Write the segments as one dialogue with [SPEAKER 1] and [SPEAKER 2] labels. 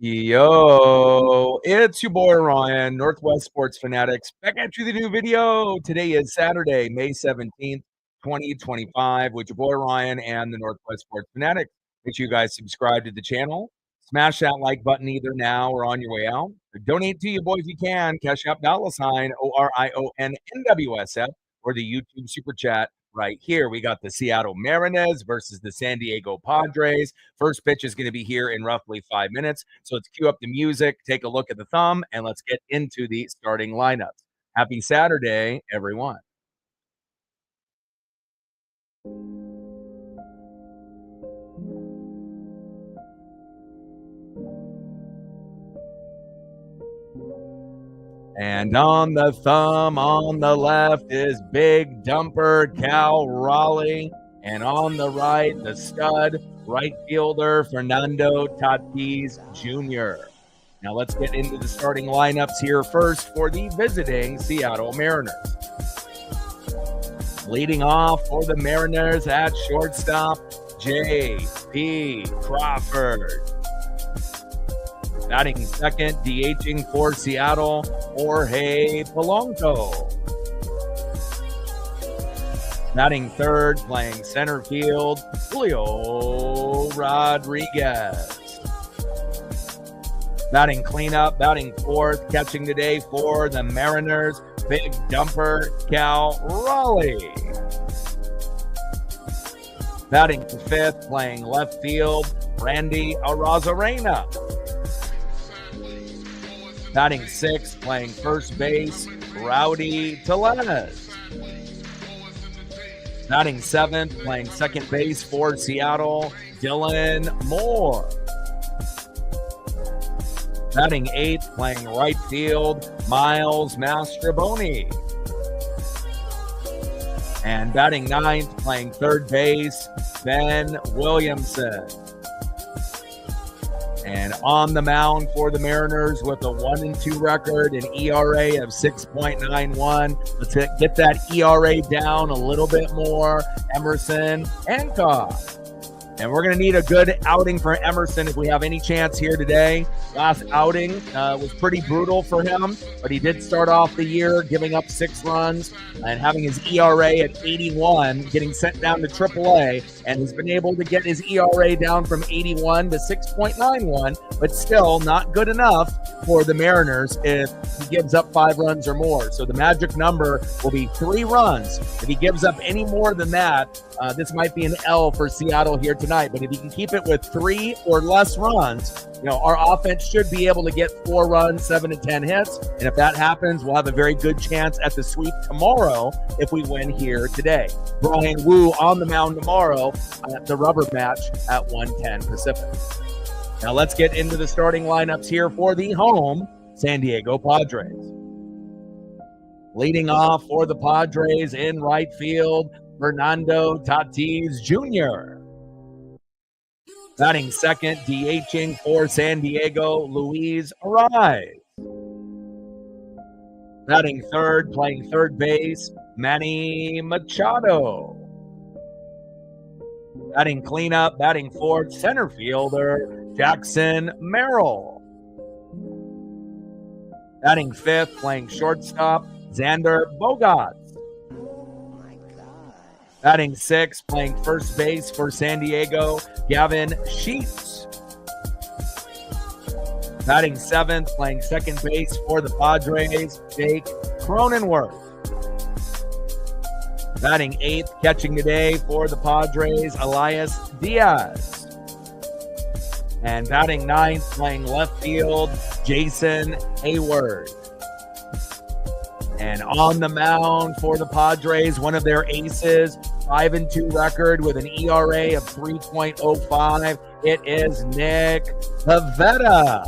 [SPEAKER 1] Yo, it's your boy Ryan, Northwest Sports Fanatics, back at you with a new video. Today is Saturday, May 17th, 2025, with your boy Ryan and the Northwest Sports Fanatics. Make sure you guys subscribe to the channel. Smash that like button either now or on your way out. Donate to you boys if you can. Cash App $sign ORIONNWSF or the YouTube Super Chat right here. We got the Seattle Mariners versus the San Diego Padres. First pitch is going to be here in roughly 5 minutes. So let's cue up the music, take a look at the thumb, and let's get into the starting lineups. Happy Saturday, everyone. And on the thumb on the left is Big Dumper Cal Raleigh. And on the right, the stud right fielder Fernando Tatis Jr. Now let's get into the starting lineups here first for the visiting Seattle Mariners. Leading off for the Mariners at shortstop, J.P. Crawford. Batting second, DHing for Seattle, Jorge Polanco. Batting third, playing center field, Julio Rodriguez. Batting cleanup, batting fourth, catching today for the Mariners, Big Dumper Cal Raleigh. Batting fifth, playing left field, Randy Arozarena. Batting sixth, playing first base, Rowdy Tellez. Batting seventh, playing second base for Seattle, Dylan Moore. Batting eighth, playing right field, Miles Mastrobuoni. And batting ninth, playing third base, Ben Williamson. And on the mound for the Mariners with a 1-2 record, an ERA of 6.91. Let's get that ERA down a little bit more. Emerson Hancock. And we're going to need a good outing for Emerson if we have any chance here today. Last outing was pretty brutal for him, but he did start off the year giving up 6 runs and having his ERA at 81, getting sent down to AAA, and has been able to get his ERA down from 81 to 6.91, but still not good enough for the Mariners if he gives up 5 runs or more. So the magic number will be 3 runs. If he gives up any more than that, this might be an L for Seattle here tonight, but if he can keep it with 3 or less runs, our offense should be able to get 4 runs, 7 to 10 hits, and if that happens, we'll have a very good chance at the sweep tomorrow if we win here today. Brian Wu on the mound tomorrow at the rubber match at 1:10 Pacific. Now let's get into the starting lineups here for the home San Diego Padres. Leading off for the Padres in right field, Fernando Tatis Jr. Batting second, DHing for San Diego, Luis Arraez. Batting third, playing third base, Manny Machado. Batting cleanup, batting fourth, center fielder, Jackson Merrill. Batting fifth, playing shortstop, Xander Bogaerts. Batting sixth, playing first base for San Diego, Gavin Sheets. Batting seventh, playing second base for the Padres, Jake Cronenworth. Batting eighth, catching today for the Padres, Elias Diaz. And batting ninth, playing left field, Jason Hayward. And on the mound for the Padres, one of their aces, 5-2 record with an ERA of 3.05. It is Nick Pivetta.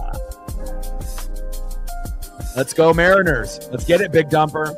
[SPEAKER 1] Let's go Mariners. Let's get it, Big Dumper.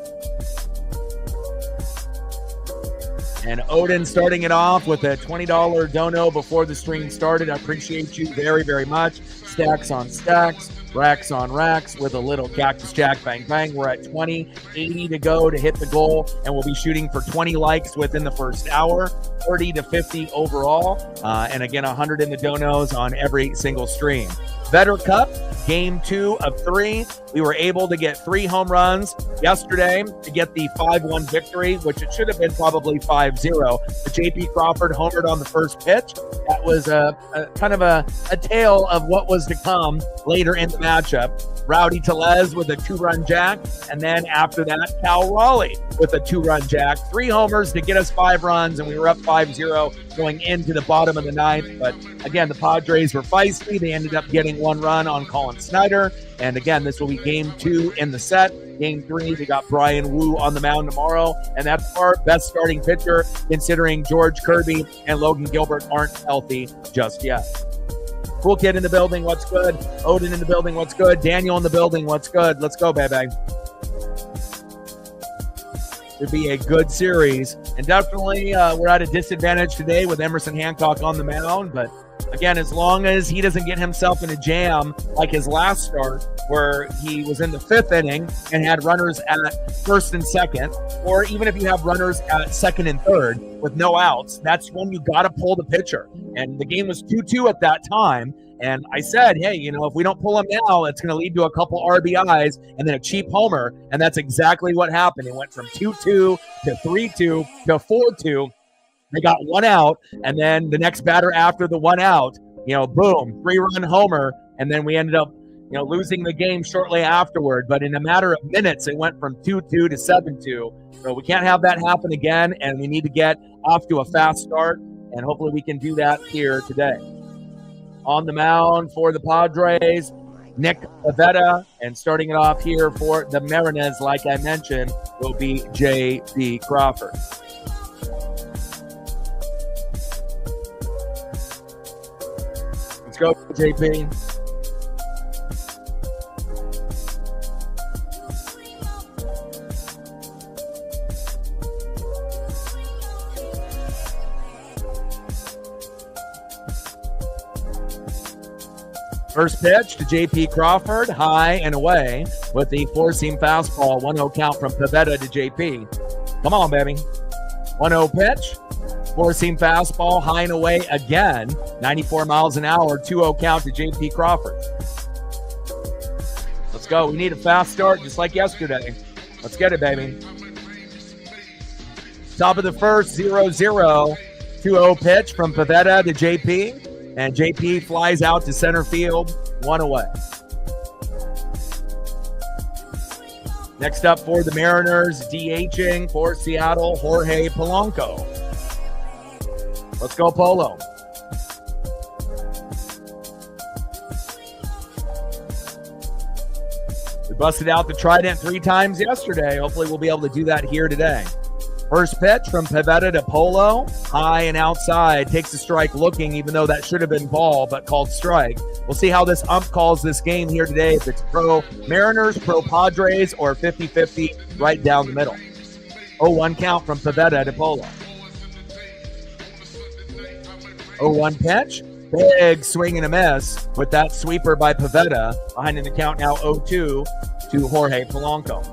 [SPEAKER 1] And Odin starting it off with a $20 dono before the stream started. I appreciate you very, very much. Stacks on stacks, racks on racks with a little Cactus Jack bang bang. We're at 20, 80 to go to hit the goal, and we'll be shooting for 20 likes within the first hour, 30 to 50 overall, and again, 100 in the donos on every single stream. Vetter Cup, game 2 of 3. We were able to get 3 home runs yesterday to get the 5-1 victory, which it should have been probably 5-0. But JP Crawford homered on the first pitch. That was a kind of a tale of what was to come later in the matchup. Rowdy Tellez with a 2-run jack, and then after that, Cal Raleigh with a 2-run jack. 3 homers to get us 5 runs, and we were up 5-0 going into the bottom of the 9th. But again, the Padres were feisty. They ended up getting 1 run on Colin Snyder. And again, this will be game 2 in the set. Game 3, we got Brian Wu on the mound tomorrow, and that's our best starting pitcher considering George Kirby and Logan Gilbert aren't healthy just yet. Cool Kid in the building, what's good? Odin in the building, what's good? Daniel in the building, what's good? Let's go, baby. It'd be a good series. And definitely we're at a disadvantage today with Emerson Hancock on the mound, but again, as long as he doesn't get himself in a jam like his last start where he was in the 5th inning and had runners at 1st and 2nd, or even if you have runners at 2nd and 3rd with no outs, that's when you got to pull the pitcher. And the game was 2-2 at that time. And I said, hey, if we don't pull him now, it's going to lead to a couple RBIs and then a cheap homer. And that's exactly what happened. It went from 2-2 to 3-2 to 4-2. They got 1 out, and then the next batter after the 1 out, boom, 3-run homer, and then we ended up, losing the game shortly afterward. But in a matter of minutes, it went from 2-2 to 7-2. So we can't have that happen again, and we need to get off to a fast start, and hopefully we can do that here today. On the mound for the Padres, Nick Pivetta, and starting it off here for the Mariners, like I mentioned, will be J.B. Crawford. Let's go, JP. First pitch to J.P. Crawford, high and away with the 4-seam fastball. 1-0 count from Pivetta to J.P. Come on, baby. 1-0 pitch. 4-seam fastball, high and away again. 94 miles an hour, 2-0 count to J.P. Crawford. Let's go. We need a fast start just like yesterday. Let's get it, baby. Top of the first, 0-0. 2-0 pitch from Pivetta to J.P. And J.P. flies out to center field, 1 away. Next up for the Mariners, DHing for Seattle, Jorge Polanco. Let's go, Polo. We busted out the Trident 3 times yesterday. Hopefully we'll be able to do that here today. First pitch from Pivetta to Polo, high and outside, takes a strike looking, even though that should have been ball, but called strike. We'll see how this ump calls this game here today, if it's pro Mariners, pro Padres, or 50-50 right down the middle. 0-1 count from Pivetta to Polo. 0-1 pitch, big swing and a miss with that sweeper by Pivetta, behind in the count now 0-2 to Jorge Polanco.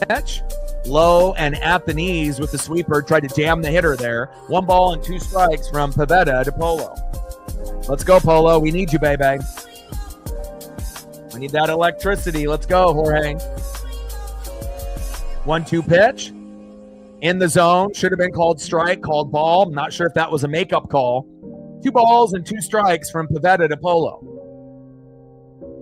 [SPEAKER 1] pitch, low and at the knees with the sweeper, tried to jam the hitter there. 1 ball and 2 strikes from Pivetta to Polo. Let's go, Polo. We need you, baby. We need that electricity. Let's go, Jorge. 1-2 pitch. In the zone. Should have been called strike, called ball. I'm not sure if that was a makeup call. 2 balls and 2 strikes from Pivetta to Polo.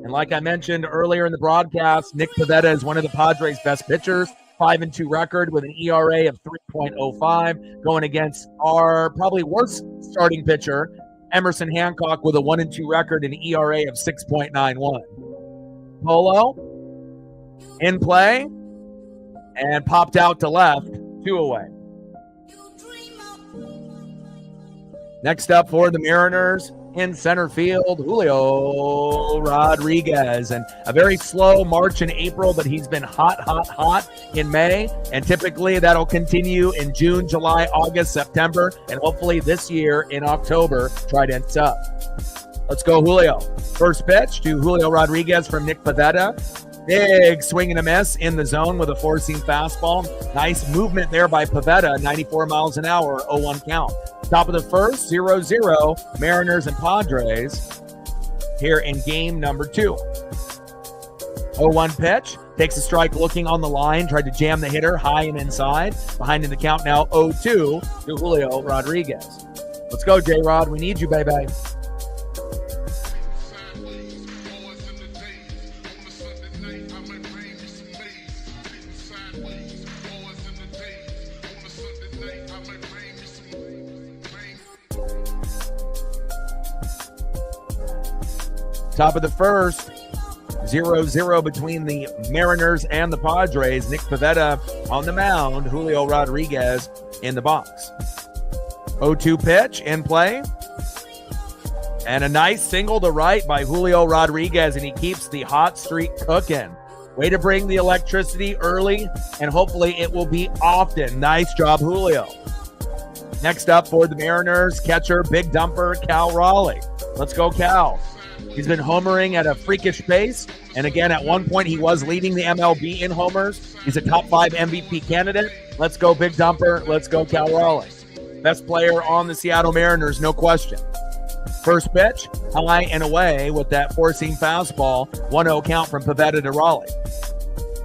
[SPEAKER 1] And like I mentioned earlier in the broadcast, Nick Pivetta is one of the Padres' best pitchers. 5-2 record with an ERA of 3.05, going against our probably worst starting pitcher, Emerson Hancock, with a 1-2 record and ERA of 6.91. Polo in play and popped out to left, 2 away. Next up for the Mariners, in center field, Julio Rodriguez. And a very slow March and April, but he's been hot in May. And typically that'll continue in June, July, August, September, and hopefully this year in October, try to end up. Let's go, Julio. First pitch to Julio Rodriguez from Nick Pivetta. Big swing and a miss in the zone with a four-seam fastball. Nice movement there by Pivetta, 94 miles an hour, 0-1 count. Top of the first, 0-0, Mariners and Padres here in game number 2. 0-1 pitch, takes a strike looking on the line, tried to jam the hitter high and inside. Behind in the count now, 0-2 to Julio Rodriguez. Let's go, J-Rod. We need you, baby. Top of the first, 0-0 between the Mariners and the Padres. Nick Pivetta on the mound, Julio Rodriguez in the box. 0-2 pitch in play. And a nice single to right by Julio Rodriguez, and he keeps the hot streak cooking. Way to bring the electricity early, and hopefully it will be often. Nice job, Julio. Next up for the Mariners, catcher, big dumper, Cal Raleigh. Let's go, Cal. He's been homering at a freakish pace. And again, at one point, he was leading the MLB in homers. He's a top 5 MVP candidate. Let's go, big dumper. Let's go, Cal Raleigh. Best player on the Seattle Mariners, no question. First pitch, high and away with that four-seam fastball. 1-0 count from Pivetta to Raleigh.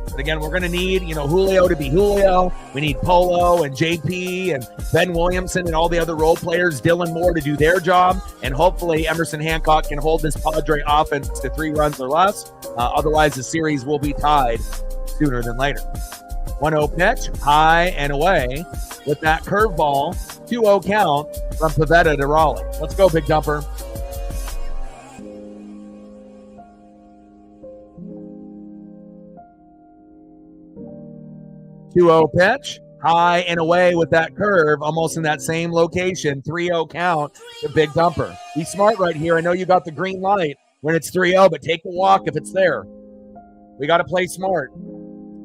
[SPEAKER 1] But again, we're going to need, Julio to be Julio. We need Polo and JP and Ben Williamson and all the other role players, Dylan Moore, to do their job. And hopefully Emerson Hancock can hold this Padre offense to 3 runs or less. Otherwise, the series will be tied sooner than later. 1-0 pitch, high and away with that curveball. 2-0 count from Pivetta to Raleigh. Let's go, big dumper. 2-0 pitch, high and away with that curve, almost in that same location. 3-0 count, the big dumper. Be smart right here. I know you got the green light when it's 3-0, but take the walk if it's there. We got to play smart,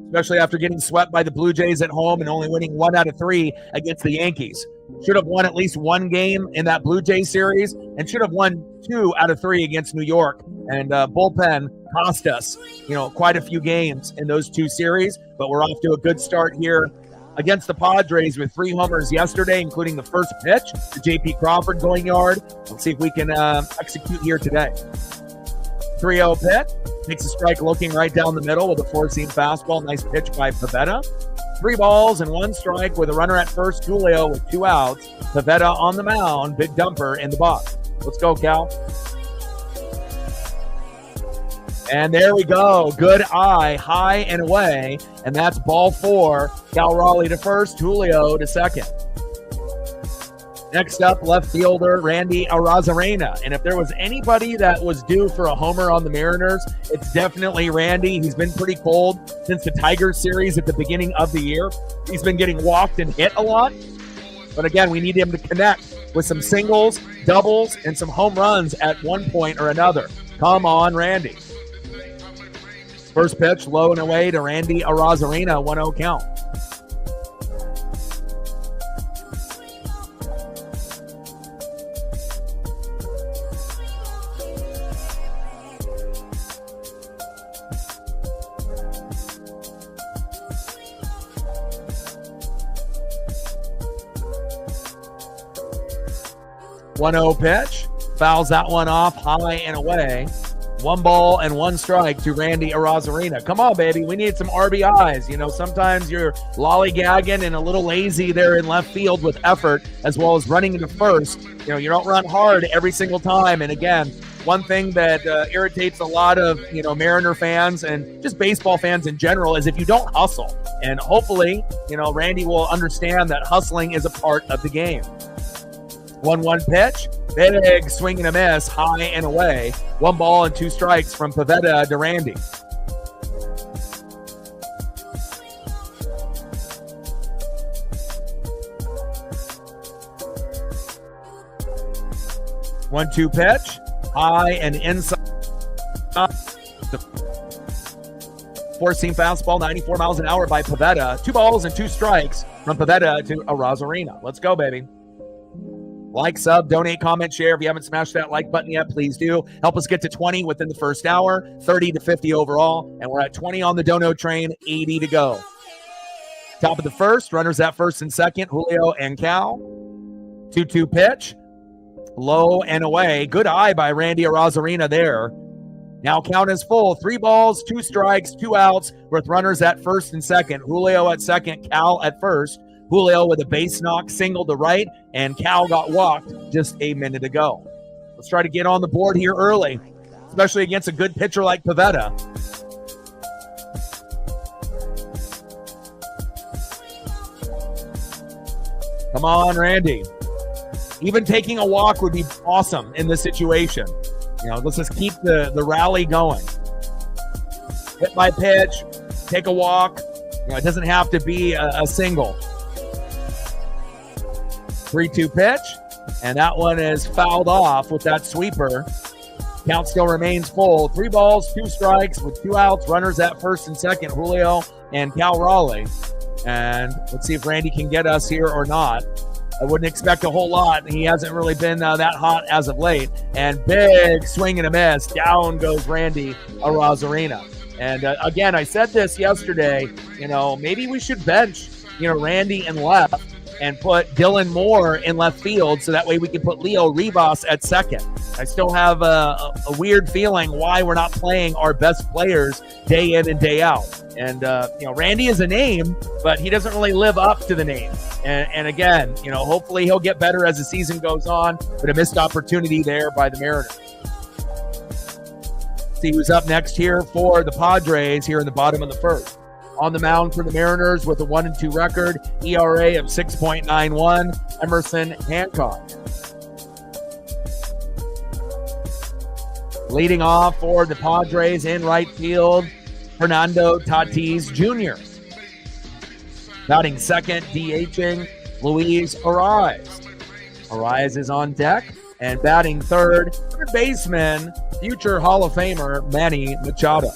[SPEAKER 1] especially after getting swept by the Blue Jays at home and only winning 1 out of 3 against the Yankees. Should have won at least 1 game in that Blue Jay series and should have won 2 out of 3 against New York. And Bullpen cost us, quite a few games in those 2 series, but we're off to a good start here against the Padres with 3 homers yesterday, including the first pitch to J.P. Crawford going yard. Let's see if we can execute here today. 3-0 pitch, takes a strike looking right down the middle with a four-seam fastball. Nice pitch by Pivetta. 3 balls and 1 strike with a runner at first, Julio with 2 outs. Pivetta on the mound, big dumper in the box. Let's go, Cal. And there we go. Good eye, high and away. And that's ball 4. Cal Raleigh to first, Julio to second. Next up, left fielder Randy Arozarena. And if there was anybody that was due for a homer on the Mariners, it's definitely Randy. He's been pretty cold since the Tigers series at the beginning of the year. He's been getting walked and hit a lot. But again, we need him to connect with some singles, doubles, and some home runs at one point or another. Come on, Randy. First pitch, low and away to Randy Arozarena, 1-0 count. One-0 pitch, fouls that one off high and away. 1 ball and 1 strike to Randy Arozarena. Come on, baby. We need some RBIs. Sometimes you're lollygagging and a little lazy there in left field with effort, as well as running into first. You don't run hard every single time. And again, one thing that irritates a lot of, Mariner fans and just baseball fans in general is if you don't hustle. And hopefully, Randy will understand that hustling is a part of the game. 1-1 pitch, big swing and a miss, high and away. 1 ball and 2 strikes from Pivetta to Randy. 1-2 pitch, high and inside. Four-seam fastball, 94 miles an hour by Pavetta. 2 balls and 2 strikes from Pavetta to Arozarena. Let's go, baby. Like, sub, donate, comment, share. If you haven't smashed that like button yet, please do. Help us get to 20 within the first hour, 30 to 50 overall. And we're at 20 on the dono train, 80 to go. Top of the first, runners at first and second, Julio and Cal. 2-2 pitch, low and away. Good eye by Randy Arozarena there. Now count is full. 3 balls, 2 strikes, 2 outs with runners at first and second. Julio at second, Cal at first. Julio with a base knock, single to right, and Cal got walked just a minute ago. Let's try to get on the board here early, especially against a good pitcher like Pavetta. Come on, Randy. Even taking a walk would be awesome in this situation. Let's just keep the rally going. Hit by pitch, take a walk. It doesn't have to be a single. 3-2 pitch, and that one is fouled off with that sweeper. Count still remains full. 3 balls, 2 strikes with 2 outs. Runners at first and second, Julio and Cal Raleigh. And let's see if Randy can get us here or not. I wouldn't expect a whole lot. He hasn't really been that hot as of late. And big swing and a miss. Down goes Randy Arozarena. And again, I said this yesterday, maybe we should bench, Randy in left and put Dylan Moore in left field so that way we can put Leo Rivas at second. I still have a weird feeling why we're not playing our best players day in and day out. And, Randy is a name, but he doesn't really live up to the name. And again, hopefully he'll get better as the season goes on, but a missed opportunity there by the Mariners. See who's up next here for the Padres here in the bottom of the first. On the mound for the Mariners with a 1-2 record, ERA of 6.91, Emerson Hancock. Leading off for the Padres in right field, Fernando Tatis Jr. Batting second, DHing, Luis Ariz. Ariz is on deck, and batting third baseman, future Hall of Famer Manny Machado.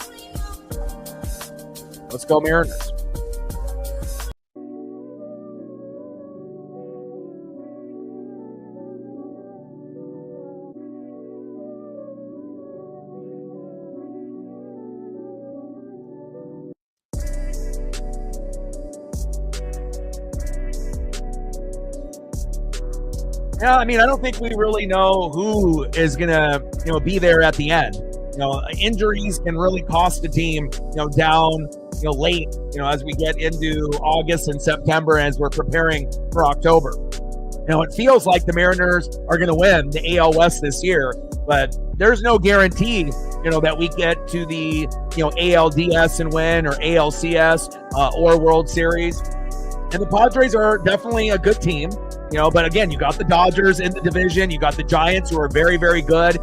[SPEAKER 1] Let's go Mariners. Yeah, I don't think we really know who is going to, be there at the end. Injuries can really cost the team, down, late, as we get into August and September as we're preparing for October. It feels like the Mariners are going to win the AL West this year, but there's no guarantee, that we get to the, ALDS and win or ALCS or World Series. And the Padres are definitely a good team. But again, you got the Dodgers in the division. You got the Giants, who are very, very good.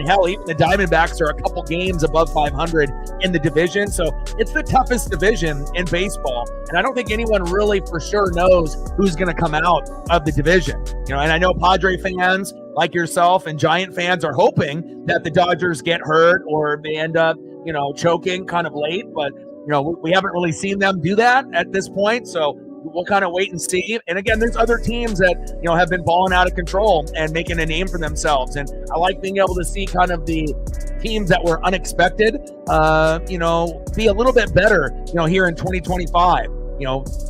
[SPEAKER 1] Hell, even the Diamondbacks are a couple games above 500 in the division. So it's the toughest division in baseball. And I don't think anyone really for sure knows who's going to come out of the division. And I know Padre fans like yourself and Giant fans are hoping that the Dodgers get hurt or they end up, choking kind of late. But, we haven't really seen them do that at this point. So we'll kind of wait and see. And again, there's other teams that, have been balling out of control and making a name for themselves. And I like being able to see kind of the teams that were unexpected, be a little bit better, here in 2025.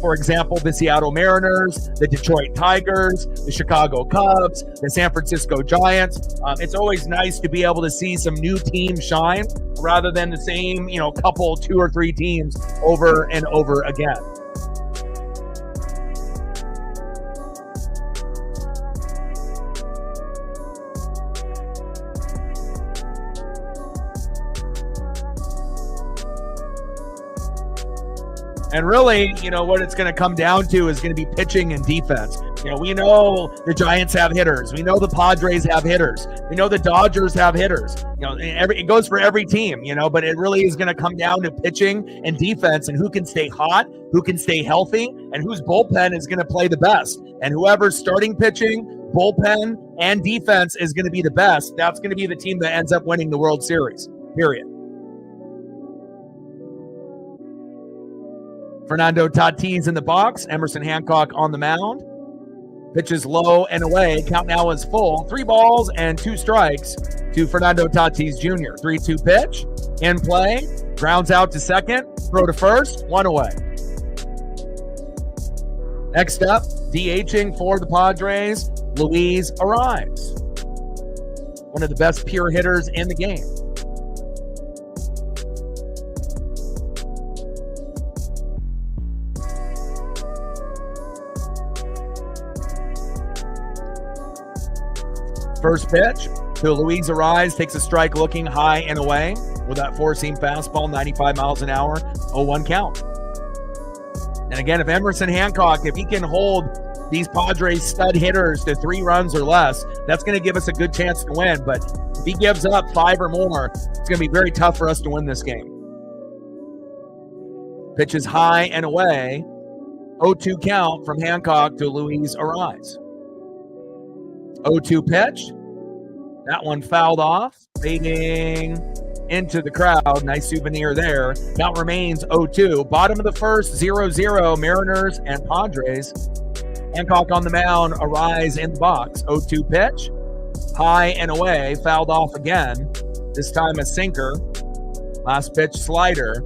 [SPEAKER 1] For example, the Seattle Mariners, the Detroit Tigers, the Chicago Cubs, the San Francisco Giants. It's always nice to be able to see some new teams shine rather than the same, couple, 2 or 3 teams over and over again. And really, what it's going to come down to is going to be pitching and defense. We know the Giants have hitters. We know the Padres have hitters. We know the Dodgers have hitters. It goes for every team, but it really is going to come down to pitching and defense and who can stay hot, who can stay healthy, and whose bullpen is going to play the best. And whoever's starting pitching, bullpen, and defense is going to be the best, that's going to be the team that ends up winning the World Series, period. Fernando Tatis in the box. Emerson Hancock on the mound. Pitches low and away. Count now is full. 3 balls and 2 strikes to Fernando Tatis Jr. 3-2 pitch. In play. Grounds out to second. Throw to first. 1 away. Next up, DHing for the Padres, Luis Ariz. One of the best pure hitters in the game. First pitch to Luis Ariz, takes a strike looking high and away with that 4-seam fastball, 95 miles an hour, 0-1 count. And again, if Emerson Hancock, if he can hold these Padres stud hitters to 3 runs or less, that's going to give us a good chance to win. But if he gives up 5 or more, it's going to be very tough for us to win this game. Pitches high and away, 0-2 count from Hancock to Luis Ariz. 0-2 pitch. That one fouled off, fading into the crowd. Nice souvenir there. Count remains 0-2. Bottom of the first, 0-0, Mariners and Padres. Hancock on the mound, Ariz in the box. 0-2 pitch. High and away, fouled off again. This time a sinker. Last pitch, slider.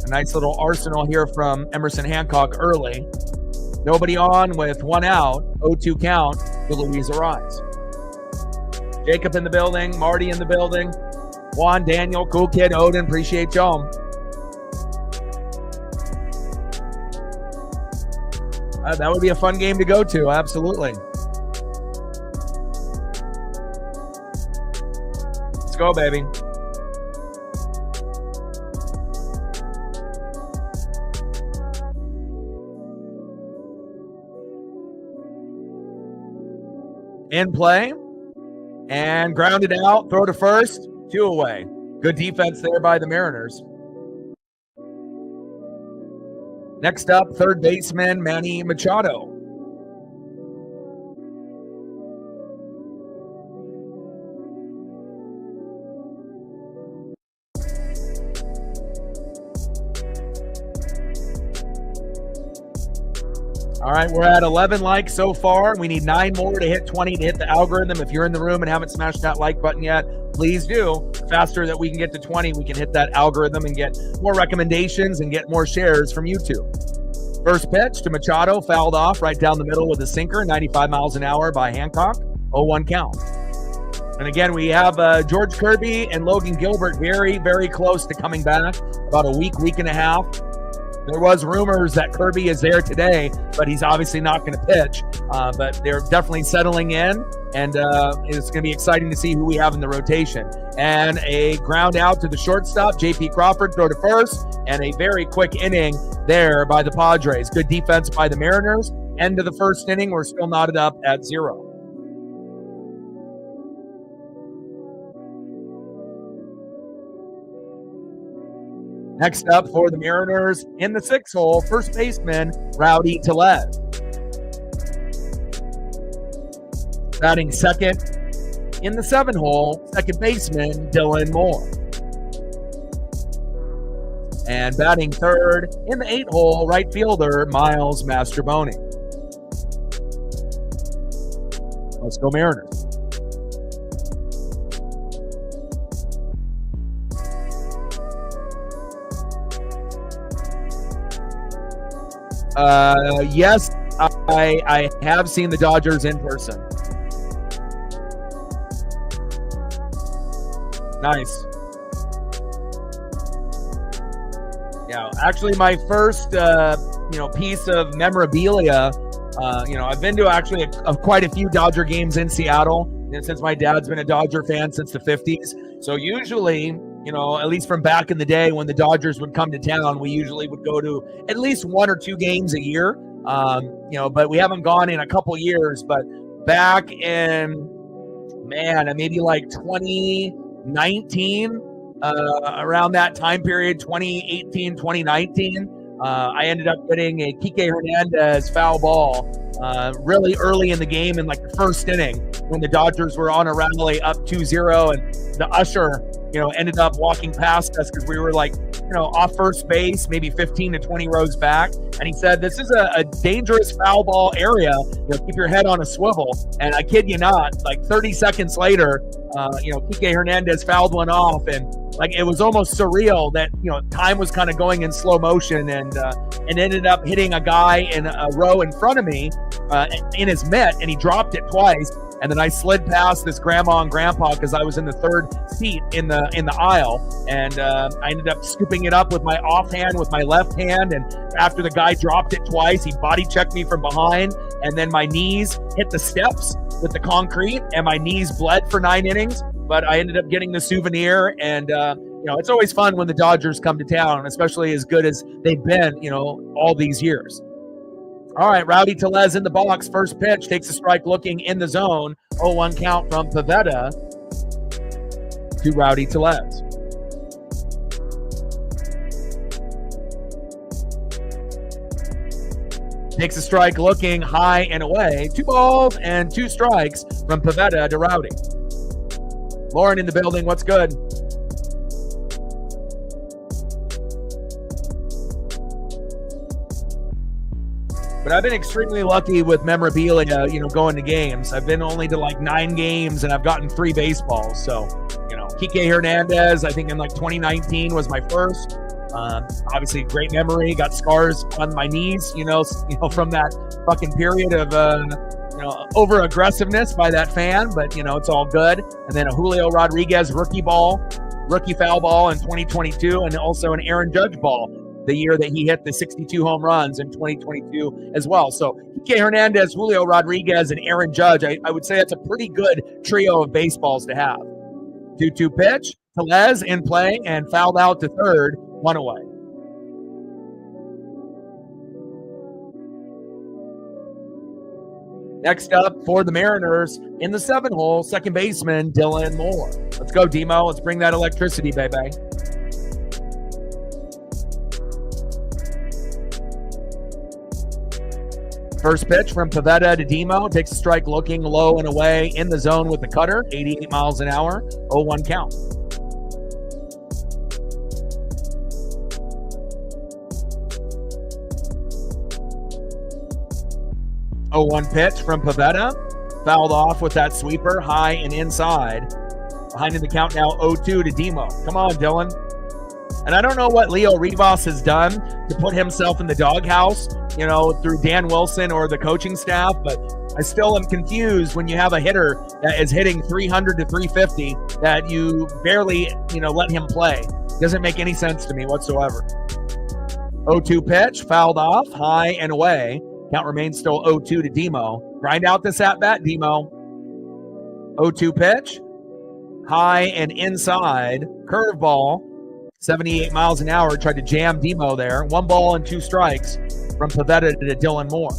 [SPEAKER 1] A nice little arsenal here from Emerson Hancock early. Nobody on with 1 out. 0-2 count to Luis Ariz. Jacob in the building. Marty in the building. Juan, Daniel, Cool Kid, Odin. Appreciate y'all. That would be a fun game to go to. Absolutely. Let's go, baby. In play and grounded out, throw to first, 2 away. Good defense there by the Mariners. Next up, third baseman Manny Machado. All right, we're at 11 likes so far. We need 9 more to hit 20 to hit the algorithm. If you're in the room and haven't smashed that like button yet, please do. The faster that we can get to 20, we can hit that algorithm and get more recommendations and get more shares from YouTube. First pitch to Machado, fouled off right down the middle with a sinker, 95 miles an hour by Hancock, 0-1 count. And again, we have George Kirby and Logan Gilbert very, very close to coming back, about a week and a half. There was rumors that Kirby is there today, but he's obviously not going to pitch. But they're definitely settling in, and it's going to be exciting to see who we have in the rotation. And a ground out to the shortstop, J.P. Crawford, throw to first, and a very quick inning there by the Padres. Good defense by the Mariners. End of the first inning, we're still knotted up at 0. Next up for the Mariners in the 6th hole, first baseman, Rowdy Tellez. Batting second in the 7th hole, second baseman, Dylan Moore. And batting third in the 8th hole, right fielder, Miles Mastroboni. Let's go Mariners. Yes, I have seen the Dodgers in person. Nice. Yeah, actually my first, piece of memorabilia, I've been to actually quite a few Dodger games in Seattle, and since my dad's been a Dodger fan since the 50s. So usually, at least from back in the day when the Dodgers would come to town, we usually would go to at least 1 or 2 games a year. But we haven't gone in a couple years. But back in, maybe like 2019, around that time period, 2018, 2019, I ended up getting a Kike Hernandez foul ball really early in the game in like the first inning. when the Dodgers were on a rally up 2-0, and the usher, ended up walking past us because we were like, off first base, maybe 15 to 20 rows back. And he said, this is a dangerous foul ball area. Keep your head on a swivel. And I kid you not, like 30 seconds later, Kike Hernandez fouled one off, and like it was almost surreal that time was kind of going in slow motion, and ended up hitting a guy in a row in front of me in his mitt, and he dropped it twice. And then I slid past this grandma and grandpa because I was in the third seat in the aisle, and I ended up scooping it up with my offhand with my left hand. And after the guy dropped it twice, he body checked me from behind, and then my knees hit the steps with the concrete, and my knees bled for 9 innings. But I ended up getting the souvenir, and it's always fun when the Dodgers come to town, especially as good as they've been, all these years. All right, Rowdy Tellez in the box. First pitch, takes a strike looking in the zone. 0-1 count from Pivetta to Rowdy Tellez. Takes a strike looking high and away. 2 balls and 2 strikes from Pivetta to Rowdy. Lauren in the building, what's good? But I've been extremely lucky with memorabilia, going to games. I've been only to like 9 games, and I've gotten 3 baseballs. So, Kike Hernandez, I think in like 2019 was my first. Obviously, great memory. Got scars on my knees, from that fucking period of, over aggressiveness by that fan. But it's all good. And then a Julio Rodriguez rookie foul ball in 2022, and also an Aaron Judge ball the year that he hit the 62 home runs in 2022 as well. So Kike Hernandez, Julio Rodriguez, and Aaron Judge, I would say that's a pretty good trio of baseballs to have. 2-2 pitch, Tellez in play and fouled out to third, 1 away. Next up for the Mariners in the 7 hole, second baseman Dylan Moore. Let's go, Demo. Let's bring that electricity, baby. First pitch from Pivetta to Demo. Takes a strike looking low and away in the zone with the cutter. 88 miles an hour. 0-1 count. Oh, 1 pitch from Pivetta. Fouled off with that sweeper high and inside. Behind in the count now 0-2 to Demo. Come on, Dylan. And I don't know what Leo Rivas has done to put himself in the doghouse, through Dan Wilson or the coaching staff, but I still am confused when you have a hitter that is hitting 300 to 350 that you barely, let him play. Doesn't make any sense to me whatsoever. 0-2 pitch, fouled off, high and away. Count remains still 0-2 to Demo. Grind out this at-bat, Demo. 0-2 pitch, high and inside, curveball. 78 miles an hour, tried to jam Demo there. 1 ball and 2 strikes from Pivetta to Dylan Moore.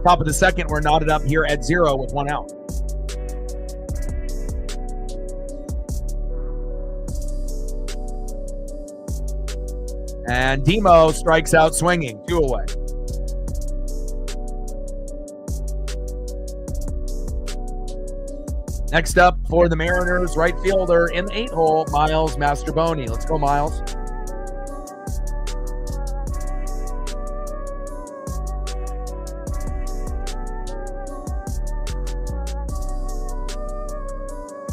[SPEAKER 1] Top of the second, we're knotted up here at 0 with 1 out. And Demo strikes out swinging, 2 away. Next up for the Mariners, right fielder in the 8 hole, Miles Mastrobuoni. Let's go, Miles.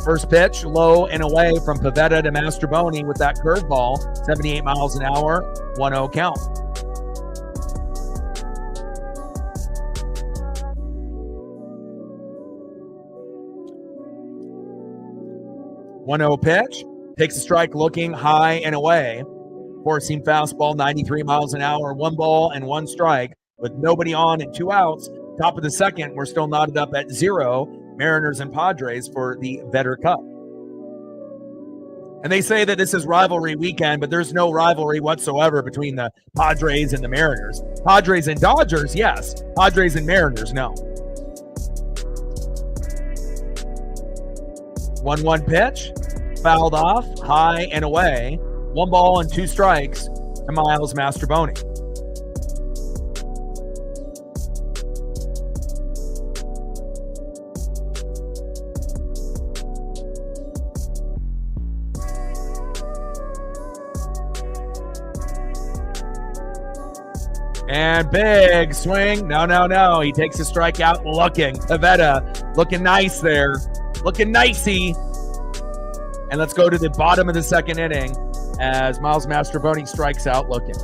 [SPEAKER 1] First pitch, low and away from Pivetta to Mastrobuoni with that curveball. 78 miles an hour, 1-0 count. One-0 pitch, takes a strike looking high and away. Four-seam fastball, 93 miles an hour, 1 ball and 1 strike with nobody on and 2 outs. Top of the second, we're still knotted up at 0, Mariners and Padres for the Vetter Cup. And they say that this is rivalry weekend, but there's no rivalry whatsoever between the Padres and the Mariners. Padres and Dodgers, yes. Padres and Mariners, no. 1-1 pitch, fouled off, high and away. 1 ball and 2 strikes to Miles Mastrobuoni. And big swing. No. He takes a strikeout looking. Pivetta looking nice there. Looking nicey. And let's go to the bottom of the second inning as Miles Mastrobuoni strikes out looking.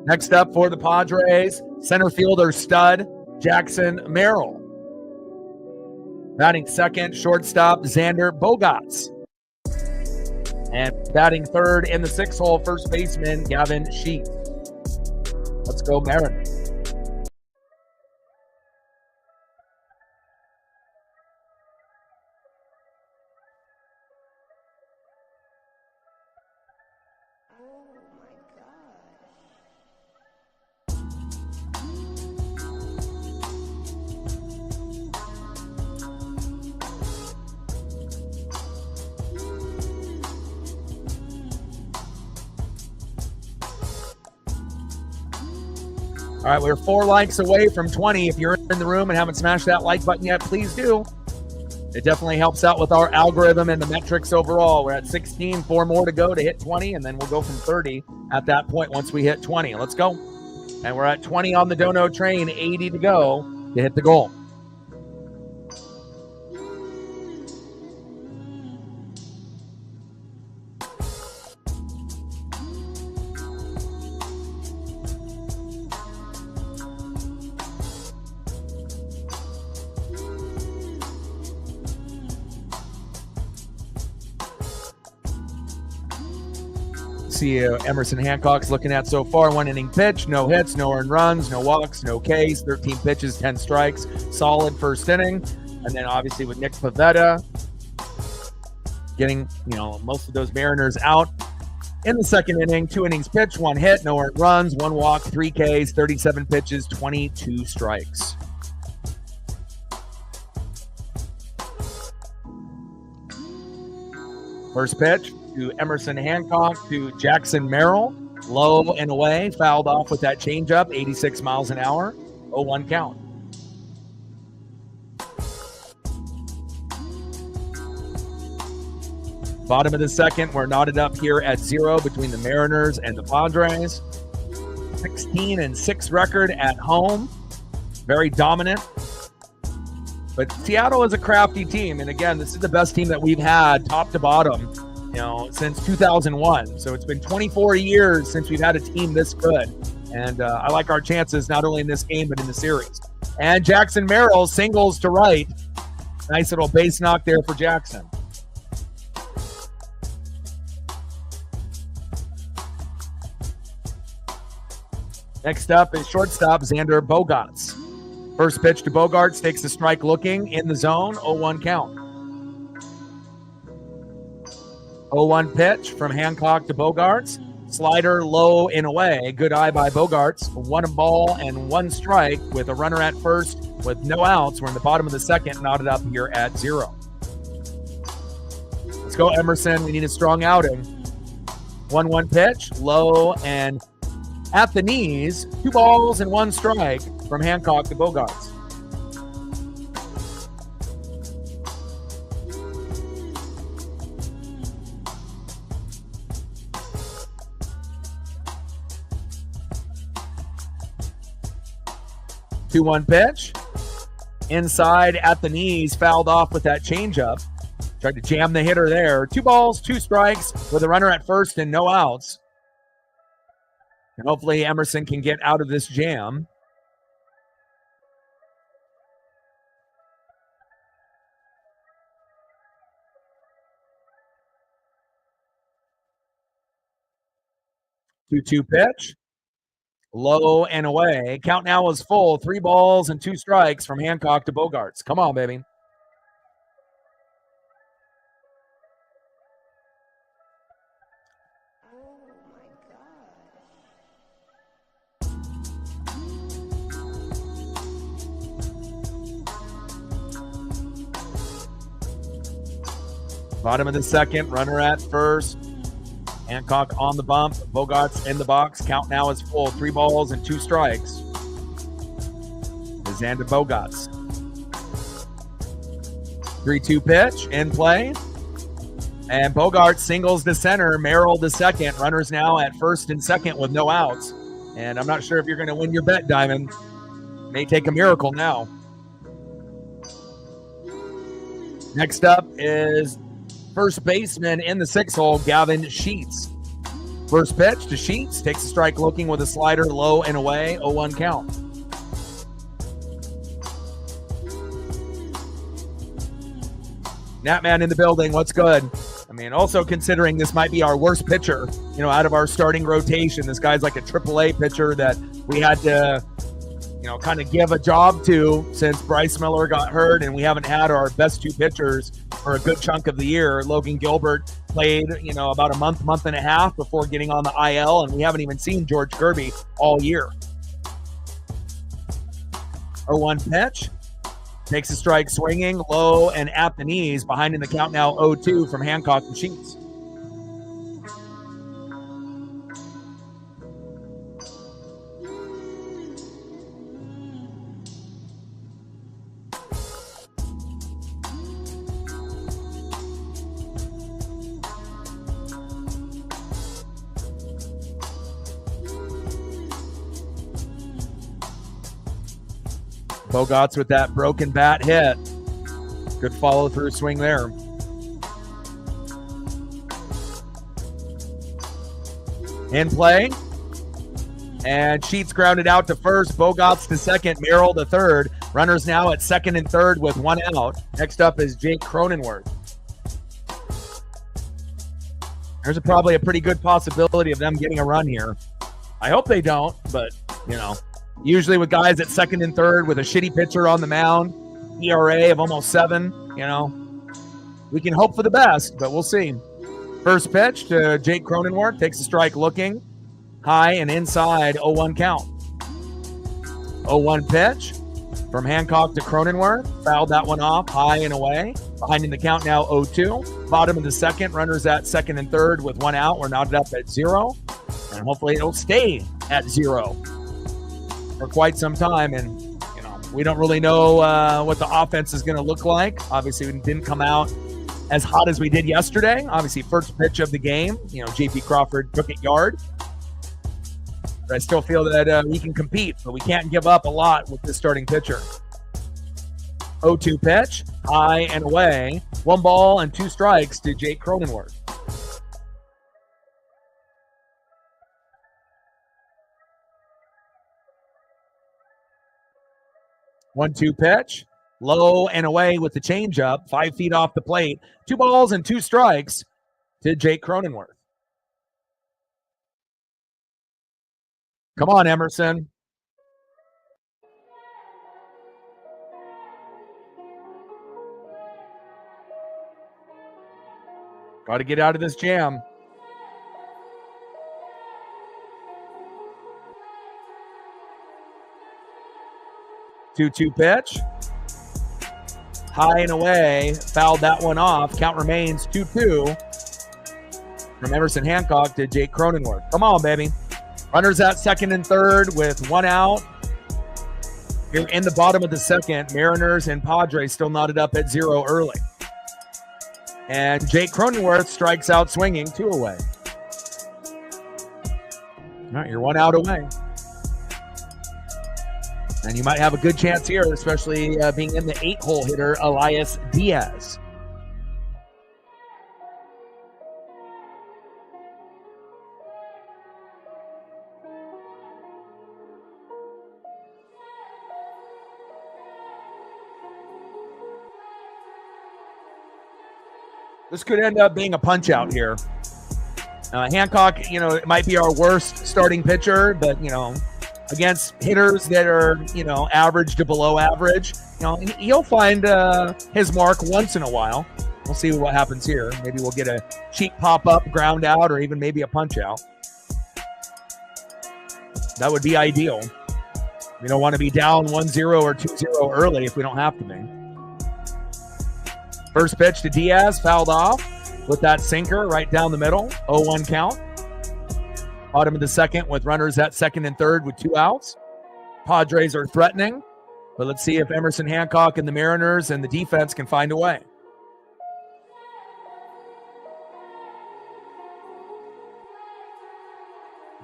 [SPEAKER 1] Next up for the Padres, center fielder stud Jackson Merrill. Batting second, shortstop Xander Bogaerts. And batting third in the 6-hole, first baseman Gavin Sheets. Let's go Mariners. All right, we're 4 likes away from 20. If you're in the room and haven't smashed that like button yet, please do. It definitely helps out with our algorithm and the metrics overall. We're at 16, 4 more to go to hit 20, and then we'll go from 30 at that point once we hit 20. Let's go. And we're at 20 on the Dono train, 80 to go to hit the goal. See Emerson Hancock's looking at so far. 1 inning pitch, no hits, no earned runs, no walks, no Ks, 13 pitches, 10 strikes. Solid first inning. And then obviously with Nick Pivetta getting, most of those Mariners out in the second inning. 2 innings pitch, 1 hit, no earned runs, 1 walk, 3 Ks, 37 pitches, 22 strikes. First pitch to Emerson Hancock to Jackson Merrill. Low and away, fouled off with that changeup, 86 miles an hour, 0-1 count. Bottom of the second, we're knotted up here at 0 between the Mariners and the Padres. 16-6 record at home. Very dominant. But Seattle is a crafty team. And again, this is the best team that we've had top to bottom, since 2001. So it's been 24 years since we've had a team this good. And I like our chances not only in this game, but in the series. And Jackson Merrill singles to right. Nice little base knock there for Jackson. Next up is shortstop Xander Bogaerts. First pitch to Bogaerts, takes a strike looking in the zone, 0-1 count. 0-1 pitch from Hancock to Bogaerts. Slider low and away. Good eye by Bogaerts. 1 ball and 1 strike with a runner at first with no outs. We're in the bottom of the second, knotted up here at 0. Let's go, Emerson. We need a strong outing. 1-1 pitch, low and at the knees. 2 balls and 1 strike from Hancock to Bogaerts. Two-one pitch. Inside at the knees, fouled off with that changeup. Tried to jam the hitter there. 2 balls, 2 strikes with a runner at first and no outs. And hopefully Emerson can get out of this jam. Two-two pitch. Low and away. Count now is full. 3 balls and 2 strikes from Hancock to Bogaerts. Come on, baby. Bottom of the second, runner at first. Hancock on the bump. Bogaerts in the box. Count now is full. 3 balls and 2 strikes. Xander Bogaerts. 3-2 pitch in play. And Bogart singles to center, Merrill to second. Runners now at first and second with no outs. And I'm not sure if you're going to win your bet, Diamond. May take a miracle now. Next up is first baseman in the 6-hole, Gavin Sheets. First pitch to Sheets, takes a strike looking with a slider low and away, 0-1 count. Natman in the building, what's good? I mean, also considering this might be our worst pitcher, out of our starting rotation. This guy's like a AAA pitcher that we had to, kind of give a job to since Bryce Miller got hurt, and we haven't had our best two pitchers for a good chunk of the year. Logan Gilbert played, about a month and a half before getting on the IL, and we haven't even seen George Kirby all year. 0-1 pitch. Takes a strike swinging, low and at the knees. Behind in the count now, 0-2 from Hancock and Sheets. Bogarts with that broken bat hit. Good follow-through swing there. In play. And Sheets grounded out to first. Bogarts to second. Merrill to third. Runners now at second and third with one out. Next up is Jake Cronenworth. There's probably a pretty good possibility of them getting a run here. I hope they don't, but, usually with guys at second and third with a shitty pitcher on the mound, ERA of almost 7, we can hope for the best, but we'll see. First pitch to Jake Cronenworth, takes a strike looking, high and inside, 0-1 count. 0-1 pitch from Hancock to Cronenworth, fouled that one off, high and away. Behind in the count now, 0-2. Bottom of the second, runners at second and third with one out. We're knotted up at 0, and hopefully it'll stay at 0. For quite some time, and we don't really know what the offense is going to look like. Obviously, we didn't come out as hot as we did yesterday. Obviously, first pitch of the game, JP Crawford took it yard. But I still feel that we can compete, but we can't give up a lot with this starting pitcher. 0-2 pitch, high and away. 1 ball and 2 strikes to Jake Cronenworth. One-two pitch, low and away with the changeup, 5 feet off the plate. 2 balls and 2 strikes to Jake Cronenworth. Come on, Emerson. Got to get out of this jam. Two-two pitch. High and away. Fouled that one off. Count remains 2-2 from Emerson Hancock to Jake Cronenworth. Come on, baby. Runners at second and third with one out. Here in the bottom of the second, Mariners and Padres still knotted up at 0 early. And Jake Cronenworth strikes out swinging, 2 away. All right, you're 1 out away. And you might have a good chance here, especially being in the 8-hole hitter, Elias Diaz. This could end up being a punch out here. Hancock, it might be our worst starting pitcher, but, against hitters that are, average to below average, he'll find his mark once in a while. We'll see what happens here. Maybe we'll get a cheap pop-up, ground out, or even maybe a punch out. That would be ideal. We don't want to be down 1-0 or 2-0 early if we don't have to be. First pitch to Diaz, fouled off with that sinker right down the middle, 0-1 count. Bottom of the second with runners at second and third with 2 outs. Padres are threatening, but let's see if Emerson Hancock and the Mariners and the defense can find a way.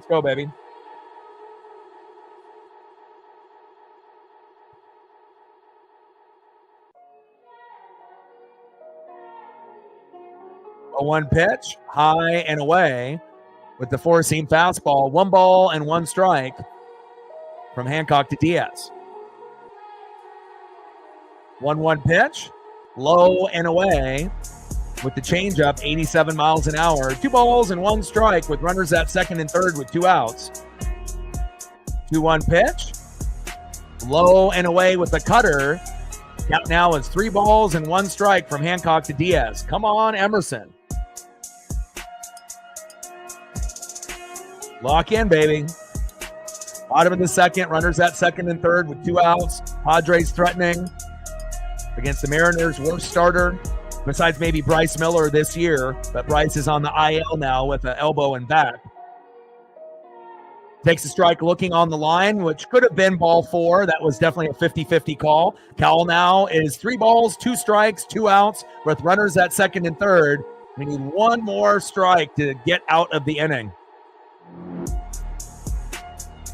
[SPEAKER 1] Let's go, baby. A 1 pitch, high and away with the four-seam fastball. 1 ball and 1 strike from Hancock to Diaz. 1-1 pitch, low and away with the changeup, 87 miles an hour. 2 balls and 1 strike with runners at second and third with 2 outs. 2-1 pitch, low and away with the cutter. Count now is 3 balls and 1 strike from Hancock to Diaz. Come on, Emerson. Lock in, baby. Bottom of the second, runners at second and third with 2 outs. Padres threatening against the Mariners' worst starter, besides maybe Bryce Miller this year. But Bryce is on the IL now with an elbow and back. Takes a strike looking on the line, which could have been ball 4. That was definitely a 50-50 call. Cowell now is 3 balls, 2 strikes, 2 outs with runners at second and third. We need 1 more strike to get out of the inning.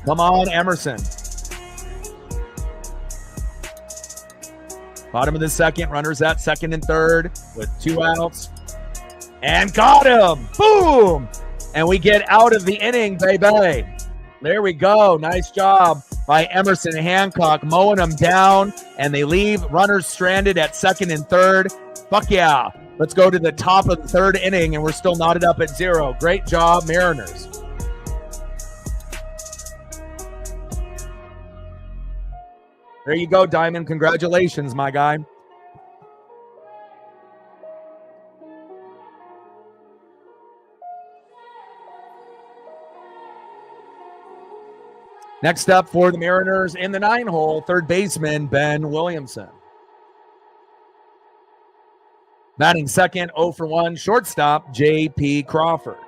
[SPEAKER 1] Come on, Emerson. Bottom of the second, runners at second and third with 2 outs. And got him! Boom! And we get out of the inning, baby. There we go. Nice job by Emerson Hancock, mowing them down, and they leave runners stranded at second and third. Fuck yeah. Let's go to the top of the 3rd inning, and we're still knotted up at 0. Great job, Mariners. There you go, Diamond. Congratulations, my guy. Next up for the Mariners in the 9-hole, third baseman Ben Williamson. Batting second, 0 for 1, shortstop J.P. Crawford.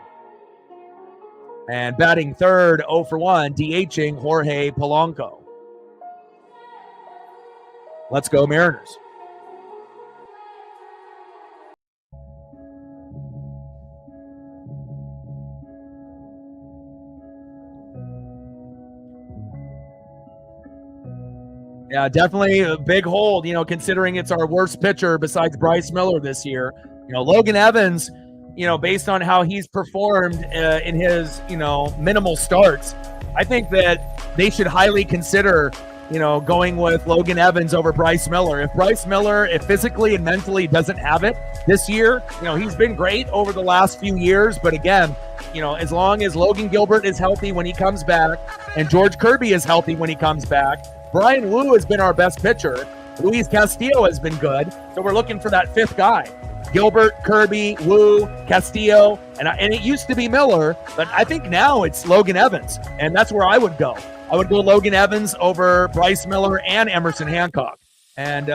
[SPEAKER 1] And batting third, 0 for 1, DHing Jorge Polanco. Let's go, Mariners. Yeah, definitely a big hold, considering it's our worst pitcher besides Bryce Miller this year. Logan Evans, based on how he's performed in his, minimal starts, I think that they should highly consider, going with Logan Evans over Bryce Miller. If Bryce Miller, physically and mentally doesn't have it this year, he's been great over the last few years. But again, as long as Logan Gilbert is healthy when he comes back and George Kirby is healthy when he comes back, Brian Wu has been our best pitcher. Luis Castillo has been good. So we're looking for that 5th guy. Gilbert, Kirby, Wu, Castillo, and it used to be Miller, but I think now it's Logan Evans, and that's where I would go. I would go Logan Evans over Bryce Miller and Emerson Hancock. And,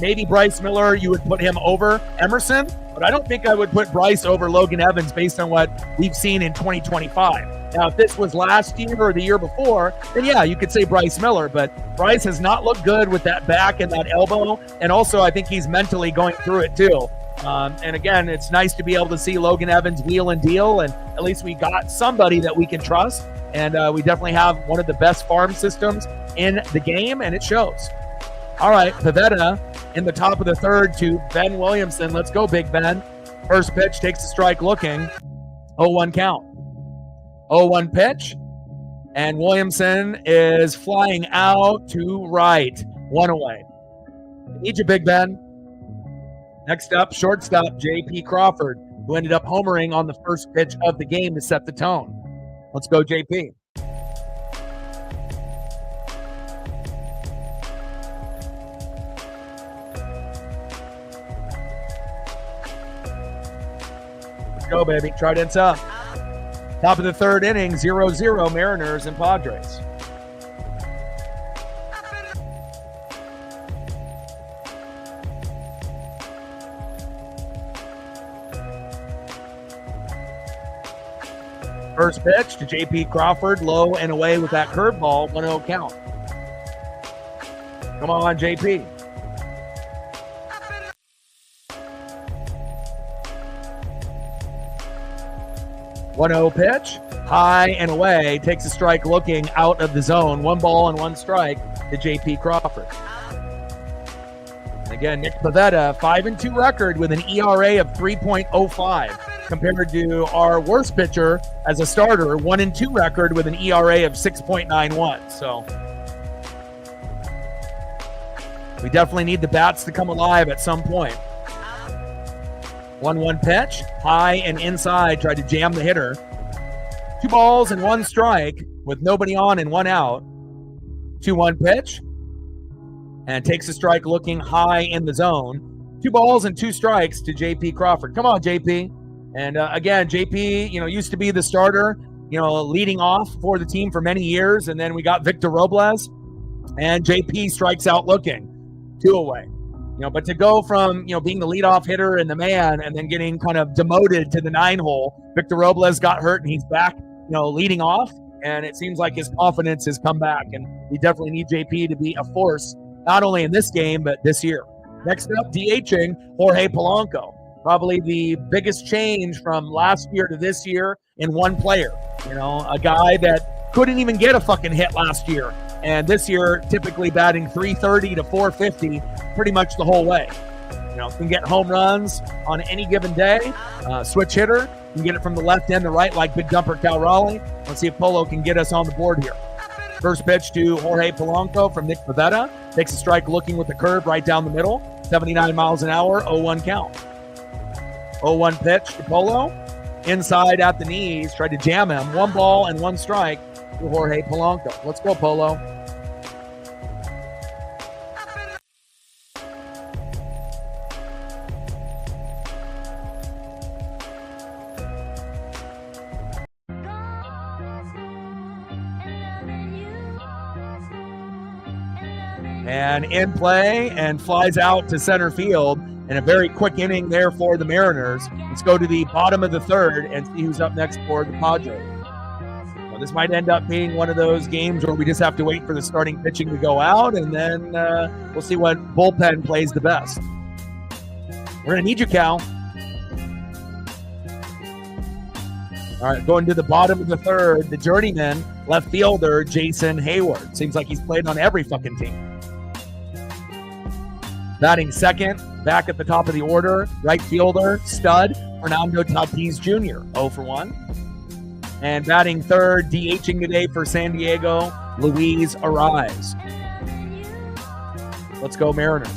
[SPEAKER 1] maybe Bryce Miller, you would put him over Emerson, but I don't think I would put Bryce over Logan Evans based on what we've seen in 2025. Now, if this was last year or the year before, then yeah, you could say Bryce Miller, but Bryce has not looked good with that back and that elbow, and also I think he's mentally going through it too. And again, it's nice to be able to see Logan Evans wheel and deal, and at least we got somebody that we can trust, and we definitely have one of the best farm systems in the game, and it shows. All right, Pavetta in the top of the 3rd to Ben Williamson. Let's go, Big Ben. First pitch, takes a strike looking. 0-1 count. 0-1 pitch, and Williamson is flying out to right. 1 away. Need you, Big Ben. Next up, shortstop J.P. Crawford, who ended up homering on the first pitch of the game to set the tone. Let's go, J.P. Let's go, baby. Trident's up. Top of the 3rd inning, 0-0 Mariners and Padres. First pitch to J.P. Crawford, low and away with that curveball, 1-0 count. Come on, J.P. One-0 pitch, high and away, takes a strike looking out of the zone. 1 ball and 1 strike to J.P. Crawford. And again, Nick Pivetta, 5-2 record with an ERA of 3.05 compared to our worst pitcher as a starter, 1-2 record with an ERA of 6.91. So we definitely need the bats to come alive at some point. 1-1 pitch, high and inside, tried to jam the hitter. 2 balls and 1 strike with nobody on and 1 out. 2-1 pitch, and takes a strike looking high in the zone. 2 balls and 2 strikes to J.P. Crawford. Come on, J.P. And again, J.P., used to be the starter, leading off for the team for many years. And then we got Victor Robles, and J.P. strikes out looking. 2 away. But to go from, being the leadoff hitter and the man and then getting kind of demoted to the 9-hole, Victor Robles got hurt and he's back, leading off. And it seems like his confidence has come back. And we definitely need JP to be a force, not only in this game, but this year. Next up, DHing Jorge Polanco. Probably the biggest change from last year to this year in one player. A guy that couldn't even get a fucking hit last year. And this year, typically batting 330 to 450 pretty much the whole way. Can get home runs on any given day. Switch hitter, can get it from the left and the right like Big Dumper Cal Raleigh. Let's see if Polo can get us on the board here. First pitch to Jorge Polanco from Nick Pivetta. Takes a strike looking with the curve right down the middle. 79 miles an hour, 0-1 count. 0-1 pitch to Polo. Inside at the knees, tried to jam him. 1 ball and 1 strike to Jorge Polanco. Let's go, Polo. And in play and flies out to center field. And a very quick inning there for the Mariners. Let's go to the bottom of the third and see who's up next for the Padres. Well, this might end up being one of those games where we just have to wait for the starting pitching to go out, and then we'll see what bullpen plays the best. We're going to need you, Cal. All right, going to the bottom of the third, the journeyman left fielder, Jason Hayward. Seems like he's played on every fucking team. Batting second, back at the top of the order, right fielder, stud, Fernando Tatis Jr., 0 for 1. And batting third, DHing today for San Diego, Luis Arraez. Let's go Mariners.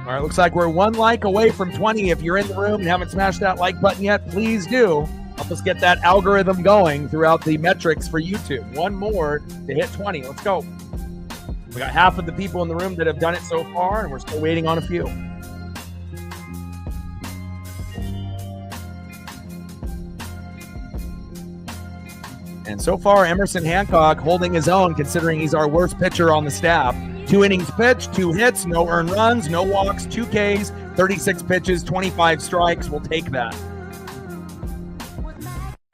[SPEAKER 1] All right, looks like we're 1 like away from 20. If you're in the room and haven't smashed that like button yet, please do. Help us get that algorithm going throughout the metrics for YouTube. 1 more to hit 20. Let's go. We got half of the people in the room that have done it so far, and we're still waiting on a few. And so far, Emerson Hancock holding his own, considering he's our worst pitcher on the staff. 2 innings pitched, 2 hits, no earned runs, no walks, 2 Ks, 36 pitches, 25 strikes. We'll take that.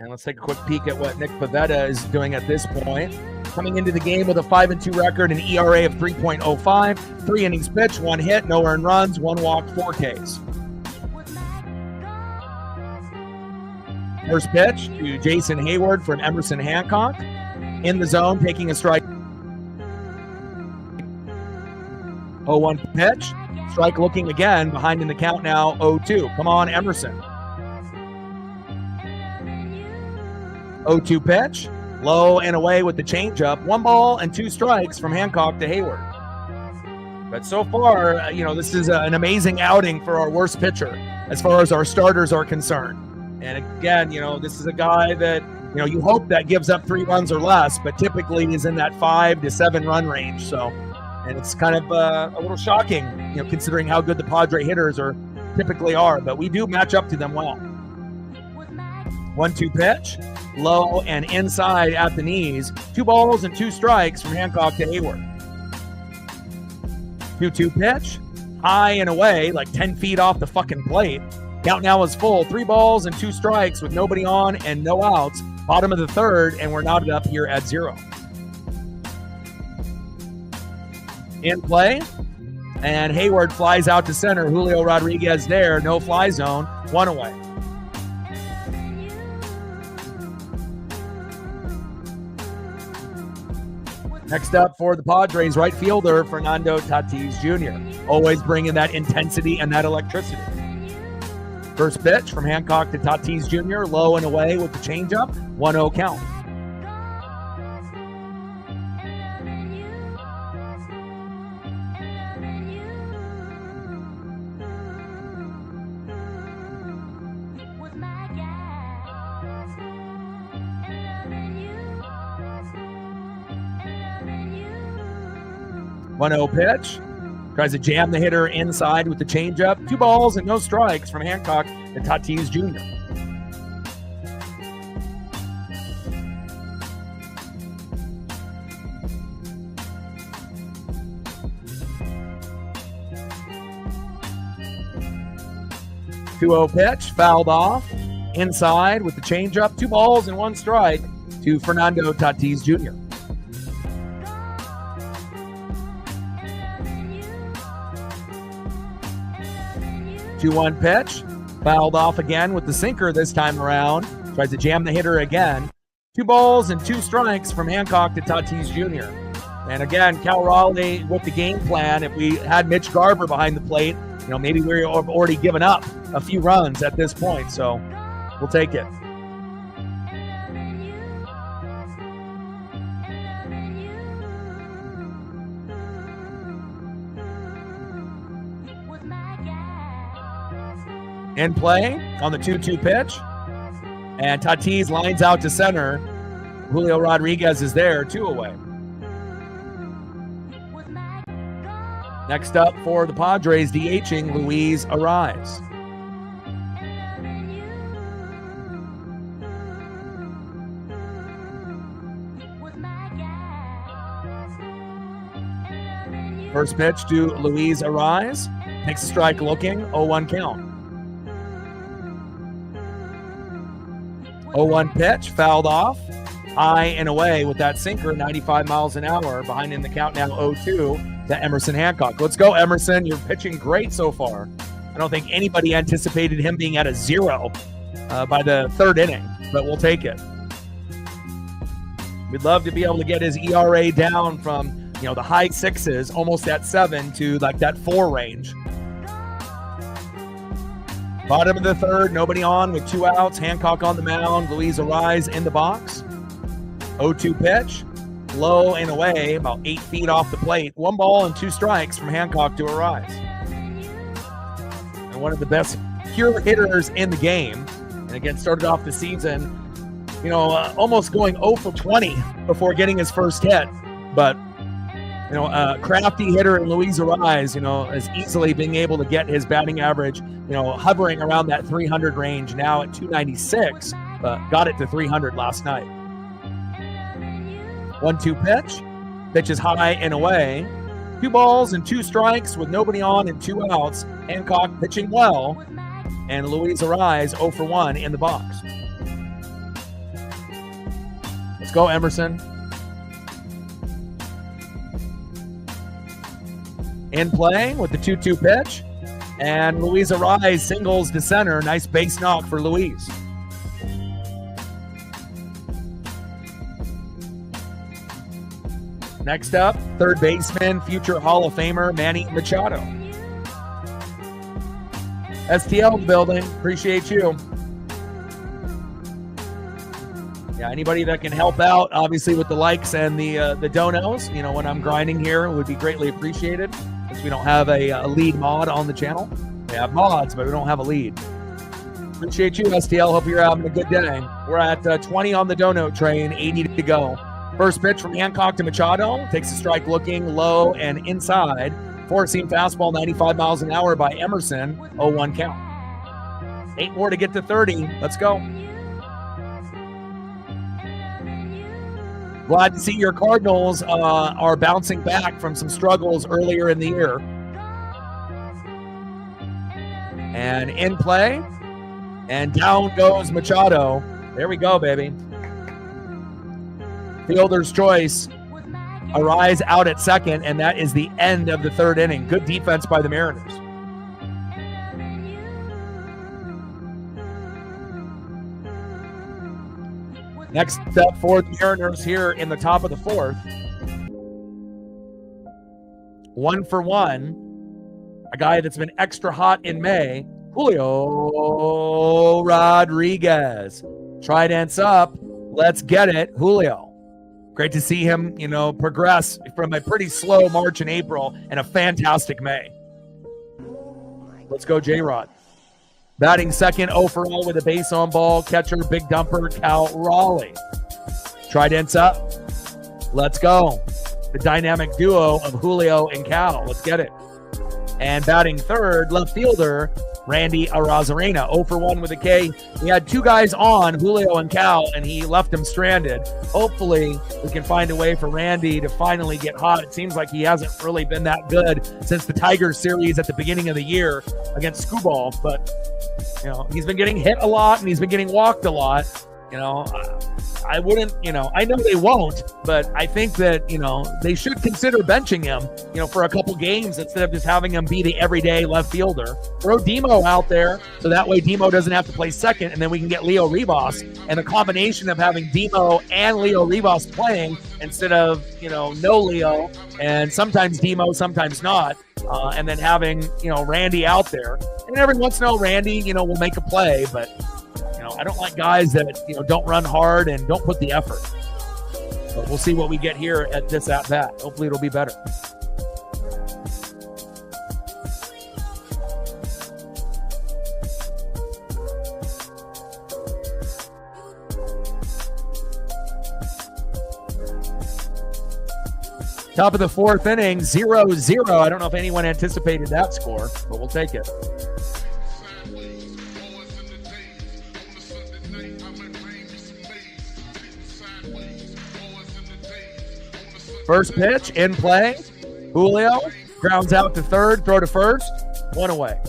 [SPEAKER 1] And let's take a quick peek at what Nick Pivetta is doing at this point. Coming into the game with a 5-2 record, an ERA of 3.05, 3 innings pitched, 1 hit, no earned runs, 1 walk, 4 Ks. First pitch to Jason Hayward from Emerson Hancock. In the zone, taking a strike. 0-1 pitch. Strike looking again. Behind in the count now, 0-2. Come on, Emerson. 0-2 pitch. Low and away with the changeup. 1 ball and 2 strikes from Hancock to Hayward. But so far, this is an amazing outing for our worst pitcher as far as our starters are concerned. And again, this is a guy that You hope that gives up 3 runs or less, but typically is in that 5 to 7 run range. So, and it's kind of a little shocking, considering how good the Padre hitters typically are, but we do match up to them well. 1-2 pitch, low and inside at the knees. 2 balls and 2 strikes from Hancock to Hayward. 2-2 pitch, high and away, like 10 feet off the fucking plate. Count now is full. 3 balls and 2 strikes with nobody on and no outs. Bottom of the third, and we're knotted up here at 0. In play, and Hayward flies out to center. Julio Rodriguez there, no fly zone, 1 away. Next up for the Padres, right fielder Fernando Tatis Jr. Always bringing that intensity and that electricity. First pitch from Hancock to Tatis Jr., low and away with the changeup, 1-0 count. One 1-0 pitch. Tries to jam the hitter inside with the changeup. 2 balls and no strikes from Hancock to Tatis Jr. Pitch, fouled off. Inside with the changeup. 2 balls and 1 strike to Fernando Tatis Jr. 2-1 pitch, fouled off again with the sinker this time around. Tries to jam the hitter again. 2 balls and 2 strikes from Hancock to Tatis Jr. And again, Cal Raleigh with the game plan. If we had Mitch Garver behind the plate, maybe we're already given up a few runs at this point. So we'll take it. In play on the 2-2 pitch. And Tatis lines out to center. Julio Rodriguez is there, 2 away. Next up for the Padres, DHing Luis Arraez. First pitch to Luis Arraez. Takes a strike looking, 0-1 count. 0-1 pitch, fouled off, high and away with that sinker, 95 miles an hour. Behind in the count now, 0-2 to Emerson Hancock. Let's go, Emerson. You're pitching great so far. I don't think anybody anticipated him being at a 0 by the 3rd inning, but we'll take it. We'd love to be able to get his ERA down from, the high 6s, almost at 7, to like that 4 range. Bottom of the 3rd, nobody on with 2 outs. Hancock on the mound. Luis Arraez in the box. 0-2 pitch. Low and away, about 8 feet off the plate. 1 ball and 2 strikes from Hancock to Arraez. And one of the best pure hitters in the game. And again, started off the season, almost going 0 for 20 before getting his first hit. But a crafty hitter in Luis Arraez, is easily being able to get his batting average, hovering around that 300 range, now at 296, but got it to 300 last night. 1-2 pitch. Pitch is high and away. 2 balls and 2 strikes with nobody on and 2 outs. Hancock pitching well, and Luis Arraez 0 for 1 in the box. Let's go, Emerson. In play with the 2-2 pitch, and Luis Arraez singles to center. Nice base knock for Luis. Next up, 3rd baseman, future Hall of Famer Manny Machado. STL building, appreciate you. Yeah, anybody that can help out, obviously with the likes and the donos, when I'm grinding here, would be greatly appreciated. Since we don't have a lead mod on the channel. We have mods, but we don't have a lead. Appreciate you, STL. Hope you're having a good day. We're at 20 on the donut train, 80 to go. First pitch from Hancock to Machado. Takes a strike looking low and inside. Four-seam fastball, 95 miles an hour by Emerson. 0-1 count. 8 more to get to 30. Let's go. Glad to see your Cardinals are bouncing back from some struggles earlier in the year. And in play. And down goes Machado. There we go, baby. Fielder's choice. Arise out at second, and that is the end of the third inning. Good defense by the Mariners. Next up for the Mariners here in the top of the fourth. 1 for 1. A guy that's been extra hot in May. Julio Rodriguez. Trident's up. Let's get it. Julio. Great to see him, progress from a pretty slow March and April and a fantastic May. Let's go, J-Rod. Batting second, 0 for 0 with a base on ball. Catcher, big dumper, Cal Raleigh. Trident's up. Let's go. The dynamic duo of Julio and Cal. Let's get it. And batting third, left fielder, Randy Arozarena, 0 for 1 with a K. We had 2 guys on, Julio and Cal, and he left them stranded. Hopefully, we can find a way for Randy to finally get hot. It seems like he hasn't really been that good since the Tigers series at the beginning of the year against Skubal. But, he's been getting hit a lot, and he's been getting walked a lot. I wouldn't, I know they won't, but I think that, they should consider benching him, for a couple games instead of just having him be the everyday left fielder. Throw Demo out there so that way Demo doesn't have to play second, and then we can get Leo Rivas. And the combination of having Demo and Leo Rivas playing instead of, no Leo, and sometimes Demo, sometimes not, and then having, Randy out there. And every once in a while, Randy, will make a play, but I don't like guys that, don't run hard and don't put the effort. But we'll see what we get here at this at-bat. Hopefully it'll be better. Top of the fourth inning, 0-0. I don't know if anyone anticipated that score, but we'll take it. First pitch, in play. Julio grounds out to third, throw to first, 1 away.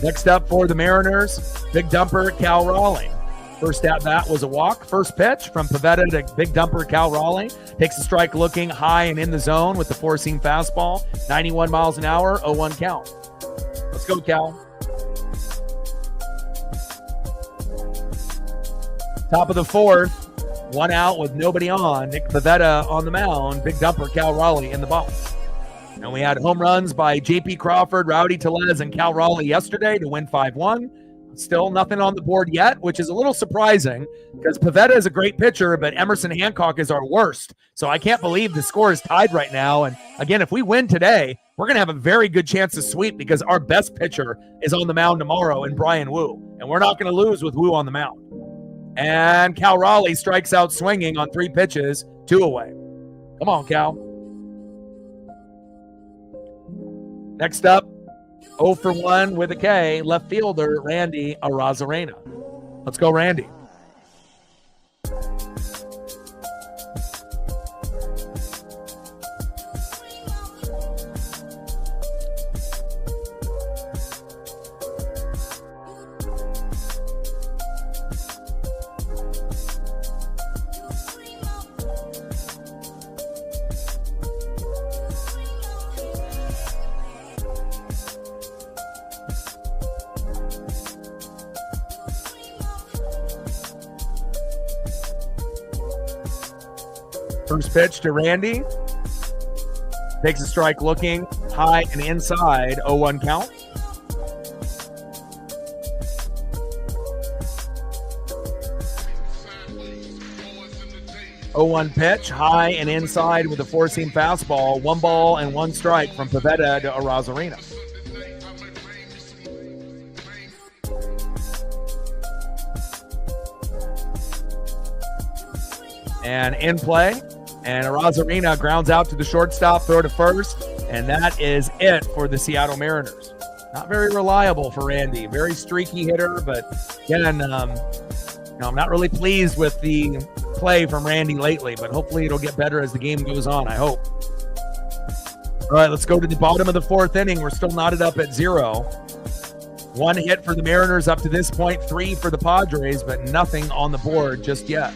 [SPEAKER 1] Next up for the Mariners, big dumper, Cal Raleigh. First at bat was a walk. First pitch from Pivetta to big dumper, Cal Raleigh. Takes a strike looking high and in the zone with the four-seam fastball. 91 miles an hour, 0-1 count. Let's go, Cal. Top of the fourth, 1 out with nobody on. Nick Pivetta on the mound. Big dumper, Cal Raleigh in the box. And we had home runs by J.P. Crawford, Rowdy Tellez, and Cal Raleigh yesterday to win 5-1. Still nothing on the board yet, which is a little surprising because Pivetta is a great pitcher, but Emerson Hancock is our worst. So I can't believe the score is tied right now. And again, if we win today, we're going to have a very good chance to sweep because our best pitcher is on the mound tomorrow in Brian Wu. And we're not going to lose with Wu on the mound. And Cal Raleigh strikes out swinging on 3 pitches, 2 away. Come on, Cal. Next up, 0 for 1 with a K, left fielder, Randy Arozarena. Let's go, Randy. First pitch to Randy. Takes a strike looking high and inside. 0-1 count. Oh-1 pitch, high and inside with a four-seam fastball. 1 ball and 1 strike from Pivetta to Arozarena. and in play. And Arozarena grounds out to the shortstop, throw to first. And that is it for the Seattle Mariners. Not very reliable for Randy. Very streaky hitter, but again, I'm not really pleased with the play from Randy lately, but hopefully it'll get better as the game goes on, I hope. All right, let's go to the bottom of the fourth inning. We're still knotted up at 0. 1 hit for the Mariners up to this point, 3 for the Padres, but nothing on the board just yet.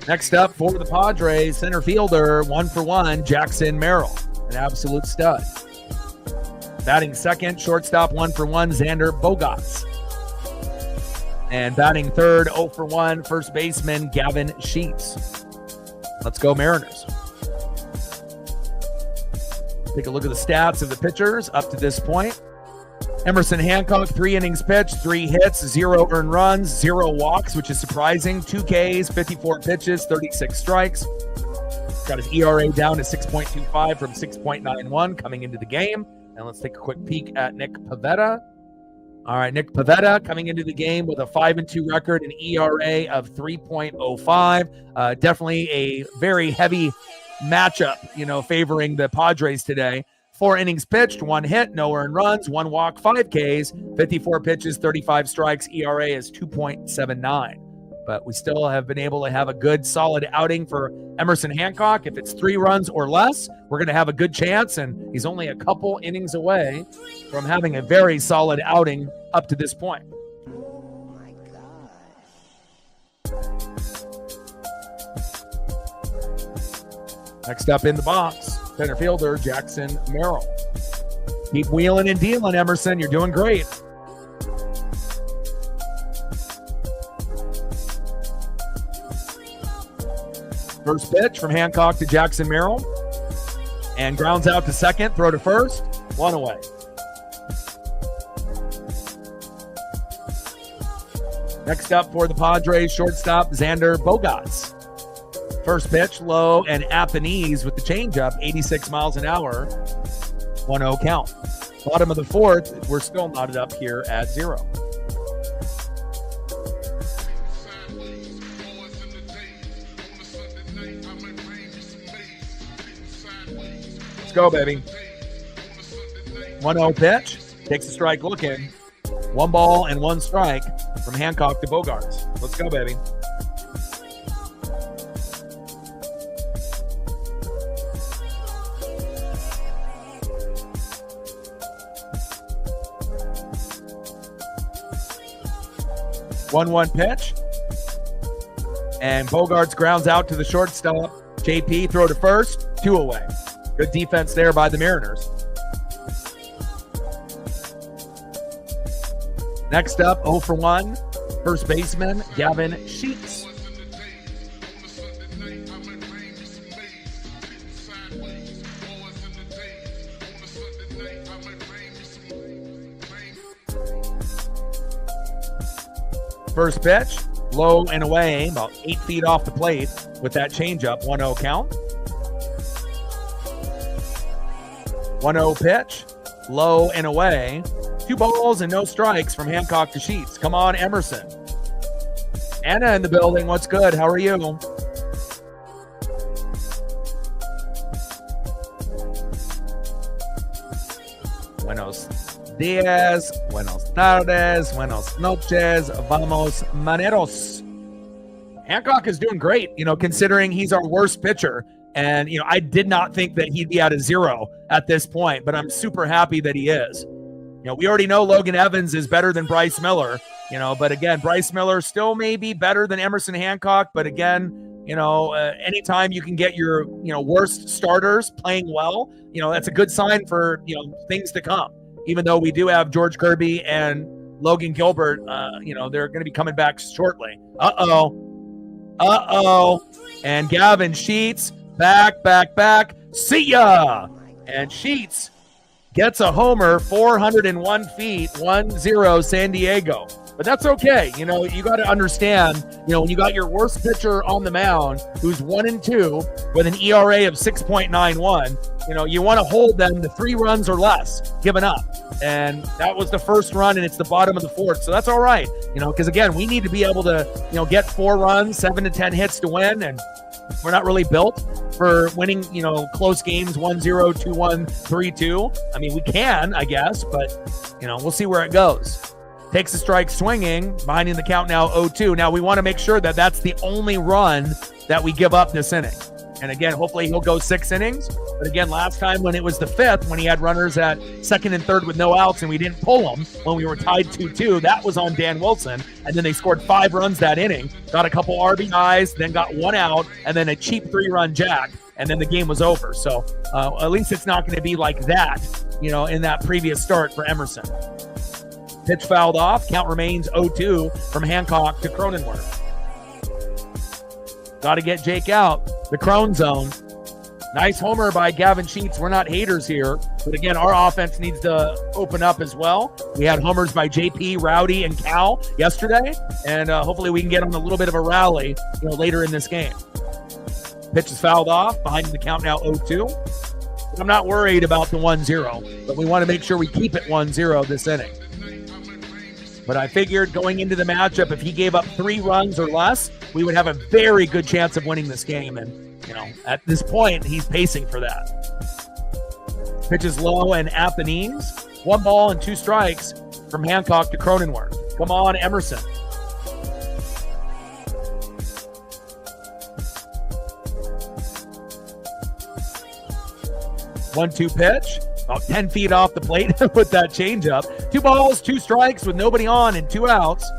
[SPEAKER 1] Next up for the Padres, center fielder, 1-for-1, Jackson Merrill, an absolute stud. Batting second, shortstop, 1-for-1, Xander Bogaerts. And batting third, 0-for-1, first baseman, Gavin Sheets. Let's go Mariners. Take a look at the stats of the pitchers up to this point. Emerson Hancock, 3 innings pitched, 3 hits, 0 earned runs, 0 walks, which is surprising. 2 Ks, 54 pitches, 36 strikes. Got his ERA down to 6.25 from 6.91 coming into the game. And let's take a quick peek at Nick Pivetta. All right, Nick Pivetta coming into the game with a 5-2 record, an ERA of 3.05. Definitely a very heavy matchup, favoring the Padres today. 4 innings pitched, 1 hit, no earned runs, 1 walk, 5 Ks, 54 pitches, 35 strikes. ERA is 2.79. But we still have been able to have a good, solid outing for Emerson Hancock. If it's 3 runs or less, we're going to have a good chance, and he's only a couple innings away from having a very solid outing up to this point.
[SPEAKER 2] Oh my gosh.
[SPEAKER 1] Next up in the box, center fielder Jackson Merrill. Keep wheeling and dealing, Emerson. You're doing great. First pitch from Hancock to Jackson Merrill. And grounds out to second, throw to first, 1 away. Next up for the Padres, shortstop Xander Bogaerts. First pitch, low and at the knees with the changeup, 86 miles an hour, 1-0 count. Bottom of the fourth, we're still knotted up here at 0. Let's go, baby. 1-0 pitch, takes a strike looking. 1 ball and 1 strike from Hancock to Bogaerts. Let's go, baby. One pitch, and Bogaerts grounds out to the shortstop. JP throw to first, 2 away. Good defense there by the Mariners. Next up, 0-for-1, first baseman Gavin Sheets. First pitch, low and away, about 8 feet off the plate with that changeup, 1-0 count. 1-0 pitch, low and away. 2 balls and no strikes from Hancock to Sheets. Come on, Emerson. Anna in the building. What's good? How are you? Buenos días, buenos tardes, buenos noches, vamos maneros. Hancock is doing great, considering he's our worst pitcher. And, I did not think that he'd be at a 0 at this point, but I'm super happy that he is. We already know Logan Evans is better than Bryce Miller, but again, Bryce Miller still may be better than Emerson Hancock. But again, anytime you can get your, worst starters playing well, that's a good sign for, things to come. Even though we do have George Kirby and Logan Gilbert, they're going to be coming back shortly. And Gavin Sheets, back. See ya. And Sheets gets a homer, 401 feet, 1-0 San Diego. But that's okay. You know, you got to understand, you know, when you got your worst pitcher on the mound who's 1-2 with an ERA of 6.91, you know, you want to hold them to 3 runs or less given up. And that was the first run, and it's the bottom of the fourth. So that's all right, you know, because, again, we need to be able to, you know, get 4 runs, 7 to 10 hits to win. And we're not really built for winning, you know, close games 1-0, 2-1, 3-2. I mean, we can, I guess, but, you know, we'll see where it goes. Takes a strike swinging, behind in the count now 0-2. Now, we want to make sure that that's the only run that we give up this inning. And again, hopefully he'll go 6 innings. But again, last time when it was the 5th, when he had runners at 2nd and 3rd with no outs and we didn't pull him when we were tied 2-2, that was on Dan Wilson. And then they scored 5 runs that inning, got a couple RBIs, then got 1 out, and then a cheap 3-run jack. And then the game was over. So at least it's not going to be like that, you know, in that previous start for Emerson. Pitch fouled off. Count remains 0-2 from Hancock to Cronenworth. Got to get Jake out. The Crone zone. Nice homer by Gavin Sheets. We're not haters here. But again, our offense needs to open up as well. We had homers by JP, Rowdy, and Cal yesterday. And hopefully we can get on a little bit of a rally, you know, later in this game. Pitch is fouled off. Behind the count now 0-2. I'm not worried about the 1-0. But we want to make sure we keep it 1-0 this inning. But I figured going into the matchup, if he gave up 3 runs or less, we would have a very good chance of winning this game. And, you know, at this point, he's pacing for that. Pitch is low and at the knees. 1 ball and 2 strikes from Hancock to Cronenworth. Come on, Emerson. One-two pitch. About 10 feet off the plate with that changeup. 2 balls, 2 strikes with nobody on and 2 outs.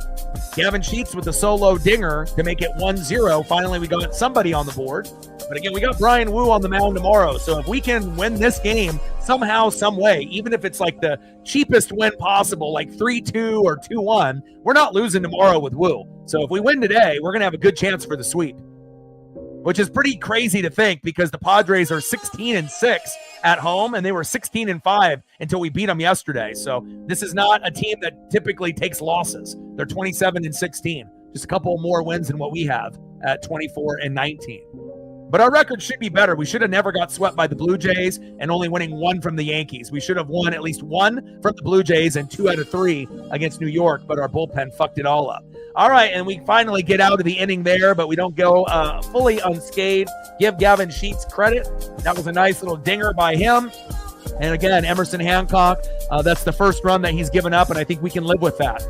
[SPEAKER 1] Gavin Sheets with the solo dinger to make it 1-0. Finally, we got somebody on the board. But again, we got Brian Wu on the mound tomorrow. So if we can win this game somehow, some way, even if it's like the cheapest win possible, like 3-2 or 2-1, we're not losing tomorrow with Wu. So if we win today, we're going to have a good chance for the sweep, which is pretty crazy to think because the Padres are 16-6 at home, and they were 16-5 until we beat them yesterday. So this is not a team that typically takes losses. They're 27-16, just a couple more wins than what we have at 24-19. But our record should be better. We should have never got swept by the Blue Jays and only winning 1 from the Yankees. We should have won at least 1 from the Blue Jays and 2 out of 3 against New York, but our bullpen fucked it all up. All right, and we finally get out of the inning there, but we don't go fully unscathed. Give Gavin Sheets credit. That was a nice little dinger by him. And again, Emerson Hancock, that's the first run that he's given up, and I think we can live with that,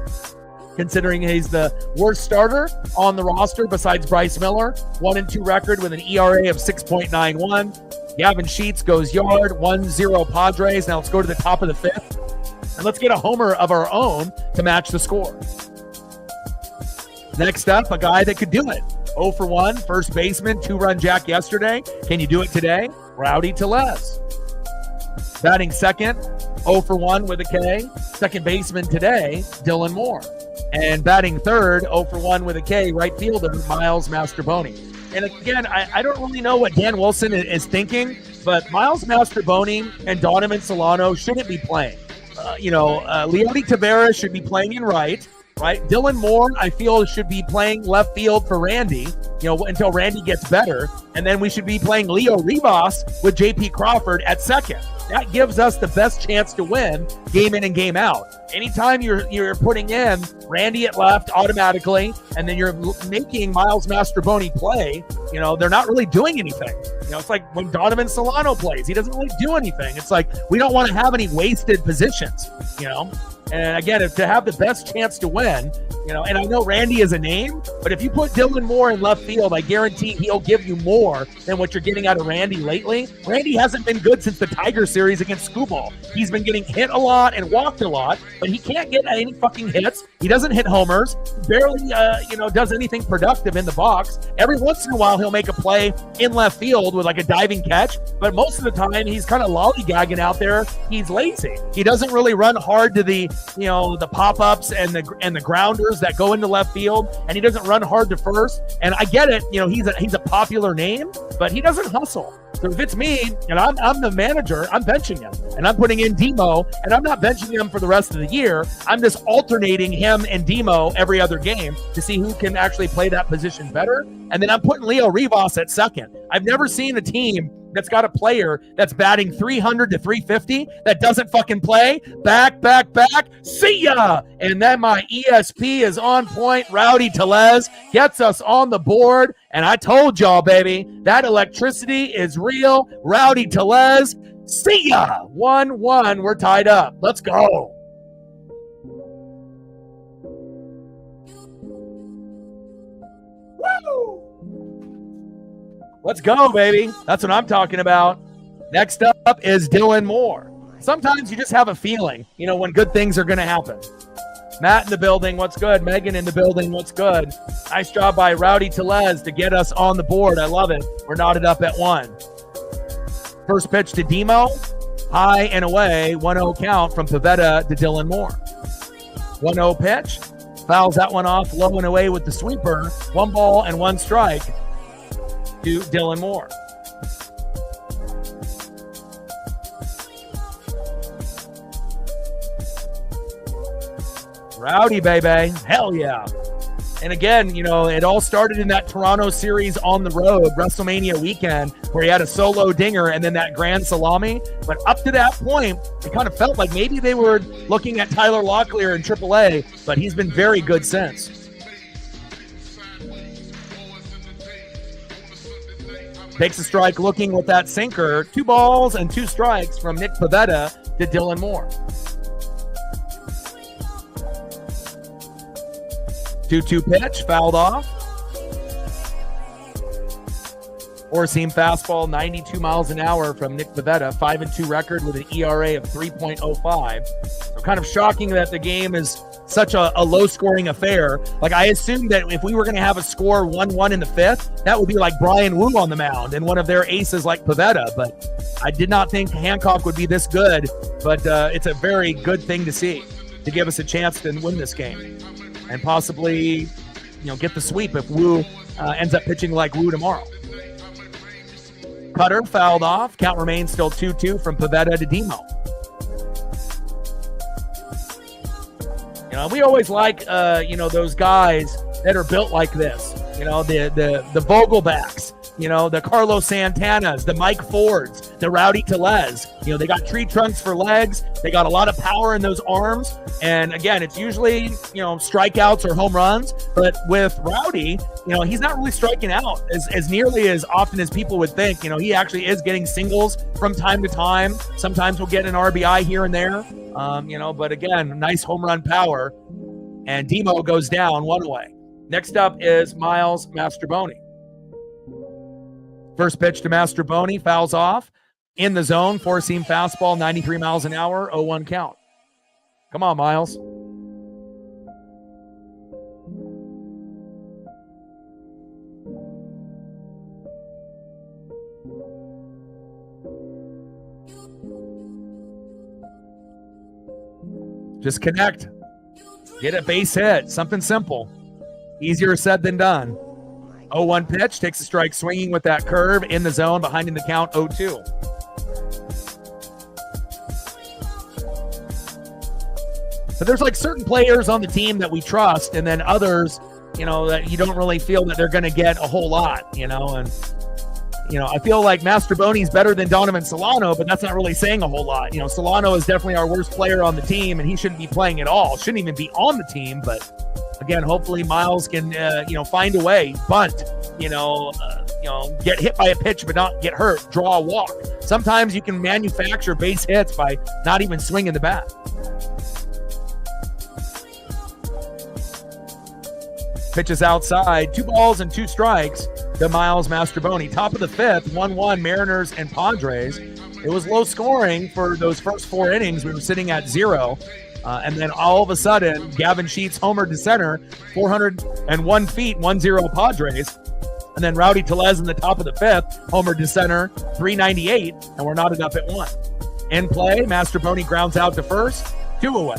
[SPEAKER 1] considering he's the worst starter on the roster besides Bryce Miller. 1-2 record with an ERA of 6.91. Gavin Sheets goes yard. 1-0 Padres. Now let's go to the top of the 5th, and let's get a homer of our own to match the score. Next up, a guy that could do it. 0 for 1, first baseman, 2-run jack yesterday. Can you do it today? Rowdy Tellez. Batting second, 0 for 1 with a K. Second baseman today, Dylan Moore. And batting third, 0 for 1 with a K, right fielder, Miles Mastrobuoni. And again, I don't really know what Dan Wilson is thinking, but Miles Mastrobuoni and Donovan Solano shouldn't be playing. Leody Taveras should be playing in right. Dylan Moore, I feel, should be playing left field for Randy, until Randy gets better. And then we should be playing Leo Rivas with JP Crawford at second. That gives us the best chance to win game in and game out. Anytime you're putting in Randy at left automatically, and then you're making Miles Mastrobuoni play, they're not really doing anything. It's like when Donovan Solano plays, he doesn't really do anything. It's like we don't want to have any wasted positions, And again, to have the best chance to win, and I know Randy is a name, but if you put Dylan Moore in left field, I guarantee he'll give you more than what you're getting out of Randy lately. Randy hasn't been good since the Tiger series against Skubal. He's been getting hit a lot and walked a lot, but he can't get any fucking hits. He doesn't hit homers, barely, does anything productive in the box. Every once in a while, he'll make a play in left field with like a diving catch, but most of the time he's kind of lollygagging out there. He's lazy. He doesn't really run hard to the pop-ups and the grounders that go into left field, and he doesn't run hard to first. And I get it, he's a popular name, but he doesn't hustle. So if it's me and I'm the manager, I'm benching him. and I'm putting in Demo, and I'm not benching him for the rest of the year. I'm just alternating him and Demo every other game to see who can actually play that position better. And then I'm putting Leo Rivas at second. I've never seen a team that's got a player that's batting 300 to 350 that doesn't fucking play. Back. See ya! And then my ESP is on point. Rowdy Tellez gets us on the board. And I told y'all, baby, that electricity is real. Rowdy Tellez, see ya! 1-1, we're tied up. Let's go. Woo! Let's go, baby. That's what I'm talking about. Next up is Dylan Moore. Sometimes you just have a feeling, when good things are going to happen. Matt in the building, what's good? Megan in the building, what's good? Nice job by Rowdy Tellez to get us on the board. I love it. We're knotted up at 1. First pitch to Demo. High and away. 1-0 count from Pivetta to Dylan Moore. 1-0 pitch. Fouls that one off low and away with the sweeper. 1 ball and 1 strike to Dylan Moore. Rowdy, baby. Hell yeah. And again, it all started in that Toronto series on the road, WrestleMania weekend, where he had a solo dinger and then that grand salami. But up to that point, it kind of felt like maybe they were looking at Tyler Locklear in AAA, but he's been very good since. Takes a strike looking with that sinker. 2 balls and 2 strikes from Nick Pivetta to Dylan Moore. 2-2 pitch, fouled off. 4-seam fastball, 92 miles an hour from Nick Pivetta. 5-2 record with an ERA of 3.05. So kind of shocking that the game is such a low-scoring affair. Like, I assumed that if we were going to have a score 1-1 in the 5th, that would be like Brian Wu on the mound and one of their aces like Pivetta. But I did not think Hancock would be this good. But it's a very good thing to see, to give us a chance to win this game. And possibly, get the sweep if Wu ends up pitching like Wu tomorrow. Cutter fouled off. Count remains still 2-2 from Pivetta to Demo. We always like, those guys that are built like this. The Vogelbacks. The Carlos Santanas, the Mike Fords, the Rowdy Tellez. They got tree trunks for legs. They got a lot of power in those arms. And again, it's usually, strikeouts or home runs. But with Rowdy, he's not really striking out as nearly as often as people would think. He actually is getting singles from time to time. Sometimes we'll get an RBI here and there. But again, nice home run power. And Demo goes down 1 away. Next up is Miles Mastrobuoni. First pitch to Mastrobuoni, fouls off. In the zone, 4-seam fastball, 93 miles an hour, 0-1 count. Come on, Miles. Just connect. Get a base hit. Something simple. Easier said than done. 0-1 pitch, takes a strike swinging with that curve in the zone, behind in the count, 0-2. But there's like certain players on the team that we trust, and then others, that you don't really feel that they're going to get a whole lot, and I feel like Mastrobuoni's better than Donovan Solano, but that's not really saying a whole lot. Solano is definitely our worst player on the team, and he shouldn't be playing at all. Shouldn't even be on the team, but again, hopefully Miles can, find a way, bunt, get hit by a pitch but not get hurt, draw a walk. Sometimes you can manufacture base hits by not even swinging the bat. Pitches outside, 2 balls and 2 strikes to Miles Mastrobuoni. Top of the 5th, 1-1 Mariners and Padres. It was low scoring for those first 4 innings. We were sitting at 0. And then all of a sudden, Gavin Sheets homered to center, 401 feet, 1-0 Padres. And then Rowdy Tellez in the top of the 5th, homered to center, 398, and we're knotted up at 1. In play, Mastrobuoni grounds out to first, 2 away.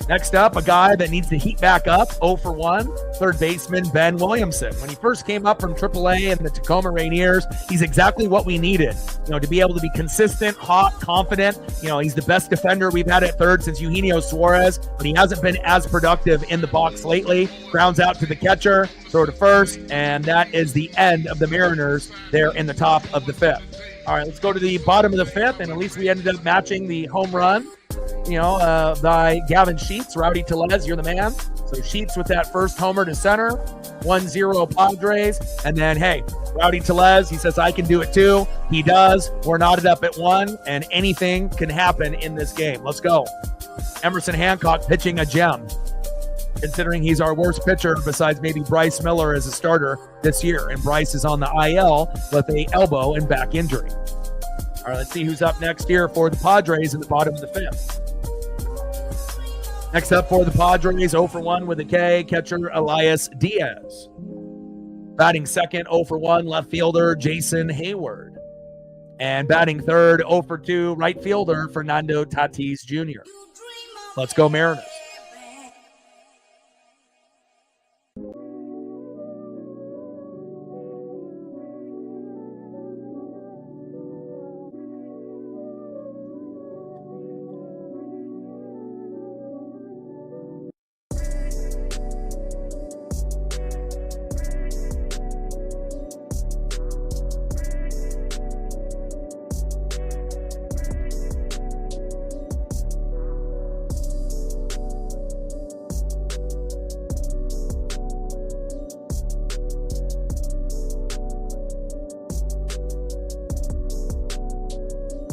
[SPEAKER 1] Next up, a guy that needs to heat back up, 0 for 1, third baseman Ben Williamson. When he first came up from AAA and the Tacoma Rainiers, he's exactly what we needed, to be able to be consistent, hot, confident. He's the best defender we've had at third since Eugenio Suarez, but he hasn't been as productive in the box lately. Grounds out to the catcher, throw to first, and that is the end of the Mariners there in the top of the fifth. All right, let's go to the bottom of the fifth, and at least we ended up matching the home run, by Gavin Sheets. Rowdy Tellez, you're the man. So Sheets with that first homer to center, 1-0 Padres. And then, hey, Rowdy Tellez, he says, I can do it too. He does. We're knotted up at 1, and anything can happen in this game. Let's go. Emerson Hancock pitching a gem, considering he's our worst pitcher besides maybe Bryce Miller as a starter this year. And Bryce is on the IL with a elbow and back injury. All right, let's see who's up next here for the Padres in the bottom of the fifth. Next up for the Padres, 0 for 1 with a K, catcher Elias Diaz. Batting second, 0 for 1, left fielder Jason Hayward. And batting third, 0 for 2, right fielder Fernando Tatis Jr. Let's go Mariners.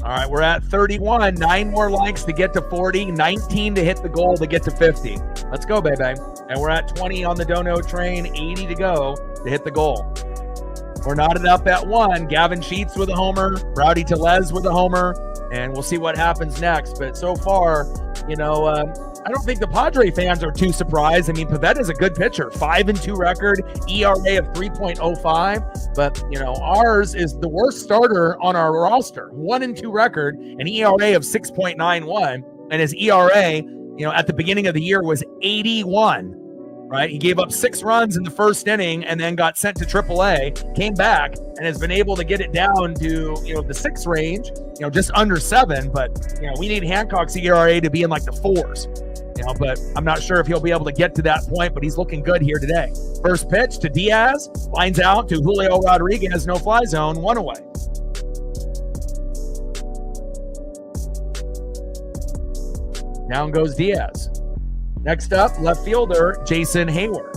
[SPEAKER 1] All right, we're at 31. 9 more likes to get to 40. 19 to hit the goal to get to 50. Let's go, baby. And we're at 20 on the dono train. 80 to go to hit the goal. We're knotted up at 1. Gavin Sheets with a homer. Rowdy Tellez with a homer. And we'll see what happens next. But so far, I don't think the Padre fans are too surprised. I mean, Pavetta's a good pitcher. 5-2 record, ERA of 3.05. But, ours is the worst starter on our roster. 1-2 record, an ERA of 6.91. And his ERA, at the beginning of the year was 81. Right? He gave up 6 runs in the first inning and then got sent to AAA, came back, and has been able to get it down to, the 6 range, just under 7. But, we need Hancock's ERA to be in like the 4s. But I'm not sure if he'll be able to get to that point, but he's looking good here today. First pitch to Diaz, lines out to Julio Rodriguez, no fly zone, 1 away. Down goes Diaz. Next up, left fielder Jason Hayward.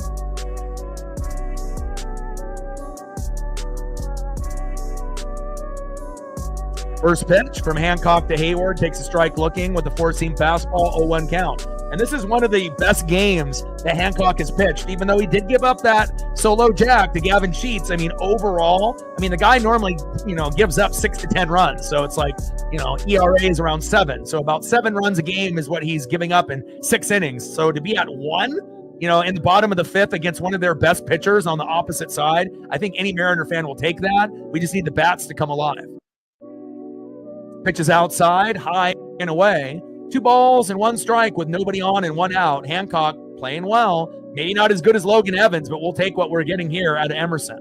[SPEAKER 1] First pitch from Hancock to Hayward, takes a strike looking with a 4-seam fastball, 0-1 count. And this is one of the best games that Hancock has pitched, even though he did give up that solo jack to Gavin Sheets. I mean, overall, the guy normally, gives up 6 to 10 runs. So it's like, ERA is around 7. So about 7 runs a game is what he's giving up in 6 innings. So to be at 1, in the bottom of the 5th against one of their best pitchers on the opposite side, I think any Mariner fan will take that. We just need the bats to come alive. Pitches outside, high and away. 2 balls and 1 strike with nobody on and 1 out. Hancock playing well. Maybe not as good as Logan Evans, but we'll take what we're getting here out of Emerson.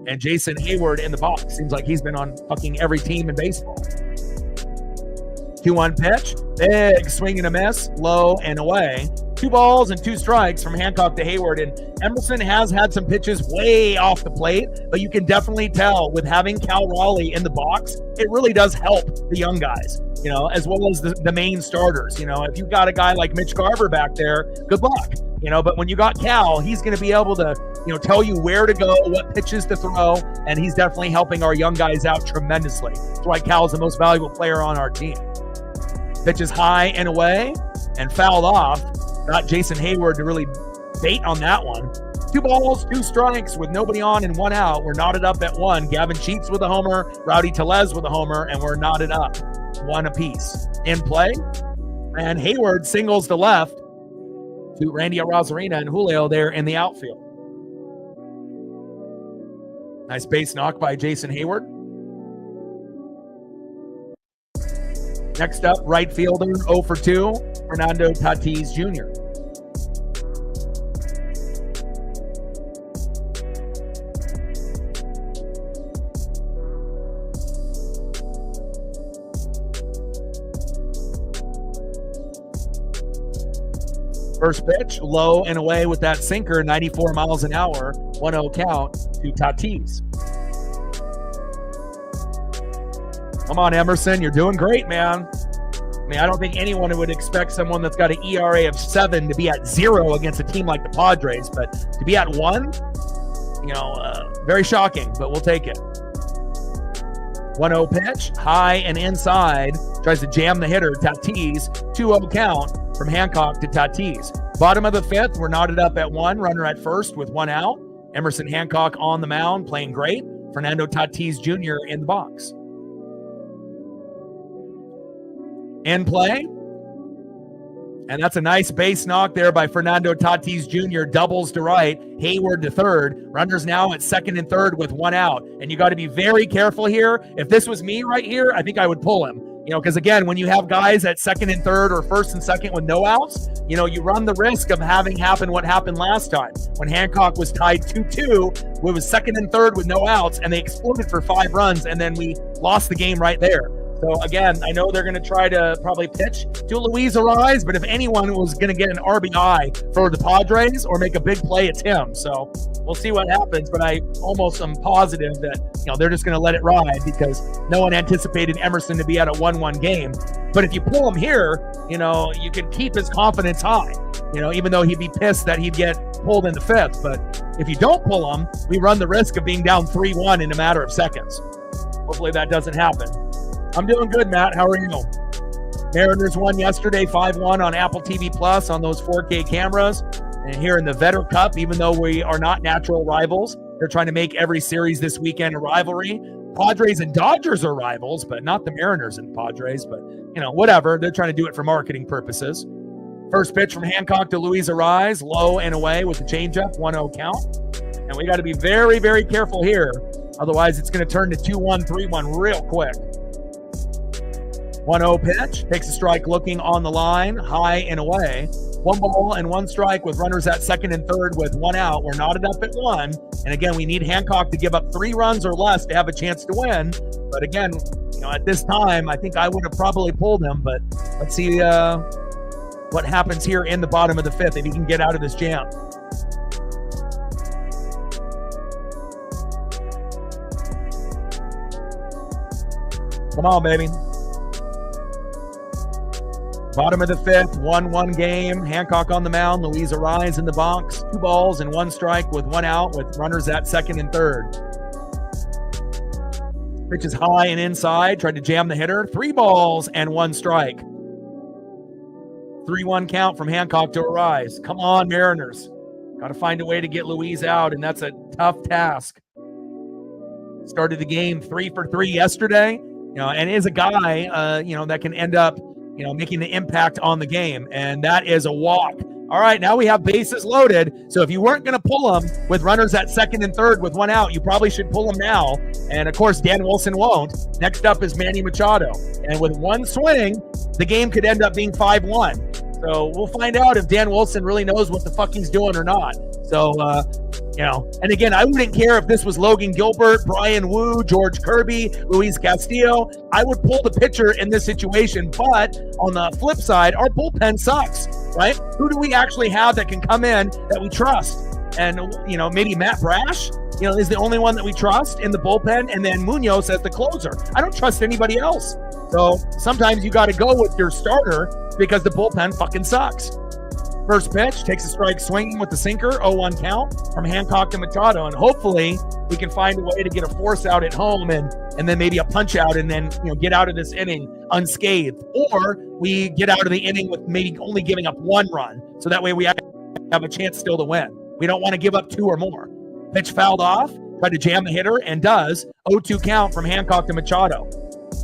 [SPEAKER 1] And Jason Hayward in the box. Seems like he's been on fucking every team in baseball. 2-1 pitch. Big swing and a miss. Low and away. 2 balls and 2 strikes from Hancock to Hayward. And Emerson has had some pitches way off the plate, but you can definitely tell with having Cal Raleigh in the box, it really does help the young guys, as well as the main starters. If you've got a guy like Mitch Garver back there, good luck. But when you got Cal, he's going to be able to, tell you where to go, what pitches to throw, and he's definitely helping our young guys out tremendously. That's why Cal's the most valuable player on our team. Pitches high and away and fouled off. Got Jason Hayward to really bait on that one. 2 balls, 2 strikes with nobody on and 1 out. We're knotted up at 1. Gavin Sheets with a homer, Rowdy Tellez with a homer, and we're knotted up 1 apiece. In play, and Hayward singles to left to Randy Arozarena and Julio there in the outfield. Nice base knock by Jason Hayward. Next up, right fielder, 0 for 2. Fernando Tatis Jr. First pitch, low and away with that sinker, 94 miles an hour, 1-0 count to Tatis. Come on, Emerson, you're doing great, man. I mean, I don't think anyone would expect someone that's got an ERA of 7 to be at 0 against a team like the Padres, but to be at 1, very shocking, but we'll take it. 1-0 pitch, high and inside, tries to jam the hitter, Tatis, 2-0 count from Hancock to Tatis. Bottom of the 5th, we're knotted up at 1, runner at first with 1 out. Emerson Hancock on the mound, playing great. Fernando Tatis Jr. in the box. In play. And that's a nice base knock there by Fernando Tatis Jr. Doubles to right, Hayward to third. Runners now at second and third with 1 out. And you got to be very careful here. If this was me right here, I think I would pull him. Because again, when you have guys at second and third or first and second with no outs, you run the risk of having happen what happened last time when Hancock was tied 2-2. It was second and third with no outs, and they exploded for 5 runs, and then we lost the game right there. So again, I know they're going to try to probably pitch to Luis Ariz, but if anyone was going to get an RBI for the Padres or make a big play, it's him. So we'll see what happens, but I almost am positive that they're just going to let it ride because no one anticipated Emerson to be at a 1-1 game. But if you pull him here, you can keep his confidence high, even though he'd be pissed that he'd get pulled in the 5th. But if you don't pull him, we run the risk of being down 3-1 in a matter of seconds. Hopefully that doesn't happen. I'm doing good, Matt. How are you? Mariners won yesterday 5-1 on Apple TV Plus on those 4K cameras. And here in the Vetter Cup, even though we are not natural rivals, they're trying to make every series this weekend a rivalry. Padres and Dodgers are rivals, but not the Mariners and Padres. But, whatever. They're trying to do it for marketing purposes. First pitch from Hancock to Luis Ariz, low and away with the changeup, 1-0 count. And we got to be very, very careful here. Otherwise, it's going to turn to 2-1, 3-1 real quick. 1-0 pitch, takes a strike looking on the line, high and away. 1 ball and 1 strike with runners at second and third with 1 out. We're knotted up at 1. And again, we need Hancock to give up 3 runs or less to have a chance to win. But again, at this time, I think I would have probably pulled him. But let's see what happens here in the bottom of the 5th if he can get out of this jam. Come on, baby. Bottom of the 5th, 1-1 game. Hancock on the mound. Luis Ariz in the box. 2 balls and 1 strike with 1 out with runners at second and third. Pitch is high and inside. Tried to jam the hitter. 3 balls and 1 strike. 3-1 count from Hancock to Ariz. Come on, Mariners. Got to find a way to get Luis out, and that's a tough task. Started the game 3 for 3 yesterday, and is a guy, that can end up making the impact on the game. And that is a walk. All right, now we have bases loaded. So if you weren't going to pull him with runners at second and third with 1 out, you probably should pull him now. And of course, Dan Wilson won't. Next up is Manny Machado. And with 1 swing, the game could end up being 5-1. So we'll find out if Dan Wilson really knows what the fuck he's doing or not. So, and again, I wouldn't care if this was Logan Gilbert, Brian Wu, George Kirby, Luis Castillo. I would pull the pitcher in this situation. But on the flip side, our bullpen sucks, right? Who do we actually have that can come in that we trust? And, maybe Matt Brash, is the only one that we trust in the bullpen. And then Munoz as the closer. I don't trust anybody else. So sometimes you got to go with your starter because the bullpen fucking sucks. First pitch, takes a strike swinging with the sinker, 0-1 count from Hancock to Machado. And hopefully we can find a way to get a force out at home and then maybe a punch out and then, get out of this inning unscathed. Or we get out of the inning with maybe only giving up 1 run. So that way we have a chance still to win. We don't want to give up 2 or more. Pitch fouled off, tried to jam the hitter and does. 0-2 count from Hancock to Machado.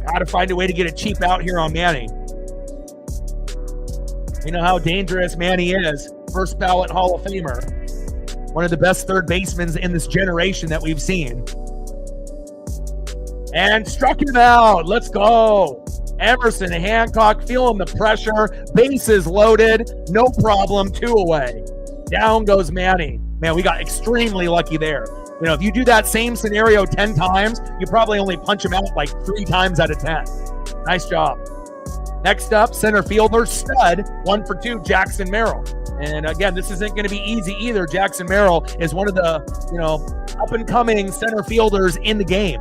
[SPEAKER 1] Got to find a way to get a cheap out here on Manny. You know how dangerous Manny is. First ballot Hall of Famer. One of the best third basemen in this generation that we've seen. And struck him out. Let's go. Emerson Hancock feeling the pressure. Bases loaded. No problem. 2 away. Down goes Manny. Man, we got extremely lucky there. You know, if you do that same scenario 10 times, you probably only punch him out like 3 times out of 10. Nice job. Next up, center fielder, stud, 1 for 2, Jackson Merrill. And again, this isn't going to be easy either. Jackson Merrill is one of the, up-and-coming center fielders in the game.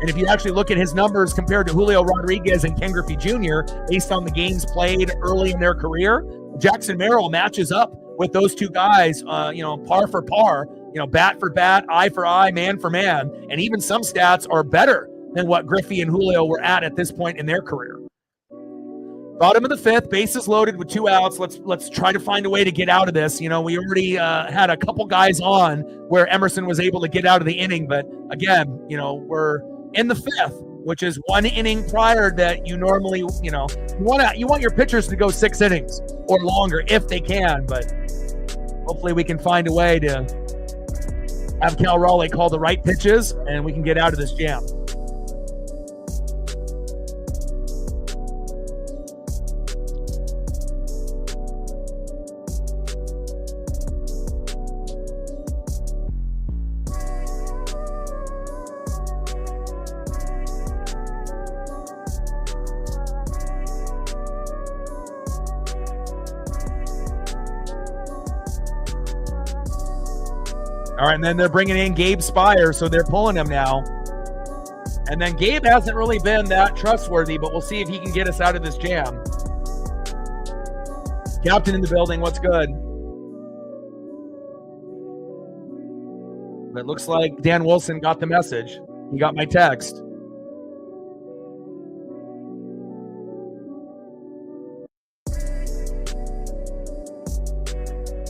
[SPEAKER 1] And if you actually look at his numbers compared to Julio Rodriguez and Ken Griffey Jr., based on the games played early in their career, Jackson Merrill matches up with those 2 guys, par for par, bat for bat, eye for eye, man for man. And even some stats are better than what Griffey and Julio were at this point in their career. Bottom of the 5th, bases loaded with 2 outs. Let's try to find a way to get out of this. We already had a couple guys on where Emerson was able to get out of the inning. But again, we're in the 5th, which is 1 inning prior that you normally, you want your pitchers to go 6 innings or longer if they can. But hopefully we can find a way to have Cal Raleigh call the right pitches and we can get out of this jam. All right, and then they're bringing in Gabe Spire, so they're pulling him now. And then Gabe hasn't really been that trustworthy, but we'll see if he can get us out of this jam. Captain in the building, what's good? But it looks like Dan Wilson got the message. He got my text.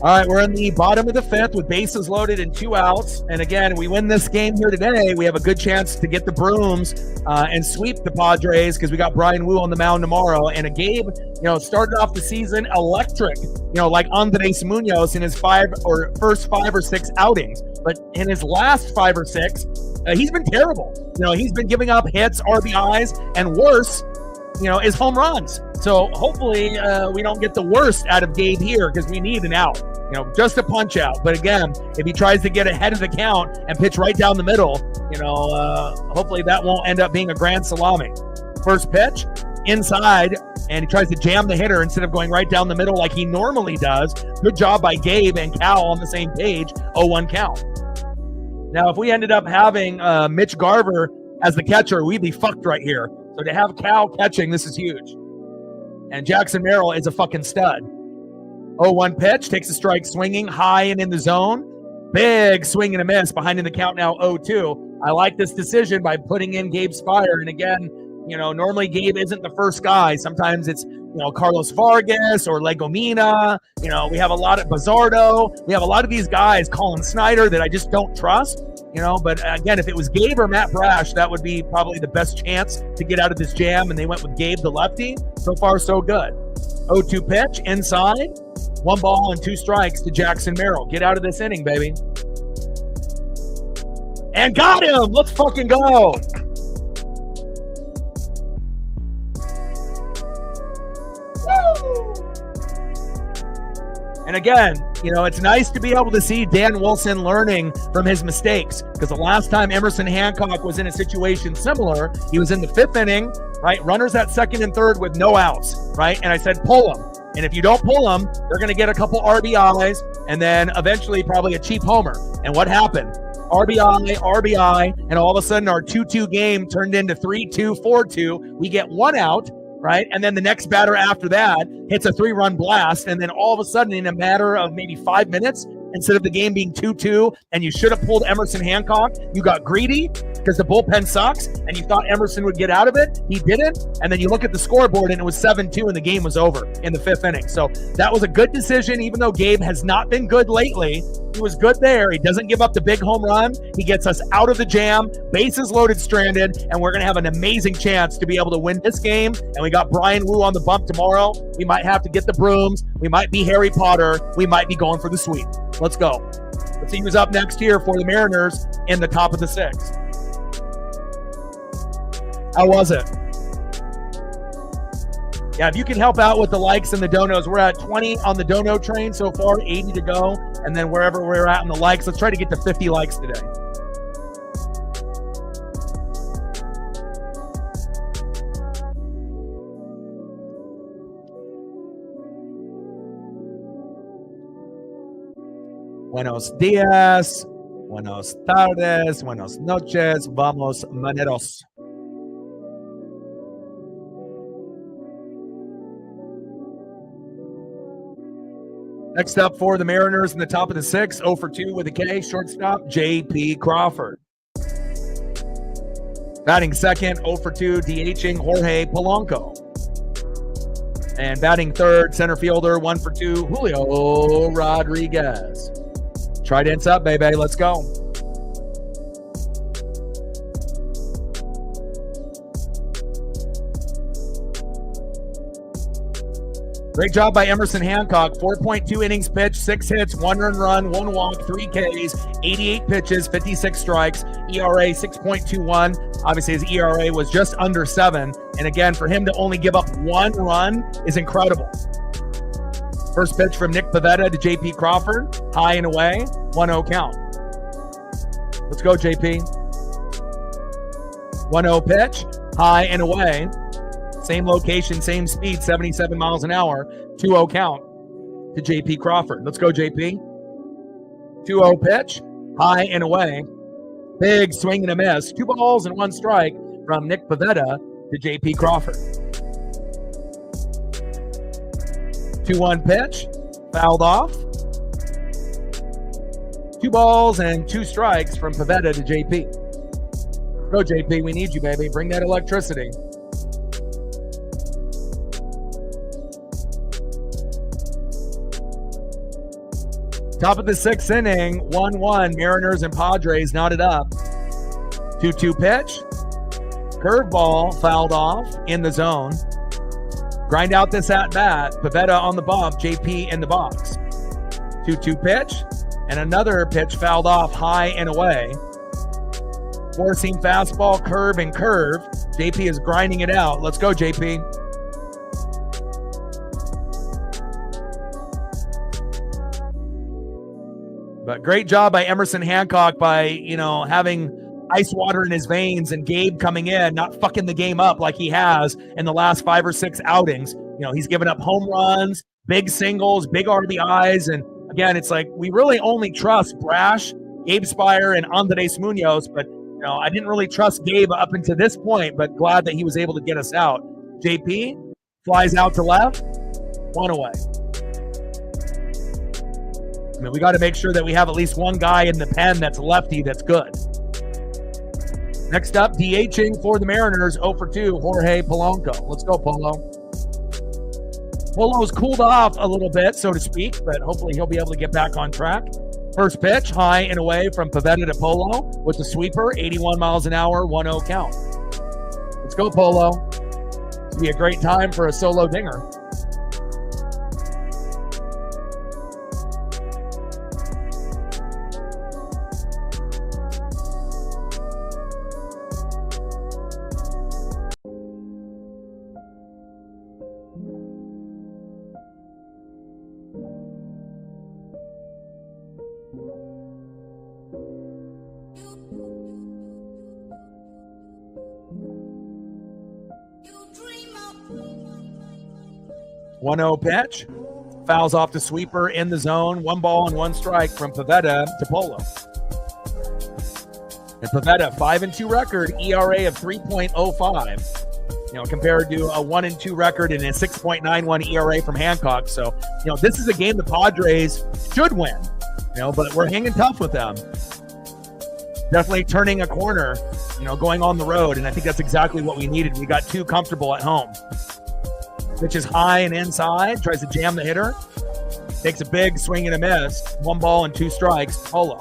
[SPEAKER 1] All right, we're in the bottom of the 5th with bases loaded and 2 outs. And again, we win this game here today, we have a good chance to get the brooms and sweep the Padres because we got Brian Wu on the mound tomorrow. And Gabe, started off the season electric, like Andres Munoz in his first 5 or 6 outings. But in his last 5 or 6, he's been terrible. He's been giving up hits, RBIs, and worse, is home runs. So hopefully we don't get the worst out of Gabe here because we need an out, just a punch out. But again, if he tries to get ahead of the count and pitch right down the middle, hopefully that won't end up being a grand salami. First pitch, inside, and he tries to jam the hitter instead of going right down the middle like he normally does. Good job by Gabe and Cal on the same page, 0-1 count. Now, if we ended up having Mitch Garver as the catcher, we'd be fucked right here. So to have Cal catching, this is huge. And Jackson Merrill is a fucking stud. 0-1 pitch, takes a strike swinging, high and in the zone. Big swing and a miss, behind in the count now 0-2. I like this decision by putting in Gabe Spire. And again, normally Gabe isn't the first guy. Sometimes it's, Carlos Vargas or Legomina. We have a lot of Bazardo. We have a lot of these guys, Colin Snyder, that I just don't trust. But again, if it was Gabe or Matt Brash, that would be probably the best chance to get out of this jam. And they went with Gabe, the lefty. So far, so good. 0-2 pitch, inside. 1 ball and 2 strikes to Jackson Merrill. Get out of this inning, baby. And got him! Let's fucking go! And again, it's nice to be able to see Dan Wilson learning from his mistakes, because the last time Emerson Hancock was in a situation similar, he was in the 5th inning, right? Runners at 2nd and 3rd with no outs, right? And I said, pull him. And if you don't pull them, they're going to get a couple RBIs and then eventually probably a cheap homer. And what happened? RBI, and all of a sudden our 2-2 game turned into 3-2, 4-2. We get 1 out, right? And then the next batter after that hits a 3-run blast. And then all of a sudden, in a matter of maybe 5 minutes, instead of the game being 2-2, and you should have pulled Emerson Hancock, you got greedy because the bullpen sucks, and you thought Emerson would get out of it. He didn't. And then you look at the scoreboard, and it was 7-2, and the game was over in the 5th inning. So that was a good decision, even though Gabe has not been good lately. He was good there. He doesn't give up the big home run. He gets us out of the jam, bases loaded, stranded, and we're going to have an amazing chance to be able to win this game. And we got Brian Wu on the bump tomorrow. We might have to get the brooms. We might be Harry Potter. We might be going for the sweep. Let's go. Let's see who's up next here for the Mariners in the top of the 6th. How was it? Yeah, if you can help out with the likes and the donos, we're at 20 on the dono train so far, 80 to go. And then wherever we're at in the likes, let's try to get to 50 likes today. Buenos días, buenos tardes, buenos noches, vamos maneros. Next up for the Mariners in the top of the 6, 0 for 2 with a K, shortstop, J.P. Crawford. Batting second, 0 for 2, DHing Jorge Polanco. And batting third, center fielder, 1 for 2, Julio Rodriguez. Trident's up, baby. Let's go. Great job by Emerson Hancock. 4.2 innings pitched, 6 hits, 1 earned run, 1 walk, 3 Ks, 88 pitches, 56 strikes, ERA 6.21. Obviously, his ERA was just under 7. And again, for him to only give up 1 run is incredible. First pitch from Nick Pivetta to J.P. Crawford. High and away, 1-0 count. Let's go, J.P. 1-0 pitch, high and away. Same location, same speed, 77 miles an hour, 2-0 count to J.P. Crawford. Let's go, J.P. 2-0 pitch, high and away. Big swing and a miss. 2 balls and 1 strike from Nick Pivetta to J.P. Crawford. 2-1 pitch, fouled off. 2 balls and 2 strikes from Pivetta to J.P. Go, J.P. We need you, baby. Bring that electricity. Top of the 6th inning, 1-1. Mariners and Padres knotted up. 2-2 pitch. Curveball fouled off in the zone. Grind out this at-bat. Pivetta on the bump. JP in the box. 2-2 pitch. And another pitch fouled off high and away. 4-seam fastball, curve and curve. JP is grinding it out. Let's go, JP. But great job by Emerson Hancock by, having ice water in his veins, and Gabe coming in, not fucking the game up like he has in the last 5 or 6 outings. He's given up home runs, big singles, big RBIs. And again, it's like we really only trust Brash, Gabe Spire, and Andres Munoz. But, I didn't really trust Gabe up until this point, but glad that he was able to get us out. JP flies out to left, 1 away. We got to make sure that we have at least one guy in the pen that's lefty that's good. Next up, DHing for the Mariners, 0 for 2, Jorge Polanco. Let's go, Polo. Polo's cooled off a little bit, so to speak, but hopefully he'll be able to get back on track. First pitch, high and away from Pivetta to Polo with the sweeper, 81 miles an hour, 1-0 count. Let's go, Polo. It'll be a great time for a solo dinger. One 1-0 pitch. Fouls off the sweeper in the zone. 1 ball and 1 strike from Pivetta to Polo. And Pivetta, 5-2 record, ERA of 3.05. Compared to a 1-2 record and a 6.91 ERA from Hancock. So, this is a game the Padres should win. But we're hanging tough with them. Definitely turning a corner, going on the road. And I think that's exactly what we needed. We got too comfortable at home. Pitch is high and inside, tries to jam the hitter. Takes a big swing and a miss. 1 ball and 2 strikes, Polo.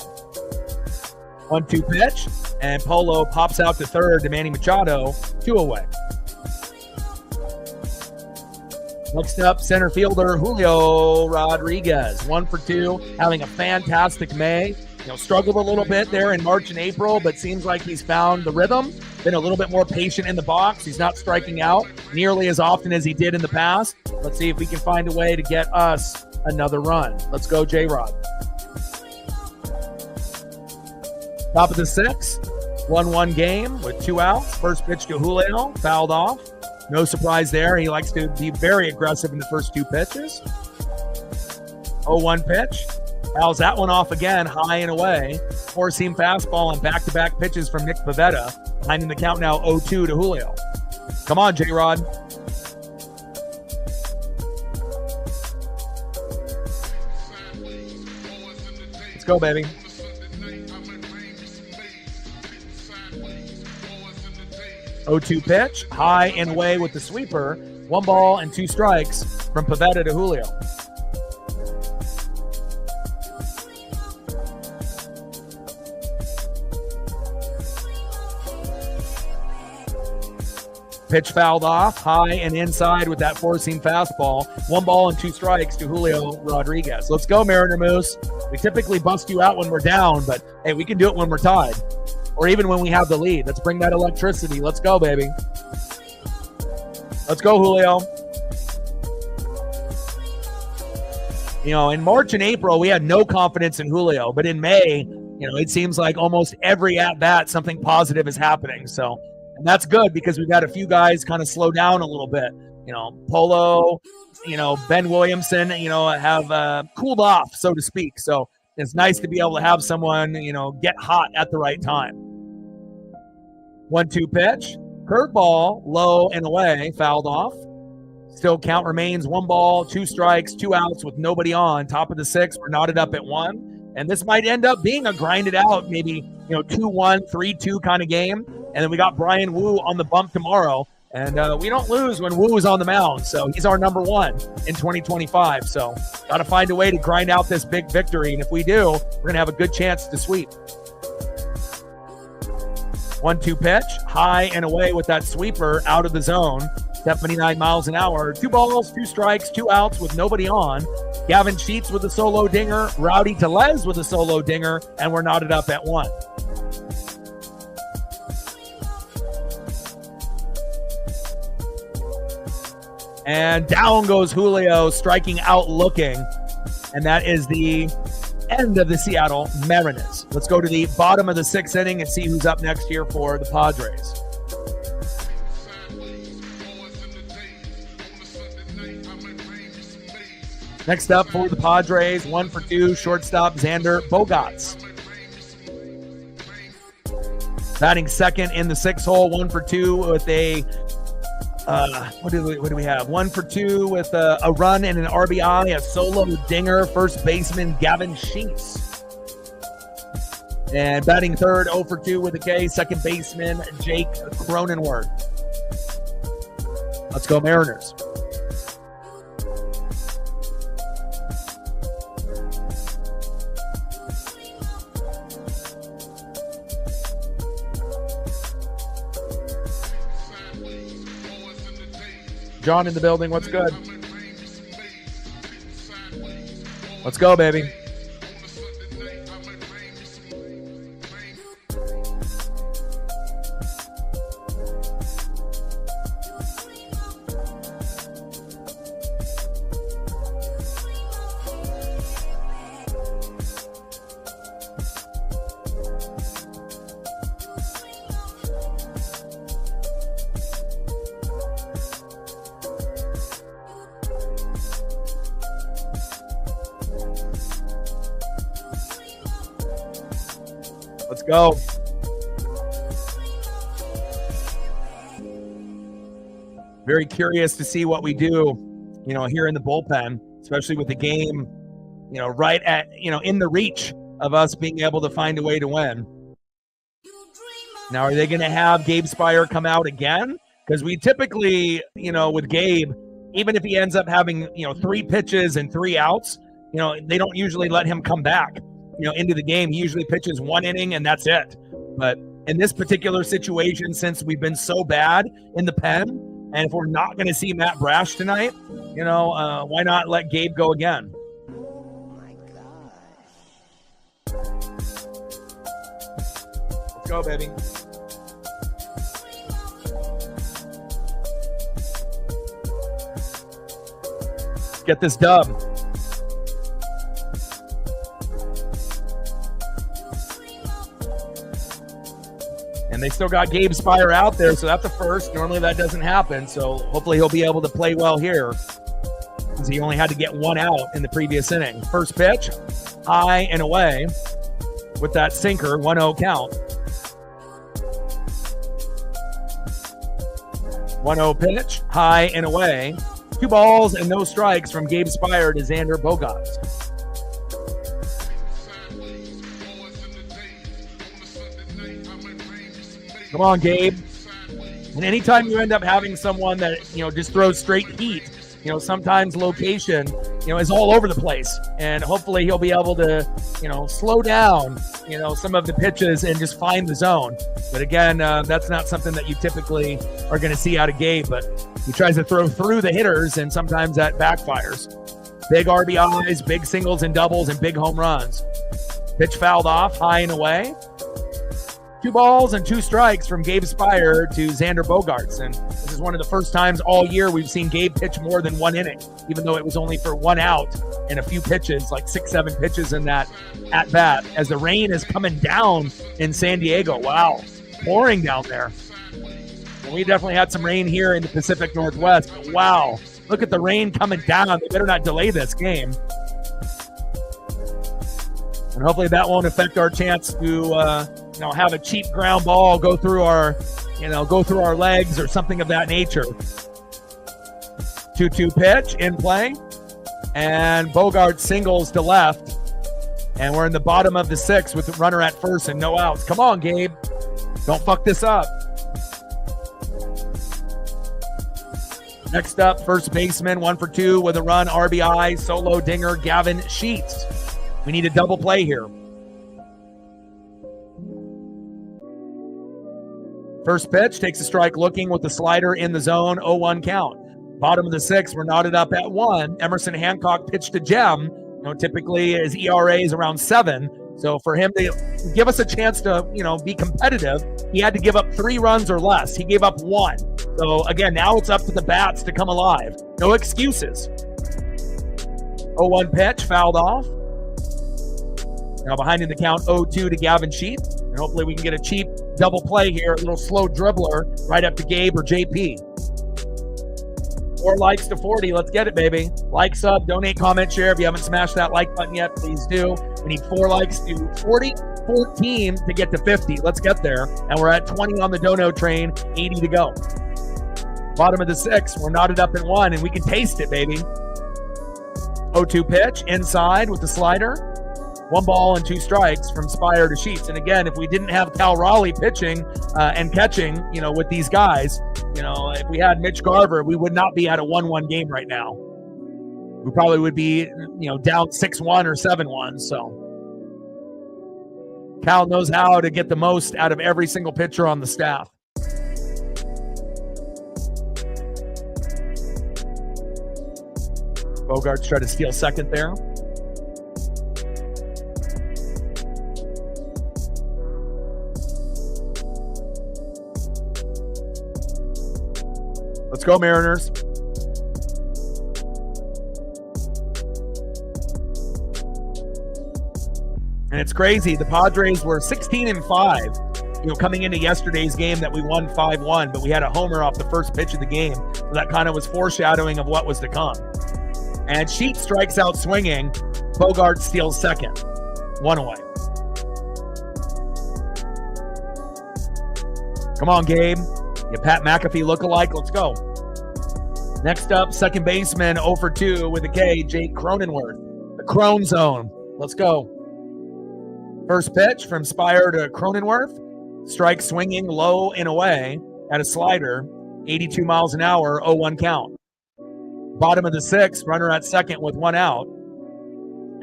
[SPEAKER 1] 1-2 pitch, and Polo pops out to third to Manny Machado, 2 away. Next up, center fielder Julio Rodriguez, 1 for 2, having a fantastic May. struggled a little bit there in March and April, but seems like he's found the rhythm, been a little bit more patient in the box. He's not striking out nearly as often as he did in the past. Let's see if we can find a way to get us another run. Let's go, J-Rod. Top of the 6th, 1-1 game with 2 outs. First pitch to Julio, fouled off. No surprise there. He likes to be very aggressive in the first 2 pitches. 0-1 pitch. Fouls that one off again, high and away. 4-seam fastball and back-to-back pitches from Nick Pivetta. Behind in the count now, 0-2 to Julio. Come on, J-Rod. Let's go, baby. 0-2 pitch, high and away with the sweeper. 1 ball and 2 strikes from Pivetta to Julio. Pitch fouled off, high and inside with that 4-seam fastball. 1 ball and 2 strikes to Julio Rodriguez. Let's go, Mariner Moose. We typically bust you out when we're down, but hey, we can do it when we're tied. Or even when we have the lead. Let's bring that electricity. Let's go, baby. Let's go, Julio. In March and April, we had no confidence in Julio. But in May, it seems like almost every at-bat, something positive is happening. So, and that's good because we've had a few guys kind of slow down a little bit. Polo, Ben Williamson, have cooled off, so to speak. So it's nice to be able to have someone, get hot at the right time. 1-2 pitch. Curveball, low and away, fouled off. Still count remains 1 ball, 2 strikes, 2 outs with nobody on. Top of the 6th, we're knotted up at 1. And this might end up being a grinded out, maybe, 2-1, 3-2 kind of game. And then we got Brian Wu on the bump tomorrow. And we don't lose when Wu is on the mound. So he's our number 1 in 2025. So got to find a way to grind out this big victory. And if we do, we're going to have a good chance to sweep. 1-2 pitch, high and away with that sweeper out of the zone. 79 miles an hour. 2 balls, 2 strikes, 2 outs with nobody on. Gavin Sheets with a solo dinger. Rowdy Tellez with a solo dinger. And we're knotted up at 1. And down goes Julio, striking out looking. And that is the end of the Seattle Mariners. Let's go to the bottom of the 6th inning and see who's up next here for the Padres. Next up for the Padres, 1 for 2, shortstop Xander Bogaerts. Batting second in the 6th hole, 1 for 2 with a what do we have? 1 for 2 with a run and an RBI, a solo dinger, first baseman Gavin Sheets. And batting third, 0 for 2 with a K, second baseman Jake Cronenworth. Let's go, Mariners. John in the building. What's good? Let's go, baby. Let's go. Very curious to see what we do, here in the bullpen, especially with the game, right at, in the reach of us being able to find a way to win. Now, are they going to have Gabe Spire come out again? Because we typically, with Gabe, even if he ends up having, 3 pitches and 3 outs, they don't usually let him come back. Into the game. He usually pitches 1 inning and that's it. But in this particular situation, since we've been so bad in the pen, and if we're not going to see Matt Brash tonight, why not let Gabe go again?
[SPEAKER 2] Oh my God.
[SPEAKER 1] go, baby. Let's get this dub. And they still got Gabe Spire out there, so that's a first. Normally that doesn't happen, so hopefully he'll be able to play well here, since he only had to get one out in the previous inning. First pitch, high and away with that sinker, 1-0 count. 1-0 pitch, high and away. 2 balls and no strikes from Gabe Spire to Xander Bogaerts. Come on, Gabe. And anytime you end up having someone that, just throws straight heat, sometimes location, is all over the place. And hopefully he'll be able to, slow down, some of the pitches and just find the zone. But again, that's not something that you typically are going to see out of Gabe. But he tries to throw through the hitters, and sometimes that backfires. Big RBIs, big singles and doubles, and big home runs. Pitch fouled off, high and away. 2 balls and 2 strikes from Gabe Spire to Xander Bogaerts. And this is one of the first times all year we've seen Gabe pitch more than 1 inning, even though it was only for 1 out and a few pitches, like 6-7 pitches in that at bat, as the rain is coming down in San Diego. Wow, pouring down there. And we definitely had some rain here in the Pacific Northwest. But wow, look at the rain coming down. They better not delay this game. And hopefully that won't affect our chance to have a cheap ground ball go through our legs or something of that nature. 2-2 pitch in play, and Bogaerts singles to left, and we're in the bottom of the 6th with the runner at first and no outs. Come on, Gabe, don't fuck this up. Next up, first baseman, 1 for 2 with a run, RBI, solo dinger, Gavin Sheets. We need a double play here. First pitch, takes a strike looking with the slider in the zone, 0-1 count. Bottom of the 6th, we're knotted up at 1. Emerson Hancock pitched to Jem. Typically his ERA is around 7. So for him to give us a chance to, be competitive, he had to give up 3 runs or less. He gave up 1. So again, now it's up to the bats to come alive. No excuses. 0-1 pitch, fouled off. Now behind in the count, 0-2 to Gavin Sheets. And hopefully we can get a cheap double play here, a little slow dribbler right up to Gabe or JP. 4 likes to 40. Let's get it, baby. Like, sub, donate, comment, share. If you haven't smashed that like button yet, please do. We need 4 likes to 40, 14 to get to 50. Let's get there. And we're at 20 on the dono train, 80 to go. Bottom of the 6th, we're knotted up in 1, and we can taste it, baby. 0-2 pitch, inside with the slider. 1 ball and 2 strikes from Spire to Sheets. And again, if we didn't have Cal Raleigh pitching and catching, with these guys, if we had Mitch Garver, we would not be at a 1-1 game right now. We probably would be, down 6-1 or 7-1. So Cal knows how to get the most out of every single pitcher on the staff. Bogaerts tried to steal second there. Let's go, Mariners. And it's crazy. The Padres were 16-5, coming into yesterday's game that we won 5-1, but we had a homer off the first pitch of the game. So that kind of was foreshadowing of what was to come. And Sheets strikes out swinging. Bogaerts steals second. 1 away. Come on, Gabe. You Pat McAfee lookalike. Let's go. Next up, second baseman 0 for 2 with a K, Jake Cronenworth. The Crone Zone. Let's go. First pitch from Spire to Cronenworth. Strike swinging low and away at a slider. 82 miles an hour, 0-1 count. Bottom of the 6th, runner at second with 1 out.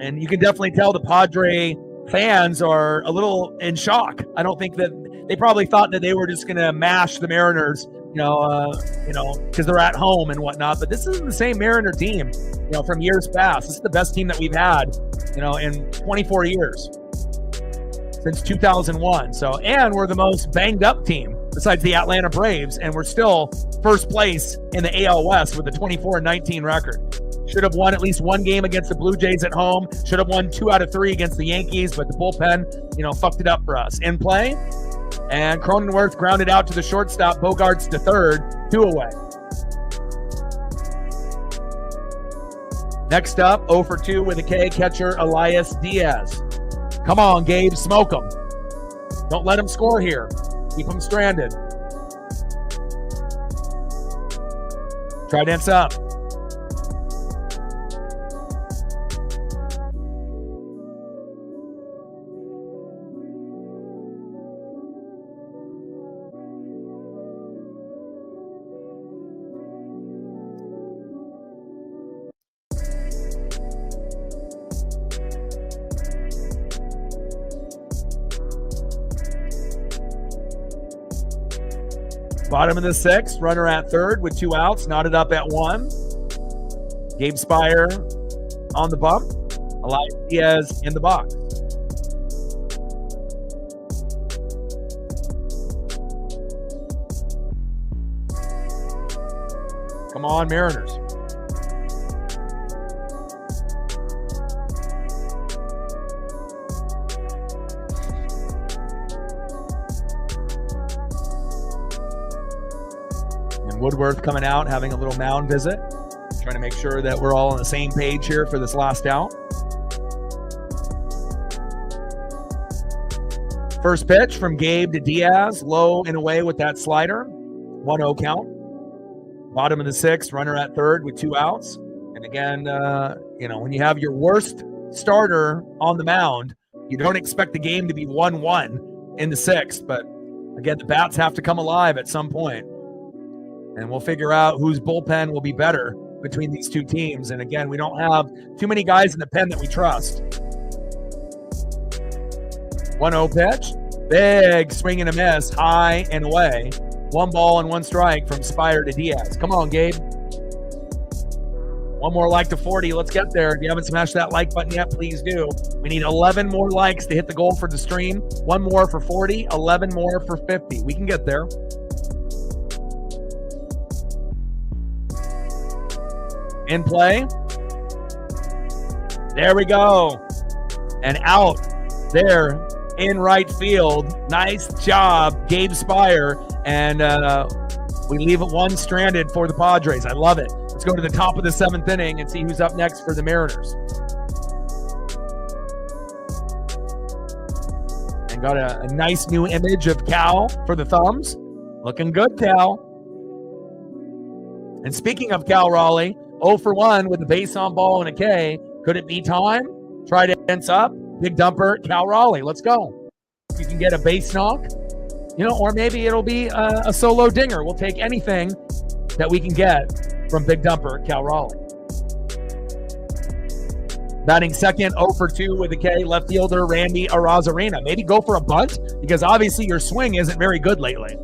[SPEAKER 1] And you can definitely tell the Padre fans are a little in shock. I don't think that they probably thought that they were just going to mash the Mariners, because they're at home and whatnot. But this isn't the same Mariner team, from years past. This is the best team that we've had, in 24 years. since 2001. So, and we're the most banged up team besides the Atlanta Braves, and we're still first place in the AL West with a 24-19 record. Should have won at least one game against the Blue Jays at home. Should have won 2 out of 3 against the Yankees, but the bullpen, fucked it up for us. In play, and Cronenworth grounded out to the shortstop, Bogarts to third, 2 away. Next up, 0 for 2 with a K, catcher Elias Diaz. Come on, Gabe, smoke him. Don't let him score here. Keep him stranded. Trident's up. Bottom of the 6th, runner at third with 2 outs, knotted up at 1. Gabe Spire on the bump. Elias Diaz in the box. Come on, Mariners. Woodworth coming out, having a little mound visit. Trying to make sure that we're all on the same page here for this last out. First pitch from Gabe to Diaz, low and away with that slider. 1-0 count. Bottom of the 6th, runner at third with 2 outs. And again, when you have your worst starter on the mound, you don't expect the game to be 1-1 in the 6th. But again, the bats have to come alive at some point. And we'll figure out whose bullpen will be better between these two teams. And again, we don't have too many guys in the pen that we trust. 1-0 pitch. Big swing and a miss, high and away. 1 ball and 1 strike from Spire to Diaz. Come on, Gabe. One more like to 40. Let's get there. If you haven't smashed that like button yet, please do. We need 11 more likes to hit the goal for the stream. 1 more for 40, 11 more for 50. We can get there. In play. There we go. And out there in right field. Nice job, Gabe Spire. And we leave it 1 stranded for the Padres. I love it. Let's go to the top of the 7th inning and see who's up next for the Mariners. And got a nice new image of Cal for the thumbs. Looking good, Cal. And speaking of Cal Raleigh, 0 for 1 with a base on ball and a K. Could it be time? Trident's up. Big dumper, Cal Raleigh. Let's go. You can get a base knock, or maybe it'll be a solo dinger. We'll take anything that we can get from big dumper, Cal Raleigh. Batting second, 0 for 2 with a K, left fielder Randy Arozarena. Maybe go for a bunt because obviously your swing isn't very good lately.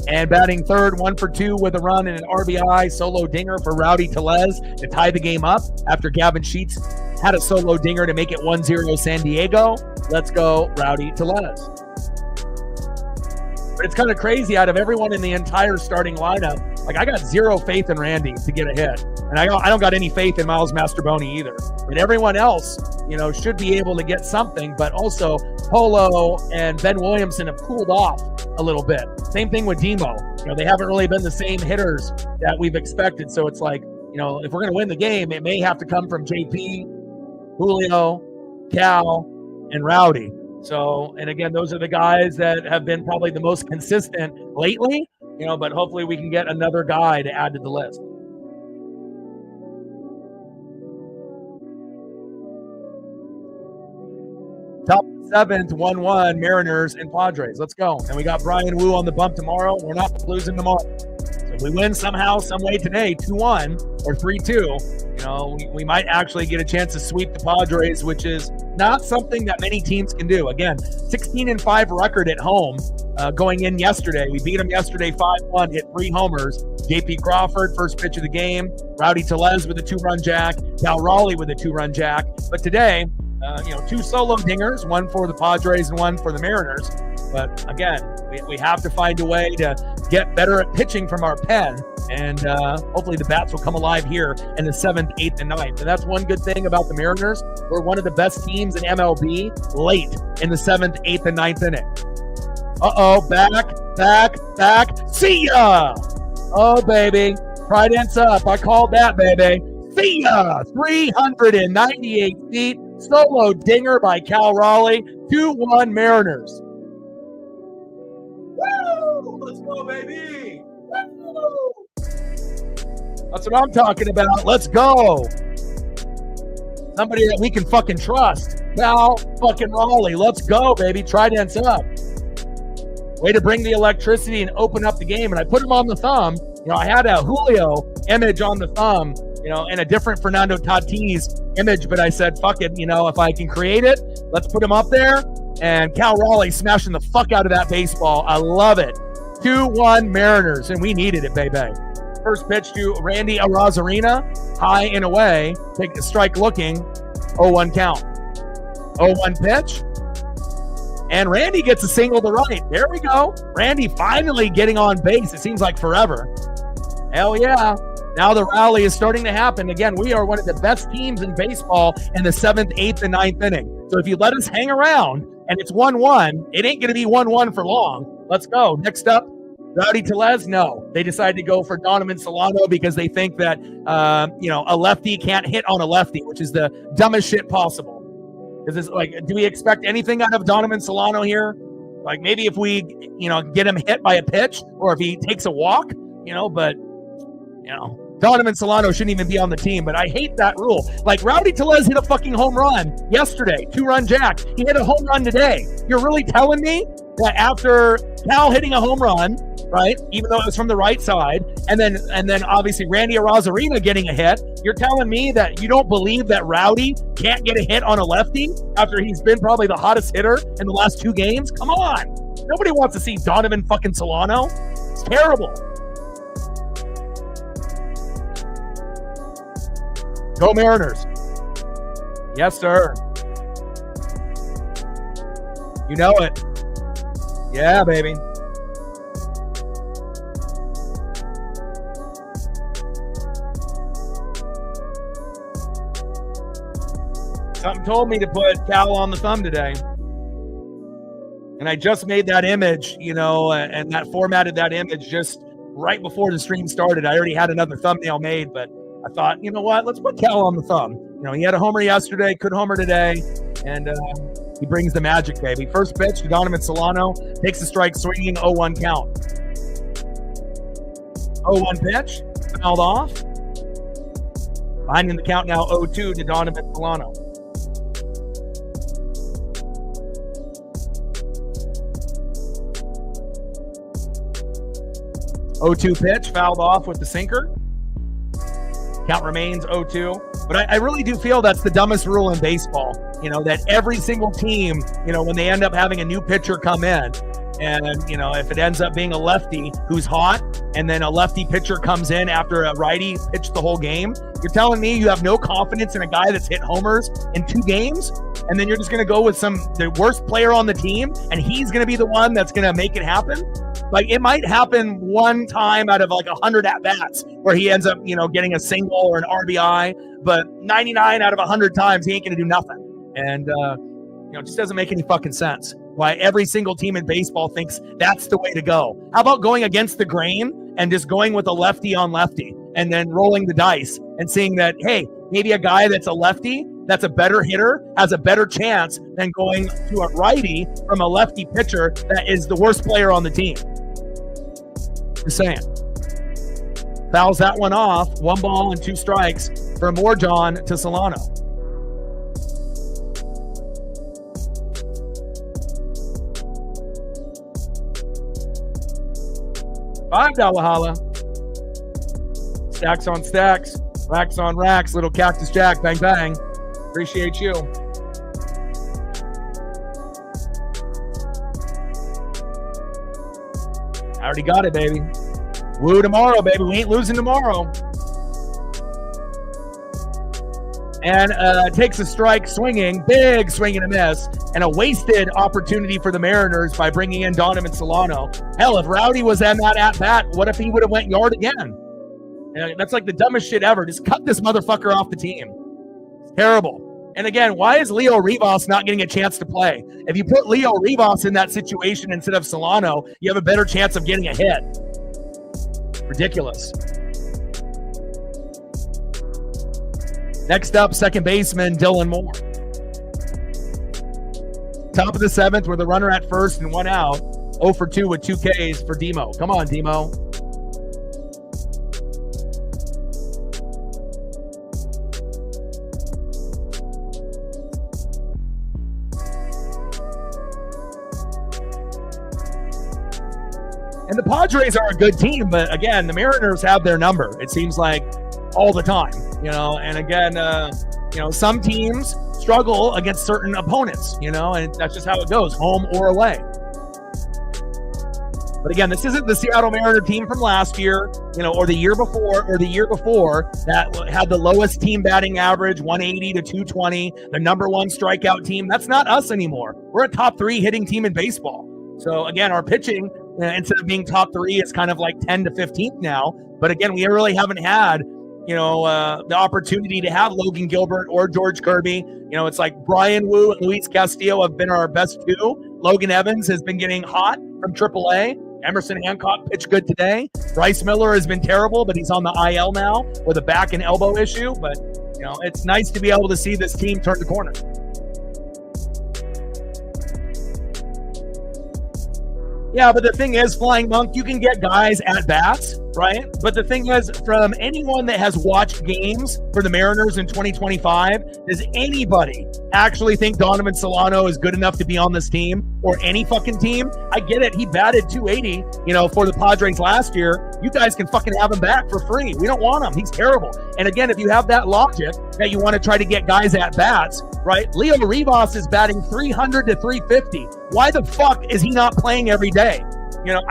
[SPEAKER 1] And batting third, 1 for 2 with a run and an RBI solo dinger for Rowdy Tellez to tie the game up after Gavin Sheets had a solo dinger to make it 1-0 San Diego. Let's go, Rowdy Tellez. But it's kind of crazy, out of everyone in the entire starting lineup, I got 0 faith in Randy to get a hit. And I don't got any faith in Miles Mastroboni either. But everyone else, should be able to get something. But also, Polo and Ben Williamson have cooled off a little bit. Same thing with Demo. They haven't really been the same hitters that we've expected. So it's like, if we're going to win the game, it may have to come from JP, Julio, Cal, and Rowdy. So, and again, those are the guys that have been probably the most consistent lately, but hopefully we can get another guy to add to the list. Top 7th, 1-1, Mariners and Padres. Let's go. And we got Brian Wu on the bump tomorrow. We're not losing tomorrow. So if we win somehow, some way today, 2-1 or 3-2, we might actually get a chance to sweep the Padres, which is not something that many teams can do. Again, 16-5 record at home going in yesterday. We beat them yesterday 5-1, hit 3 homers. JP Crawford, first pitch of the game. Rowdy Tellez with a 2-run jack. Cal Raleigh with a 2-run jack. But today, 2 solo dingers, one for the Padres and one for the Mariners. But again, we have to find a way to get better at pitching from our pen. And hopefully the bats will come alive here in the 7th, 8th, and 9th. And that's one good thing about the Mariners. We're one of the best teams in MLB late in the 7th, 8th, and 9th inning. Uh-oh, back. See ya! Oh, baby. Trident's up. I called that, baby. See ya! 398 feet. Solo dinger by Cal Raleigh. 2-1 Mariners. Woo! Let's go, baby! Woo! That's what I'm talking about. Let's go. Somebody that we can fucking trust. Cal fucking Raleigh. Let's go, baby. Trident's up. Way to bring the electricity and open up the game. And I put him on the thumb. I had a Julio image on the thumb, and a different Fernando Tatis image, but I said, fuck it, if I can create it, let's put him up there. And Cal Raleigh smashing the fuck out of that baseball. I love it. 2-1 Mariners, and we needed it, baby. First pitch to Randy Arozarena, high and away. Take the strike looking, 0-1 count. 0-1 pitch. And Randy gets a single to right. There we go. Randy finally getting on base. It seems like forever. Hell yeah. Now the rally is starting to happen. Again, we are one of the best teams in baseball in the 7th, 8th, and 9th inning. So if you let us hang around and it's 1-1, it ain't going to be 1-1 for long. Let's go. Next up, Rowdy Tellez. No, they decided to go for Donovan Solano because they think that, a lefty can't hit on a lefty, which is the dumbest shit possible. Because it's like, do we expect anything out of Donovan Solano here? Like maybe if we, get him hit by a pitch or if he takes a walk, but Donovan Solano shouldn't even be on the team, but I hate that rule. Like Rowdy Tellez hit a fucking home run yesterday, 2-run jack. He hit a home run today. You're really telling me that after Cal hitting a home run, right, even though it was from the right side, and then obviously Randy Arozarena getting a hit, you're telling me that you don't believe that Rowdy can't get a hit on a lefty after he's been probably the hottest hitter in the last 2 games? Come on. Nobody wants to see Donovan fucking Solano. It's terrible. Go Mariners. Yes, sir. You know it. Yeah, baby. Something told me to put Cal on the thumb today. And I just made that image, and that formatted that image just right before the stream started. I already had another thumbnail made, but I thought, you know what? Let's put Cal on the thumb. He had a homer yesterday, could homer today, and he brings the magic, baby. First pitch to Donovan Solano, takes the strike, swinging, 0-1 count. 0-1 pitch, fouled off. Behind in the count now, 0-2 to Donovan Solano. .02 pitch, fouled off with the sinker. Count remains 0-2. But I really do feel that's the dumbest rule in baseball. That every single team, when they end up having a new pitcher come in, and, if it ends up being a lefty who's hot, and then a lefty pitcher comes in after a righty pitched the whole game, you're telling me you have no confidence in a guy that's hit homers in 2 games? And then you're just going to go with the worst player on the team, and he's going to be the one that's going to make it happen? Like, it might happen one time out of like 100 at-bats where he ends up, getting a single or an RBI, but 99 out of 100 times he ain't going to do nothing. And, it just doesn't make any fucking sense why every single team in baseball thinks that's the way to go. How about going against the grain and just going with a lefty on lefty and then rolling the dice and seeing that, hey, maybe a guy that's a lefty, that's a better hitter, has a better chance than going to a righty from a lefty pitcher that is the worst player on the team. Just saying. Fouls that one off. 1 ball and 2 strikes from Morjon to Solano. $5 holla. Stacks on stacks. Racks on racks. Little Cactus Jack. Bang, bang. Appreciate you. I already got it, baby. Woo tomorrow, baby. We ain't losing tomorrow. and takes a strike swinging, big swing and a miss, and a wasted opportunity for the Mariners by bringing in Donovan Solano. Hell, if Rowdy was in that at-bat, what if he would have went yard again? That's like the dumbest shit ever. Just cut this motherfucker off the team. It's terrible. And again, why is Leo Rivas not getting a chance to play? If you put Leo Rivas in that situation instead of Solano, you have a better chance of getting a hit. Ridiculous. Next up, second baseman Dylan Moore. Top of the seventh with a runner at first and 1 out. 0 for 2 with 2 Ks for Demo. Come on, Demo. And the Padres are a good team, but again, the Mariners have their number. It seems like all the time, and again, some teams struggle against certain opponents, and that's just how it goes, home or away. But again, this isn't the Seattle Mariner team from last year, or the year before, that had the lowest team batting average, 180 to 220, the number 1 strikeout team. That's not us anymore. We're a top 3 hitting team in baseball. So again, our pitching, instead of being top 3, is kind of like 10 to 15th now. But again, we really haven't had, the opportunity to have Logan Gilbert or George Kirby. It's like Brian Wu and Luis Castillo have been our best 2. Logan Evans has been getting hot from AAA. Emerson Hancock pitched good today. Bryce Miller has been terrible, but he's on the IL now with a back and elbow issue. But, it's nice to be able to see this team turn the corner. Yeah, but the thing is, Flying Monk, you can get guys at bats, right? But the thing is, from anyone that has watched games for the Mariners in 2025, does anybody actually think Donovan Solano is good enough to be on this team or any fucking team? I get it. He batted 280, for the Padres last year. You guys can fucking have him back for free. We don't want him. He's terrible. And again, if you have that logic that you want to try to get guys at bats, right? Leo Rivas is batting 300 to 350. Why the fuck is he not playing every day?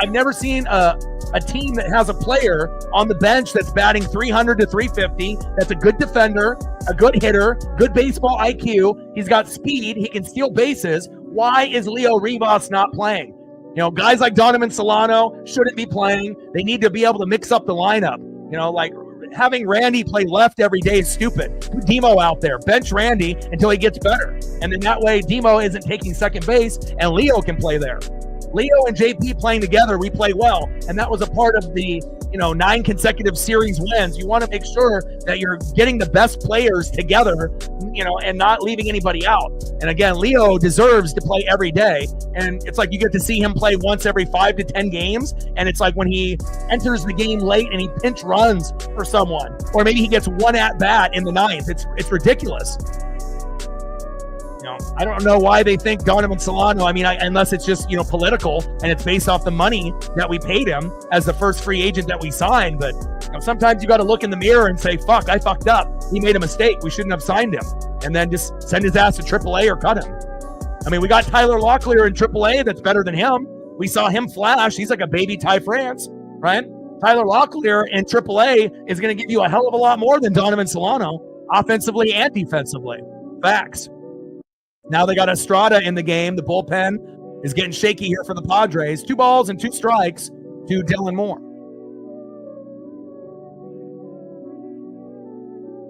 [SPEAKER 1] I've never seen a team that has a player on the bench that's batting 300 to 350. That's a good defender, a good hitter, good baseball IQ. He's got speed. He can steal bases. Why is Leo Rivas not playing? Guys like Donovan Solano shouldn't be playing. They need to be able to mix up the lineup. Like having Randy play left every day is stupid. Put Demo out there. Bench Randy until he gets better. And then that way Demo isn't taking second base and Leo can play there. Leo and JP playing together, we play well. And that was a part of the, 9 consecutive series wins. You want to make sure that you're getting the best players together, and not leaving anybody out. And again, Leo deserves to play every day. And it's like you get to see him play once every 5 to 10 games. And it's like when he enters the game late and he pinch runs for someone, or maybe he gets 1 at bat in the 9th. It's ridiculous. I don't know why they think Donovan Solano, unless it's just, political and it's based off the money that we paid him as the first free agent that we signed. But sometimes you got to look in the mirror and say, fuck, I fucked up. He made a mistake. We shouldn't have signed him. And then just send his ass to AAA or cut him. We got Tyler Locklear in AAA that's better than him. We saw him flash. He's like a baby Ty France, right? Tyler Locklear in AAA is going to give you a hell of a lot more than Donovan Solano, offensively and defensively. Facts. Now they got Estrada in the game. The bullpen is getting shaky here for the Padres. 2 balls and 2 strikes to Dylan Moore.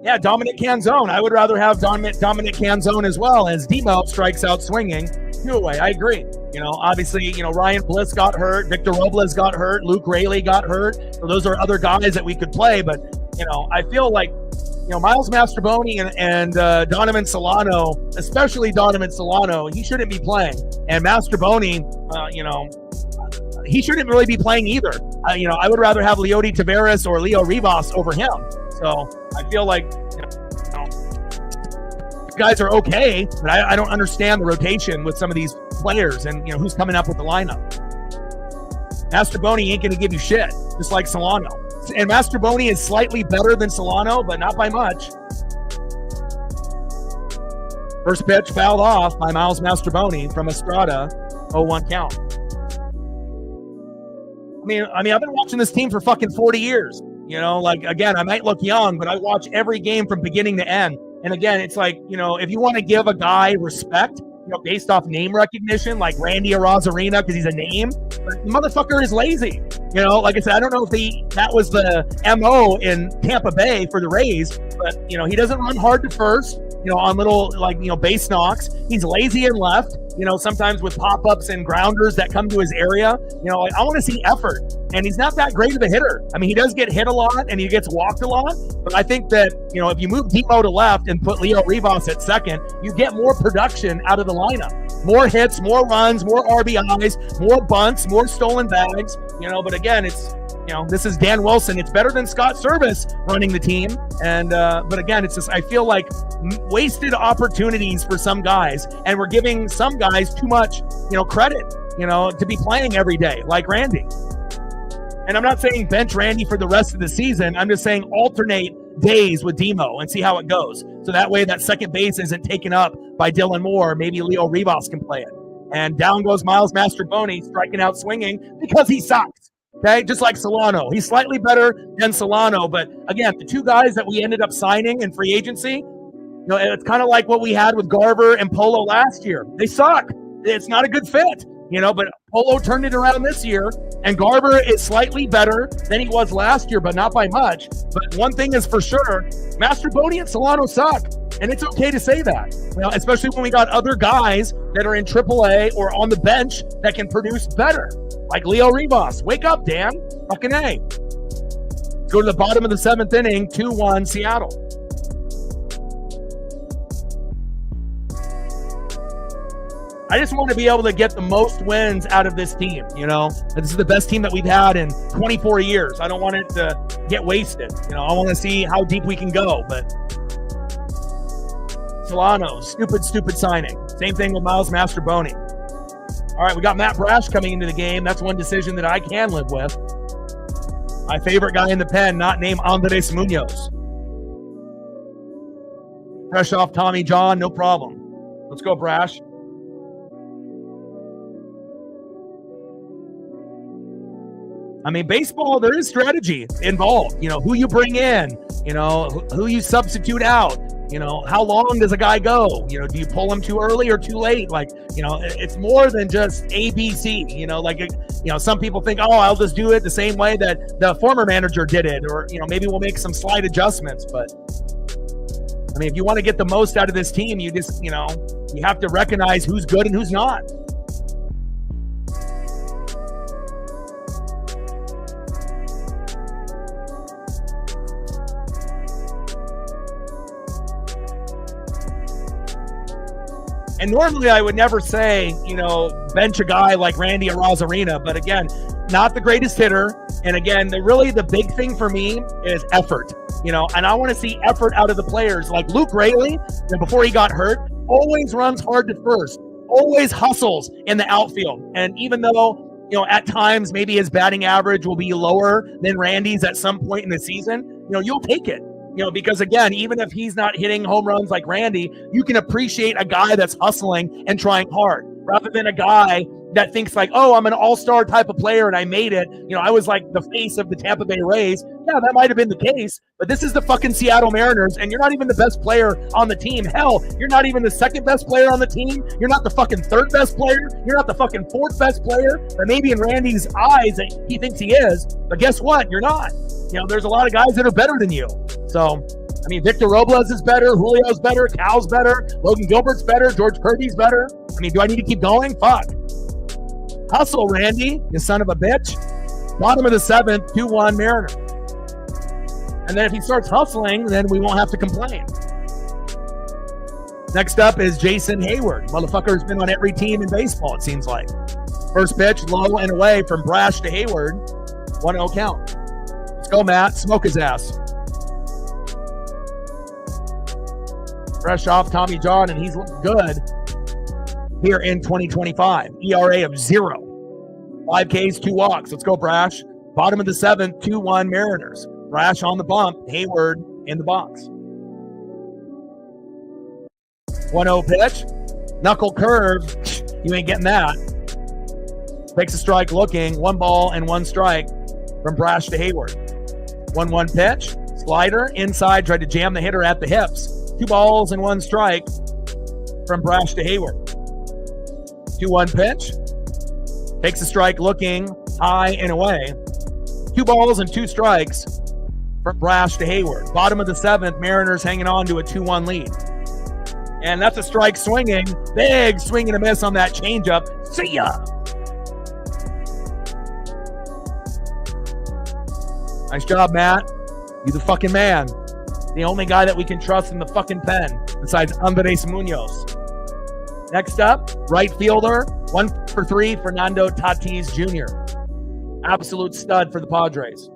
[SPEAKER 1] Yeah, Dominic Canzone. I would rather have Dominic Canzone as well, as Demo strikes out swinging 2 away. I agree. Obviously, Ryan Bliss got hurt. Victor Robles got hurt. Luke Raley got hurt. So those are other guys that we could play. But, I feel like Miles Mastrobuoni and Donovan Solano, especially Donovan Solano, he shouldn't be playing. And Mastrobuoni, he shouldn't really be playing either. I would rather have Leody Taveras or Leo Rivas over him. So I feel like guys are okay, but I don't understand the rotation with some of these players and who's coming up with the lineup. Mastrobuoni ain't going to give you shit, just like Solano. And Mastrobuoni is slightly better than Solano, but not by much. First pitch fouled off by Miles Mastrobuoni from Estrada, 0-1 count. I've been watching this team for fucking 40 years. Again, I might look young, but I watch every game from beginning to end. And again, it's like, if you want to give a guy respect, based off name recognition, like Randy Arozarena, because he's a name, but the motherfucker is lazy. Like I said, I don't know if that was the MO in Tampa Bay for the Rays, but, he doesn't run hard to first, on little, base knocks. He's lazy and left, sometimes with pop-ups and grounders that come to his area. I want to see effort. And he's not that great of a hitter. I mean, he does get hit a lot and he gets walked a lot, but I think that, if you move Demo to left and put Leo Rivas at second, you get more production out of the lineup. More hits, more runs, more RBIs, more bunts, more stolen bags, but again, it's, this is Dan Wilson. It's better than Scott Service running the team. And, but again, it's just, I feel like wasted opportunities for some guys, and we're giving some guys too much, credit, to be playing every day, like Randy. And I'm not saying bench Randy for the rest of the season. I'm just saying alternate days with Demo and see how it goes. So that way that second base isn't taken up by Dylan Moore. Maybe Leo Rivas can play it. And down goes Miles Mastroboni, striking out swinging because he sucks. Okay, just like Solano. He's slightly better than Solano. But again, the two guys that we ended up signing in free agency, it's kind of like what we had with Garver and Polo last year. They suck. It's not a good fit. But Polo turned it around this year, and Garver is slightly better than he was last year, but not by much. But one thing is for sure, Mastroboni and Solano suck, and it's okay to say that. Especially when we got other guys that are in AAA or on the bench that can produce better, like Leo Rivas. Wake up, Dan. Fucking A. Go to the bottom of the seventh inning, 2-1 Seattle. I just want to be able to get the most wins out of this team, This is the best team that we've had in 24 years. I don't want it to get wasted. I want to see how deep we can go. But Solano, stupid signing. Same thing with Miles Mastroboni. All right, we got Matt Brash coming into the game. That's one decision that I can live with. My favorite guy in the pen, not named Andres Munoz. Fresh off Tommy John, no problem. Let's go, Brash. I mean, baseball, there is strategy involved. Who you bring in, who you substitute out, how long does a guy go? Do you pull him too early or too late? Like, it's more than just ABC, some people think, oh, I'll just do it the same way that the former manager did it. Or, maybe we'll make some slight adjustments. But I mean, if you want to get the most out of this team, you just, you have to recognize who's good and who's not. And normally I would never say, bench a guy like Randy Arozarena, but again, not the greatest hitter. And again, the big thing for me is effort, and I want to see effort out of the players. Like Luke Raley, before he got hurt, always runs hard to first, always hustles in the outfield. And even though, at times maybe his batting average will be lower than Randy's at some point in the season, you'll take it. Because again, even if he's not hitting home runs like Randy, you can appreciate a guy that's hustling and trying hard rather than a guy that thinks like, oh, I'm an all-star type of player and I made it. I was like the face of the Tampa Bay Rays. Yeah, that might have been the case, but this is the fucking Seattle Mariners, and you're not even the best player on the team. Hell, you're not even the second best player on the team. You're not the fucking third best player. You're not the fucking fourth best player, or maybe in Randy's eyes he thinks he is. But guess what? You're not. There's a lot of guys that are better than you. So, I mean, Victor Robles is better, Julio's better, Cal's better, Logan Gilbert's better, George Kirby's better. I mean, do I need to keep going? Fuck. Hustle, Randy, you son of a bitch. Bottom of the seventh, 2-1 Mariners. And then if he starts hustling, then we won't have to complain. Next up is Jason Hayward. Motherfucker's been on every team in baseball, it seems like. First pitch, low and away from Brash to Hayward. 1-0 count. Let's go, Matt. Smoke his ass. Fresh off Tommy John, and he's looked good here in 2025. ERA of 0. 5 Ks, 2 walks. Let's go, Brash. Bottom of the seventh, 2-1 Mariners. Brash on the bump. Hayward in the box. 1-0 pitch. Knuckle curve. You ain't getting that. Takes a strike looking. 1 ball and 1 strike from Brash to Hayward. 1-1 pitch. Slider inside. Tried to jam the hitter at the hips. 2 balls and 1 strike from Brash to Hayward. 2-1 pitch. Takes a strike looking high and away. 2 balls and 2 strikes from Brash to Hayward. Bottom of the 7th, Mariners hanging on to a 2-1 lead. And that's a strike swinging. Big swing and a miss on that changeup. See ya. Nice job, Matt. You the fucking man. The only guy that we can trust in the fucking pen besides Andres Munoz. Next up, right fielder, 1 for 3, Fernando Tatis Jr. Absolute stud for the Padres.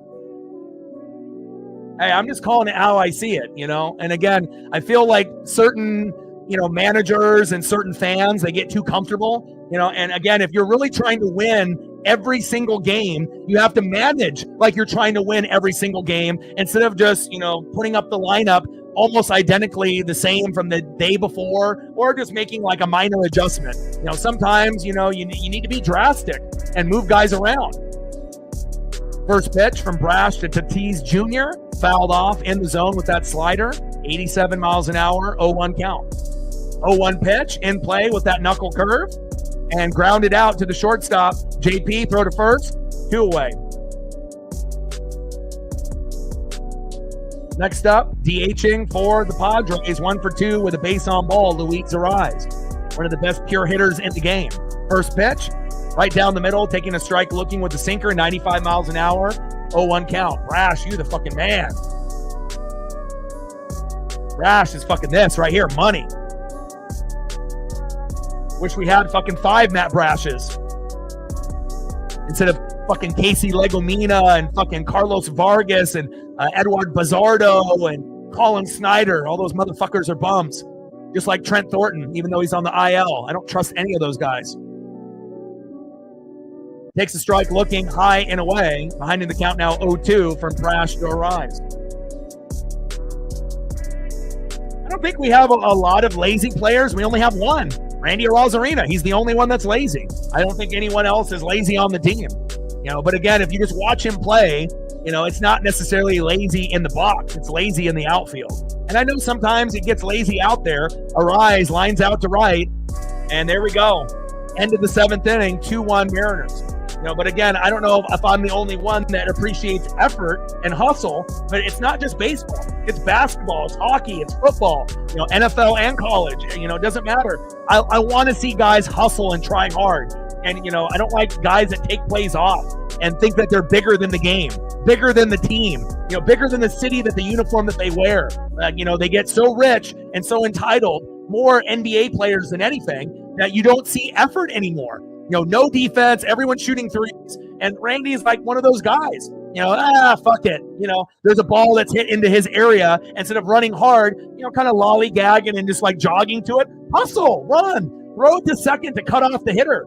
[SPEAKER 1] Hey, I'm just calling it how I see it, you know? And again, I feel like certain, managers and certain fans, they get too comfortable, and again, if you're really trying to win every single game, you have to manage like you're trying to win every single game instead of just, putting up the lineup almost identically the same from the day before, or just making like a minor adjustment. Sometimes, you need to be drastic and move guys around. First pitch from Brash to Tatis Jr. Fouled off in the zone with that slider. 87 miles an hour, 0-1 count. 0-1 pitch in play with that knuckle curve and grounded out to the shortstop. JP, throw to first, 2 away. Next up, DHing for the Padres, 1 for 2 with a base on ball, Luis Arraez, one of the best pure hitters in the game. First pitch, right down the middle, taking a strike, looking with the sinker, 95 miles an hour, 0-1 count. Brash, you the fucking man. Brash is fucking this right here, money. Wish we had fucking 5 Matt Brashes instead of fucking Casey Legomina and fucking Carlos Vargas and Edward Bazardo and Colin Snyder. All those motherfuckers are bums. Just like Trent Thornton, even though he's on the IL. I don't trust any of those guys. Takes a strike looking high and away. Behind in the count now 0-2 from Brash to Arraez. I don't think we have a lot of lazy players. We only have one. Randy Arozarena. He's the only one that's lazy. I don't think anyone else is lazy on the team. But again, if you just watch him play, it's not necessarily lazy in the box. It's lazy in the outfield. And I know sometimes it gets lazy out there. Arraez lines out to right, and there we go. End of the 7th inning, 2-1 Mariners. But again, I don't know if I'm the only one that appreciates effort and hustle, but it's not just baseball. It's basketball, it's hockey, it's football, NFL and college. It doesn't matter. I want to see guys hustle and try hard. And, I don't like guys that take plays off and think that they're bigger than the game, bigger than the team, bigger than the city that the uniform that they wear. They get so rich and so entitled, more NBA players than anything, that you don't see effort anymore. No defense, everyone's shooting threes. And Randy is like one of those guys. Fuck it. There's a ball that's hit into his area. Instead of running hard, kind of lollygagging and just like jogging to it. Hustle, run, road to second to cut off the hitter.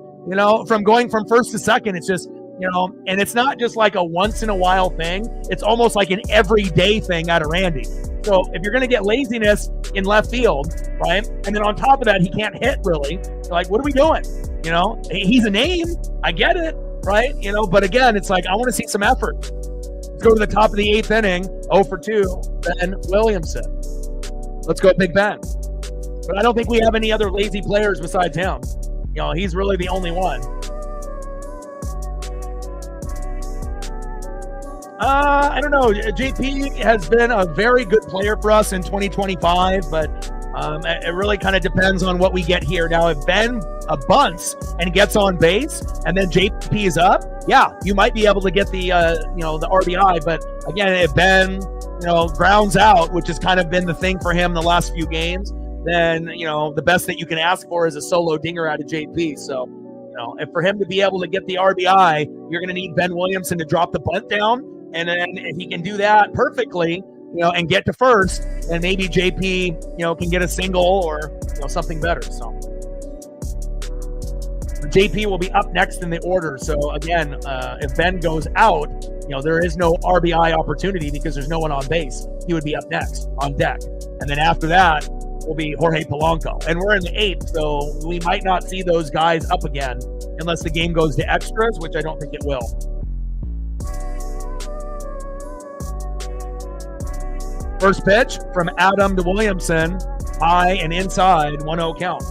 [SPEAKER 1] From going from first to second, it's just, and it's not just like a once in a while thing. It's almost like an everyday thing out of Randy. So if you're going to get laziness in left field, right, and then on top of that, he can't hit really, like, what are we doing? He's a name. I get it, right? But again, it's like, I want to see some effort. Let's go to the top of the 8th inning, 0 for 2, Ben Williamson. Let's go Big Ben. But I don't think we have any other lazy players besides him. He's really the only one. I don't know. JP has been a very good player for us in 2025, but it really kind of depends on what we get here. Now, if Ben bunts and gets on base, and then JP is up, yeah, you might be able to get the the RBI. But again, if Ben grounds out, which has kind of been the thing for him the last few games, then the best that you can ask for is a solo dinger out of JP. So if for him to be able to get the RBI, you're going to need Ben Williamson to drop the bunt down. And then if he can do that perfectly, and get to first, then maybe JP, can get a single or something better. So JP will be up next in the order. So again, if Ben goes out, there is no RBI opportunity because there's no one on base. He would be up next on deck. And then after that will be Jorge Polanco. And we're in the 8th, so we might not see those guys up again unless the game goes to extras, which I don't think it will. First pitch from Adam to Williamson, high and inside, 1-0 count.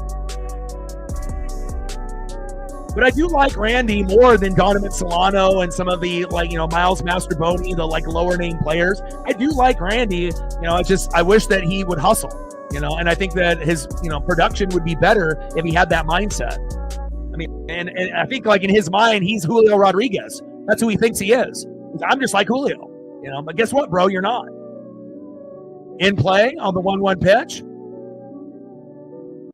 [SPEAKER 1] But I do like Randy more than Donovan Solano and some of the, Miles Mastroboni, the lower name players. I do like Randy. I wish that he would hustle, and I think that his, production would be better if he had that mindset. I mean, and I think in his mind, he's Julio Rodriguez. That's who he thinks he is. I'm just like Julio, but guess what, bro? You're not. In play on the 1-1 pitch.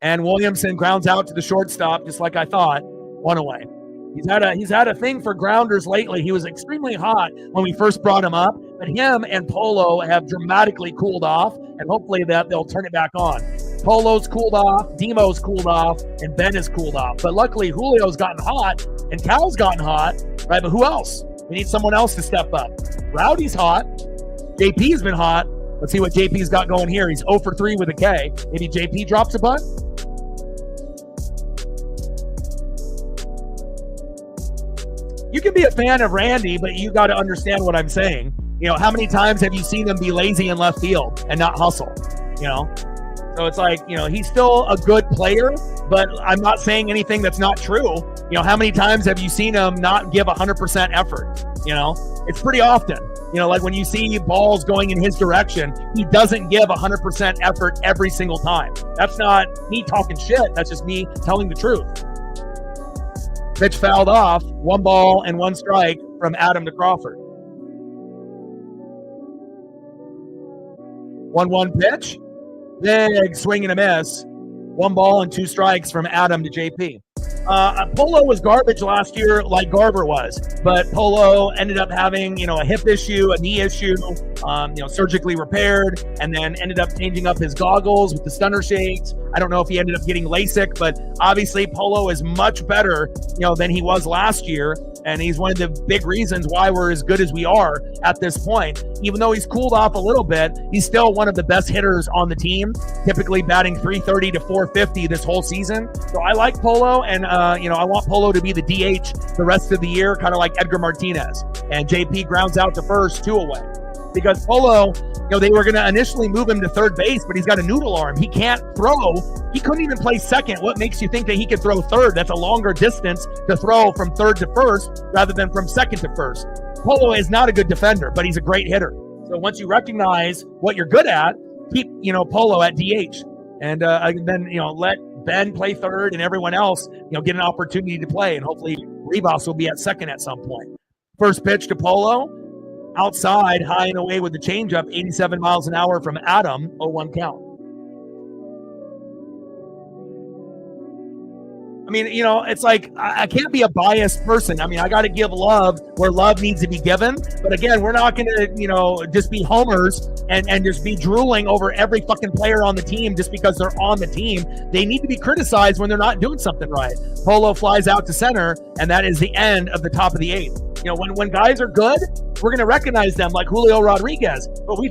[SPEAKER 1] And Williamson grounds out to the shortstop, just like I thought. 1 away. He's had a thing for grounders lately. He was extremely hot when we first brought him up, but him and Polo have dramatically cooled off, and hopefully that they'll turn it back on. Polo's cooled off, Demo's cooled off, and Ben has cooled off. But luckily, Julio's gotten hot, and Cal's gotten hot, right? But who else? We need someone else to step up. Rowdy's hot. JP's been hot. Let's see what JP's got going here. He's 0 for 3 with a K. Maybe JP drops a butt? You can be a fan of Randy, but you got to understand what I'm saying. How many times have you seen him be lazy in left field and not hustle? So it's he's still a good player, but I'm not saying anything that's not true. How many times have you seen him not give 100% effort? It's pretty often. When you see balls going in his direction, he doesn't give 100% effort every single time. That's not me talking shit. That's just me telling the truth. Pitch fouled off, 1 ball and 1 strike from Adam to Crawford. 1-1 pitch, big swing and a miss. 1 ball and 2 strikes from Adam to JP. Polo was garbage last year like Garver was, but Polo ended up having, a hip issue, a knee issue, surgically repaired, and then ended up changing up his goggles with the stunner shades. I don't know if he ended up getting LASIK, but obviously Polo is much better, than he was last year. And he's one of the big reasons why we're as good as we are at this point. Even though he's cooled off a little bit, he's still one of the best hitters on the team, typically batting 330 to 450 this whole season. So I like Polo, and I want Polo to be the DH the rest of the year, kind of like Edgar Martinez. And JP grounds out to first, 2 away. Because Polo, they were going to initially move him to third base, but he's got a noodle arm. He can't throw. He couldn't even play second. What makes you think that he could throw third? That's a longer distance to throw from third to first rather than from second to first. Polo is not a good defender, but he's a great hitter. So once you recognize what you're good at, keep, Polo at DH. And then, let Ben play third and everyone else, get an opportunity to play. And hopefully Rivas will be at second at some point. First pitch to Polo. Outside, high and away with the changeup, 87 miles an hour from Adam, 0-1 count. I mean, it's I can't be a biased person. I mean, I got to give love where love needs to be given. But again, we're not going to, just be homers and just be drooling over every fucking player on the team just because they're on the team. They need to be criticized when they're not doing something right. Polo flies out to center, and that is the end of the top of the 8th. When guys are good, we're going to recognize them like Julio Rodriguez. But we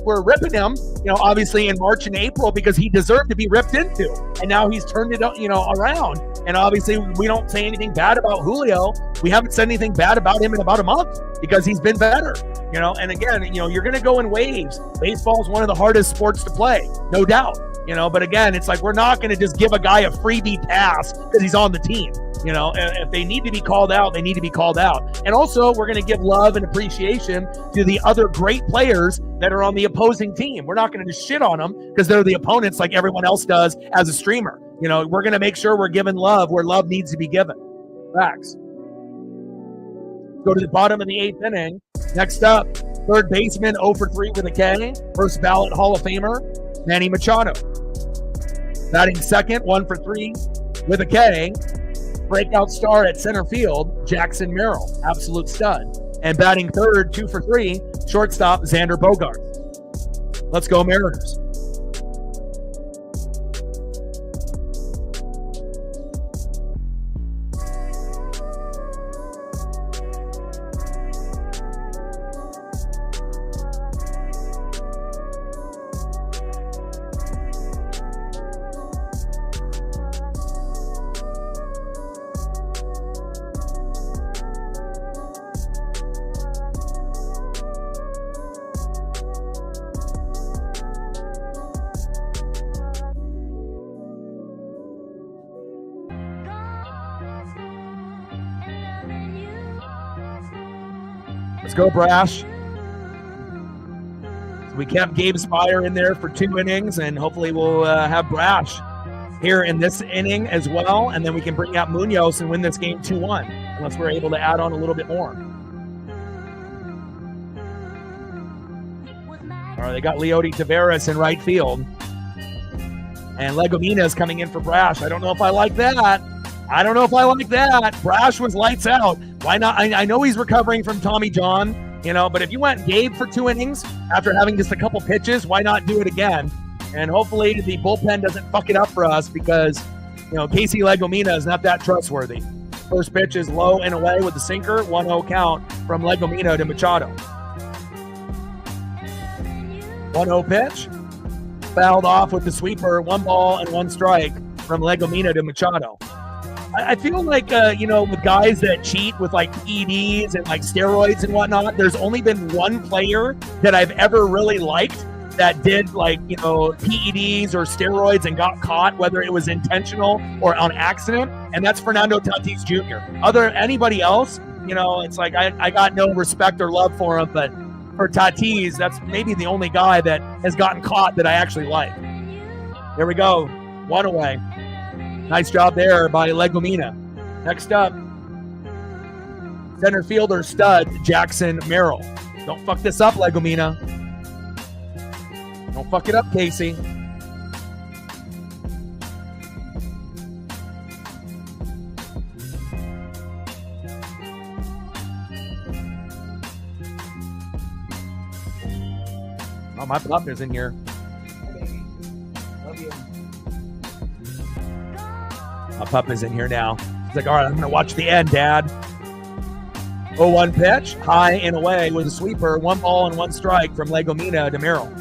[SPEAKER 1] were ripping him, obviously in March and April because he deserved to be ripped into. And now he's turned it, around. And obviously we don't say anything bad about Julio. We haven't said anything bad about him in about a month because he's been better. And again, you're going to go in waves. Baseball is one of the hardest sports to play, no doubt. But again, it's we're not going to just give a guy a freebie pass because he's on the team. If they need to be called out, they need to be called out. And also, we're going to give love and appreciation to the other great players that are on the opposing team. We're not going to just shit on them because they're the opponents like everyone else does as a streamer. We're going to make sure we're giving love where love needs to be given. Facts. Go to the bottom of the 8th inning. Next up, third baseman 0 for 3 with a K. First ballot Hall of Famer, Manny Machado. Batting second, 1 for 3 with a K. Breakout star at center field, Jackson Merrill, absolute stud. And batting third, 2 for 3, shortstop, Xander Bogaerts. Let's go Mariners. Let's go, Brash. So we kept Gabe Spire in there for 2 innings, and hopefully we'll have Brash here in this inning as well, and then we can bring out Munoz and win this game 2-1, unless we're able to add on a little bit more. All right, they got Leody Taveras in right field. And Legomina is coming in for Brash. I don't know if I like that. Brash was lights out. Why not? I know he's recovering from Tommy John, but if you went Gabe for 2 innings after having just a couple pitches, why not do it again? And hopefully the bullpen doesn't fuck it up for us because, Casey Legomina is not that trustworthy. First pitch is low and away with the sinker. 1-0 count from Legomina to Machado. 1-0 pitch. Fouled off with the sweeper. 1 ball and 1 strike from Legomina to Machado. I feel like, with guys that cheat with like PEDs and like steroids and whatnot, there's only been one player that I've ever really liked that did like, PEDs or steroids and got caught, whether it was intentional or on accident. And that's Fernando Tatis Jr. Anybody else, it's like I got no respect or love for him, but for Tatis, that's maybe the only guy that has gotten caught that I actually like. There we go. 1 away. Nice job there by Legomina. Next up, center fielder stud Jackson Merrill. Don't fuck this up, Legomina. Don't fuck it up, Casey. Oh, my pup is in here. Love you. My pup is in here now. He's like, all right, I'm going to watch the end, Dad. 0-1 pitch, high and away with a sweeper. 1 ball and 1 strike from Legomina to Merrill.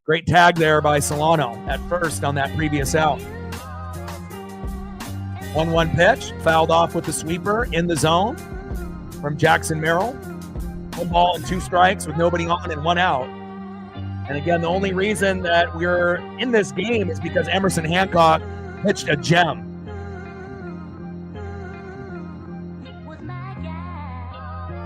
[SPEAKER 1] Great tag there by Solano at first on that previous out. 1-1 pitch, fouled off with the sweeper in the zone from Jackson Merrill. 1 ball and 2 strikes with nobody on and 1 out. And again, the only reason that we're in this game is because Emerson Hancock pitched a gem.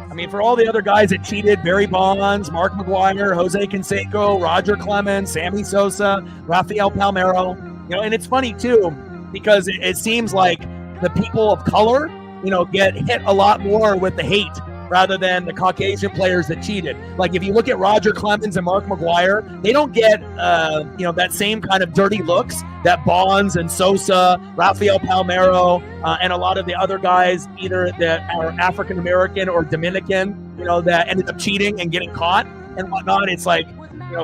[SPEAKER 1] I mean, for all the other guys that cheated, Barry Bonds, Mark McGwire, Jose Canseco, Roger Clemens, Sammy Sosa, Rafael Palmeiro, and it's funny too, because it seems like the people of color, get hit a lot more with the hate rather than the Caucasian players that cheated. Like if you look at Roger Clemens and Mark McGwire, they don't get, that same kind of dirty looks that Bonds and Sosa, Rafael Palmeiro, and a lot of the other guys, either that are African-American or Dominican, that ended up cheating and getting caught and whatnot. It's like,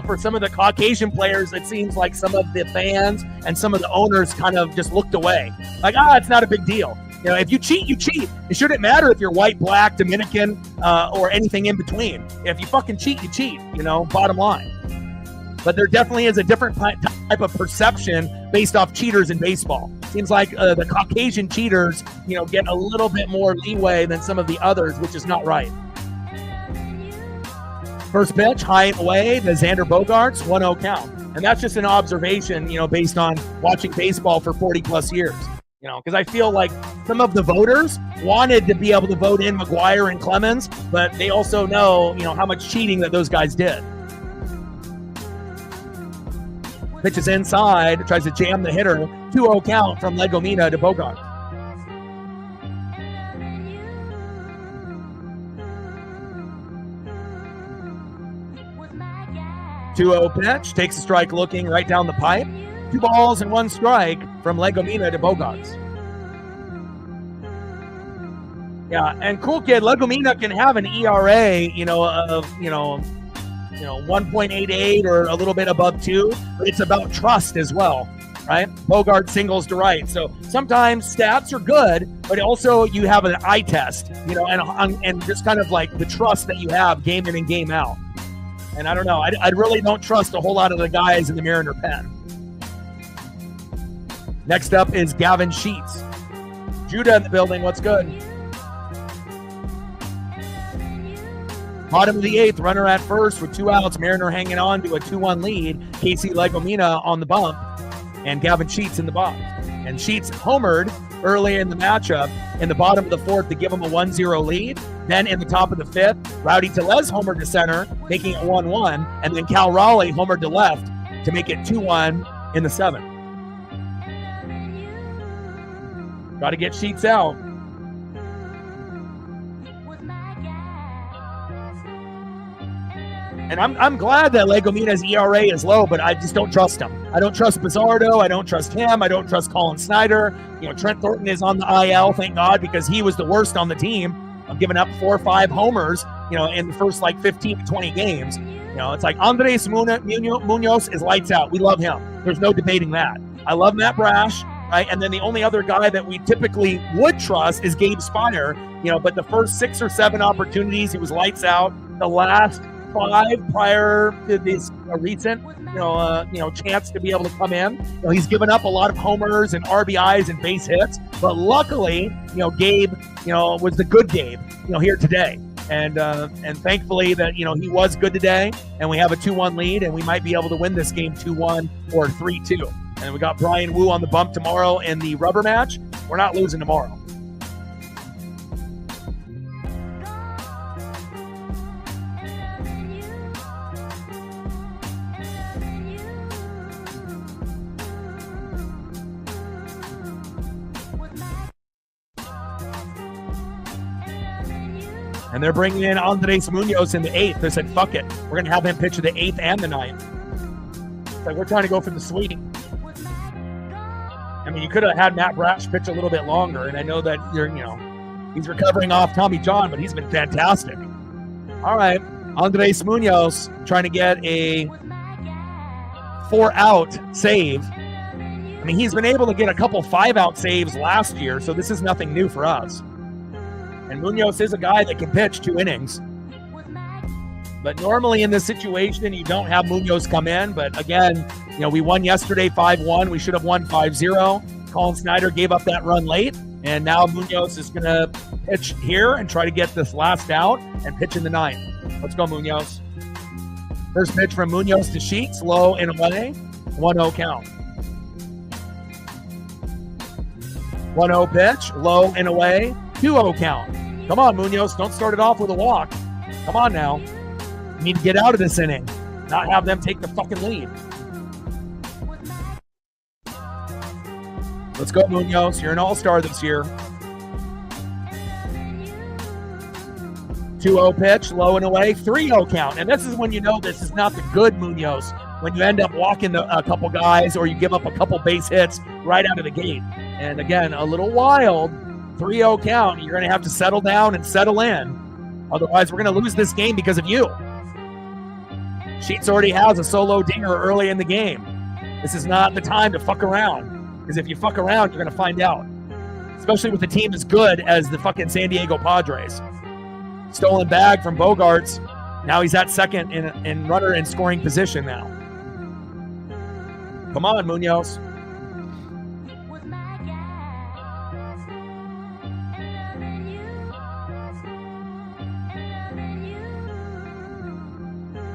[SPEAKER 1] for some of the Caucasian players, it seems like some of the fans and some of the owners kind of just looked away. Like, it's not a big deal. If you cheat, you cheat. It shouldn't matter if you're white, black, Dominican, or anything in between. If you fucking cheat, you cheat, bottom line. But there definitely is a different type of perception based off cheaters in baseball. Seems like the Caucasian cheaters, get a little bit more leeway than some of the others, which is not right. First pitch, high and away, the Xander Bogaerts, 1-0 count. And that's just an observation, based on watching baseball for 40 plus years. Because I feel like some of the voters wanted to be able to vote in McGwire and Clemens, but they also know, how much cheating that those guys did. Pitches inside, tries to jam the hitter. 2-0 count from Legomina to Bogart. Two-0 pitch, takes a strike looking right down the pipe. 2 balls and 1 strike from Legomina to Bogarts. Yeah, and cool kid, Legomina can have an ERA, of 1.88 or a little bit above 2, but it's about trust as well, right? Bogart singles to right. So sometimes stats are good, but also you have an eye test, and just kind of like the trust that you have game in and game out. And I don't know, I really don't trust a whole lot of the guys in the Mariner pen. Next up is Gavin Sheets. Judah in the building, what's good? Bottom of the 8th, runner at first with 2 outs. Mariner hanging on to a 2-1 lead. Casey Legomina on the bump, and Gavin Sheets in the box. And Sheets homered early in the matchup in the bottom of the fourth to give him a 1-0 lead. Then in the top of the fifth, Rowdy Tellez homered to center, making it 1-1. And then Cal Raleigh homered to left to make it 2-1 in the seventh. Got to get Sheets out. And I'm glad that Legomina's ERA is low, but I just don't trust him. I don't trust Bizzardo. I don't trust him. I don't trust Colin Snyder. Trent Thornton is on the IL, thank God, because he was the worst on the team. I'm giving up 4 or 5 homers, in the first 15 to 20 games. It's like Andres Munoz is lights out. We love him. There's no debating that. I love Matt Brash, right? And then the only other guy that we typically would trust is Gabe Spire, but the first 6 or 7 opportunities, he was lights out. The last 5 prior to this recent, chance to be able to come in. He's given up a lot of homers and RBIs and base hits, but luckily, Gabe, was the good Gabe, here today. And thankfully that, he was good today, and we have a 2-1 lead, and we might be able to win this game 2-1 or 3-2. And we got Brian Wu on the bump tomorrow in the rubber match. We're not losing tomorrow. And they're bringing in Andres Munoz in the 8th. They said, fuck it. We're going to have him pitch the 8th and the 9th. It's like we're trying to go for the sweep. I mean, you could have had Matt Brash pitch a little bit longer. And I know that he's recovering off Tommy John, but he's been fantastic. All right. Andres Munoz trying to get a 4-out save. I mean, he's been able to get a couple 5-out saves last year, so this is nothing new for us. And Munoz is a guy that can pitch 2 innings. But normally in this situation, you don't have Munoz come in. But again, we won yesterday 5-1. We should have won 5-0. Colin Snyder gave up that run late. And now Munoz is going to pitch here and try to get this last out and pitch in the 9th. Let's go, Munoz. First pitch from Munoz to Sheets, low and away. 1-0 count. 1-0 pitch, low and away. 2-0 count. Come on, Munoz. Don't start it off with a walk. Come on now. You need to get out of this inning. Not have them take the fucking lead. Let's go, Munoz. You're an all-star this year. 2-0 pitch, low and away. 3-0 count. And this is when you know this is not the good Munoz. When you end up walking a couple guys or you give up a couple base hits right out of the gate. And again, a little wild. 3-0 count. You're going to have to settle down and settle in. Otherwise, we're going to lose this game because of you. Sheets already has a solo dinger early in the game. This is not the time to fuck around. Because if you fuck around, you're going to find out. Especially with a team as good as the fucking San Diego Padres. Stolen bag from Bogarts. Now he's at second in runner in scoring position now. Come on, Munoz.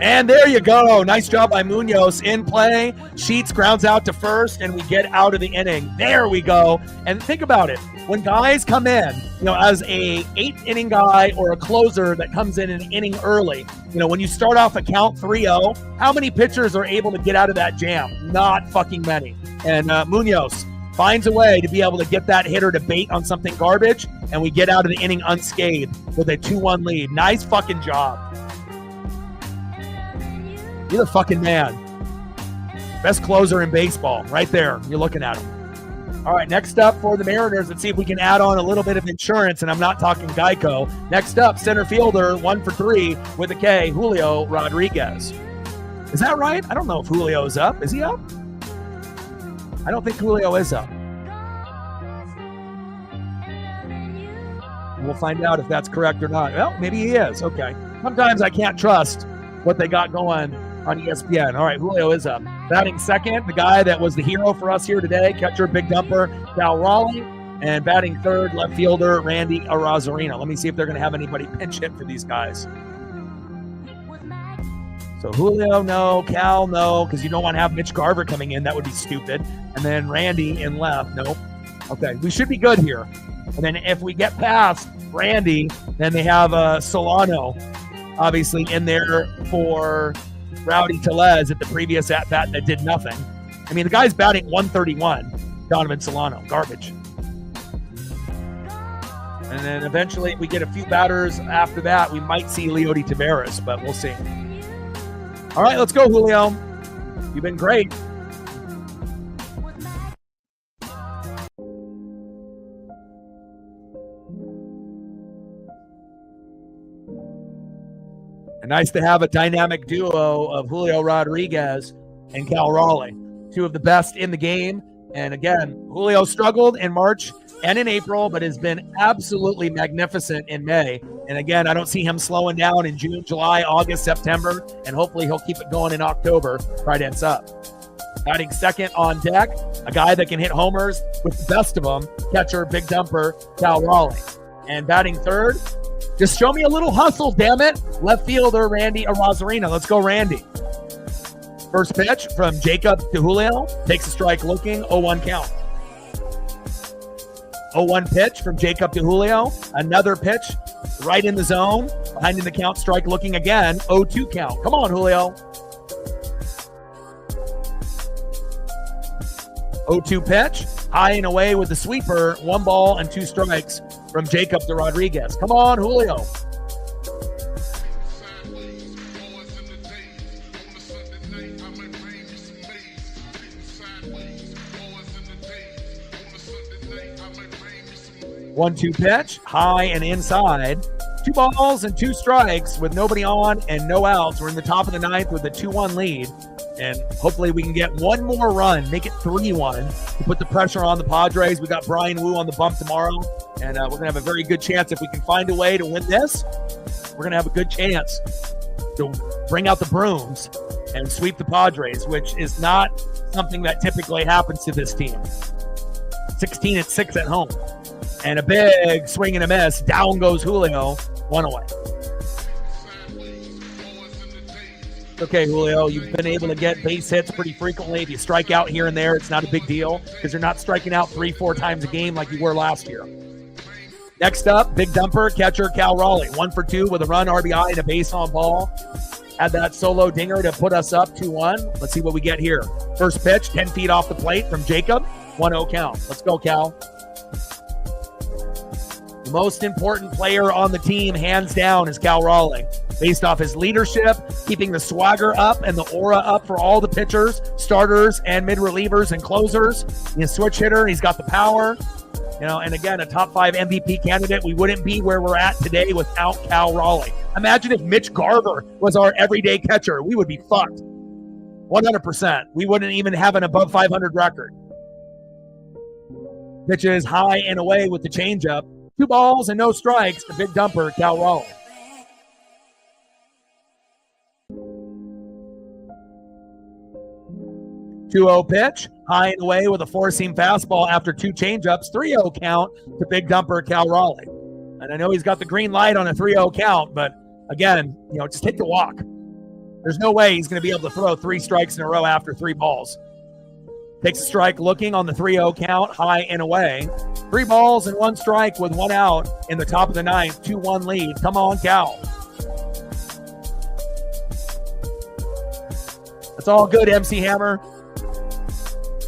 [SPEAKER 1] And there you go. Nice job by Munoz in play. Sheets grounds out to first, and we get out of the inning. There we go. And think about it. When guys come in, as a 8th inning guy or a closer that comes in an inning early, when you start off a count 3-0, how many pitchers are able to get out of that jam? Not fucking many. And Munoz finds a way to be able to get that hitter to bait on something garbage, and we get out of the inning unscathed with a 2-1 lead. Nice fucking job. You're the fucking man. Best closer in baseball. Right there. You're looking at him. All right, next up for the Mariners, let's see if we can add on a little bit of insurance, and I'm not talking Geico. Next up, center fielder, 1 for 3 with a K, Julio Rodriguez. Is that right? I don't know if Julio's up. Is he up? I don't think Julio is up. We'll find out if that's correct or not. Well, maybe he is. Okay. Sometimes I can't trust what they got going on ESPN. All right, Julio is up. Batting second, the guy that was the hero for us here today, catcher, big dumper, Cal Raleigh. And batting third, left fielder, Randy Arozarena. Let me see if they're going to have anybody pinch hit for these guys. So Julio, no. Cal, no, because you don't want to have Mitch Garver coming in. That would be stupid. And then Randy in left. Nope. Okay, we should be good here. And then if we get past Randy, then they have Solano, obviously, in there for Rowdy Tellez at the previous at-bat that did nothing. I mean, the guy's batting 131, Donovan Solano. Garbage. And then eventually we get a few batters after that. We might see Leody Taveras, but we'll see. All right, let's go, Julio. You've been great. And nice to have a dynamic duo of Julio Rodriguez and Cal Raleigh, two of the best in the game. And again, Julio struggled in March and in April, but has been absolutely magnificent in May. And again, I don't see him slowing down in June, July, August, September, and hopefully he'll keep it going in October. Pride ends up. Batting second on deck, a guy that can hit homers with the best of them, catcher, big dumper, Cal Raleigh. And batting third, just show me a little hustle, damn it, left fielder Randy Arozarena. Let's go, Randy. First pitch from Jacob to Julio, takes a strike looking, 0-1 count. 0-1 pitch from Jacob to Julio. Another pitch right in the zone. Behind in the count, strike looking again. 0-2 count. Come on, Julio. 0-2 pitch. High and away with the sweeper. 1 ball and 2 strikes from Jacob to Rodriguez. Come on, Julio. One-two pitch, high and inside. 2 balls and 2 strikes with nobody on and no outs. We're in the top of the ninth with a 2-1 lead. And hopefully we can get one more run, make it 3-1 to put the pressure on the Padres. We got Brian Wu on the bump tomorrow. And we're going to have a very good chance. If we can find a way to win this, we're going to have a good chance to bring out the brooms and sweep the Padres, which is not something that typically happens to this team. 16-6 at home. And a big swing and a miss. Down goes Julio. 1 away. Okay, Julio, you've been able to get base hits pretty frequently. If you strike out here and there, it's not a big deal because you're not striking out 3-4 times a game like you were last year. Next up, big dumper, catcher Cal Raleigh. 1 for 2 with a run, RBI, and a base on ball. Had that solo dinger to put us up 2-1. Let's see what we get here. First pitch, 10 feet off the plate from Jacob. 1-0 count. Let's go, Cal. The most important player on the team, hands down, is Cal Raleigh. Based off his leadership, keeping the swagger up and the aura up for all the pitchers, starters, and mid-relievers and closers. He's a switch hitter. He's got the power. You know, and again, a top 5 MVP candidate. We wouldn't be where we're at today without Cal Raleigh. Imagine if Mitch Garver was our everyday catcher. We would be fucked. 100%. We wouldn't even have an above 500 record. Pitches high and away with the changeup. 2 balls and no strikes. The big dumper, Cal Raleigh. Two-0 pitch, high and away with a 4-seam fastball after 2 changeups. 3-0 count to big dumper Cal Raleigh. And I know he's got the green light on a 3-0 count, but again, just take the walk. There's no way he's going to be able to throw 3 strikes in a row after 3 balls. Takes a strike looking on the 3-0 count, high and away. 3 balls and 1 strike with 1 out in the top of the ninth, 2-1 lead. Come on, Cal. That's all good, MC Hammer.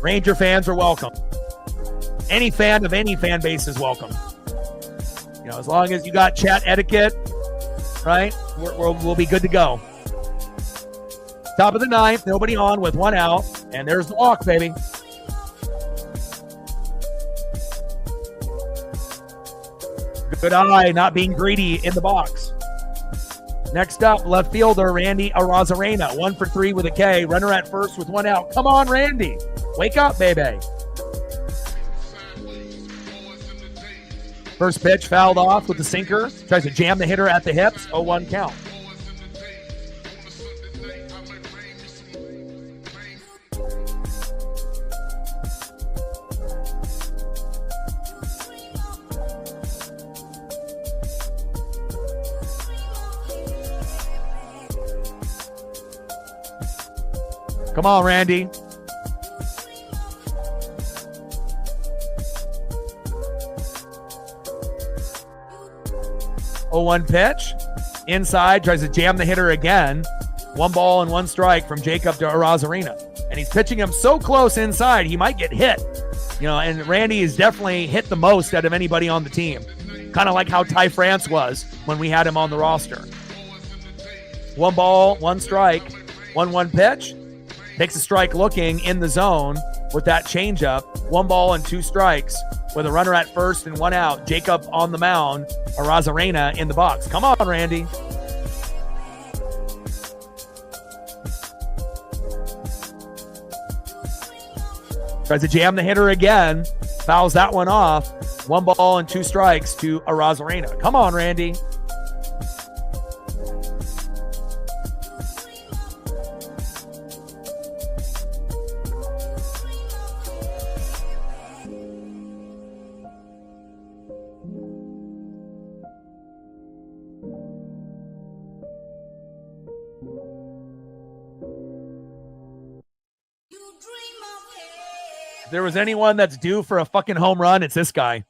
[SPEAKER 1] Ranger fans are welcome. Any fan of any fan base is welcome. As long as you got chat etiquette, right, we'll be good to go. Top of the ninth, nobody on with 1 out, and there's the walk, baby. Good eye, not being greedy in the box. Next up, left fielder Randy Arozarena. 1 for 3 with a K. Runner at first with 1 out. Come on, Randy. Wake up, baby. First pitch fouled off with the sinker. Tries to jam the hitter at the hips. 0-1 count. Come on, Randy. Oh, 1 pitch. Inside, tries to jam the hitter again. 1 ball and 1 strike from Jacob to Arozarena. And he's pitching him so close inside, he might get hit. You know, and Randy has definitely hit the most out of anybody on the team. Kind of like how Ty France was when we had him on the roster. 1 ball, 1 strike, 1-1 pitch. Takes a strike looking in the zone with that changeup. 1 ball and 2 strikes with a runner at first and 1 out. Jacob on the mound. Arozarena in the box. Come on, Randy. Tries to jam the hitter again. Fouls that one off. 1 ball and 2 strikes to Arozarena. Come on, Randy. If there was anyone that's due for a fucking home run, it's this guy.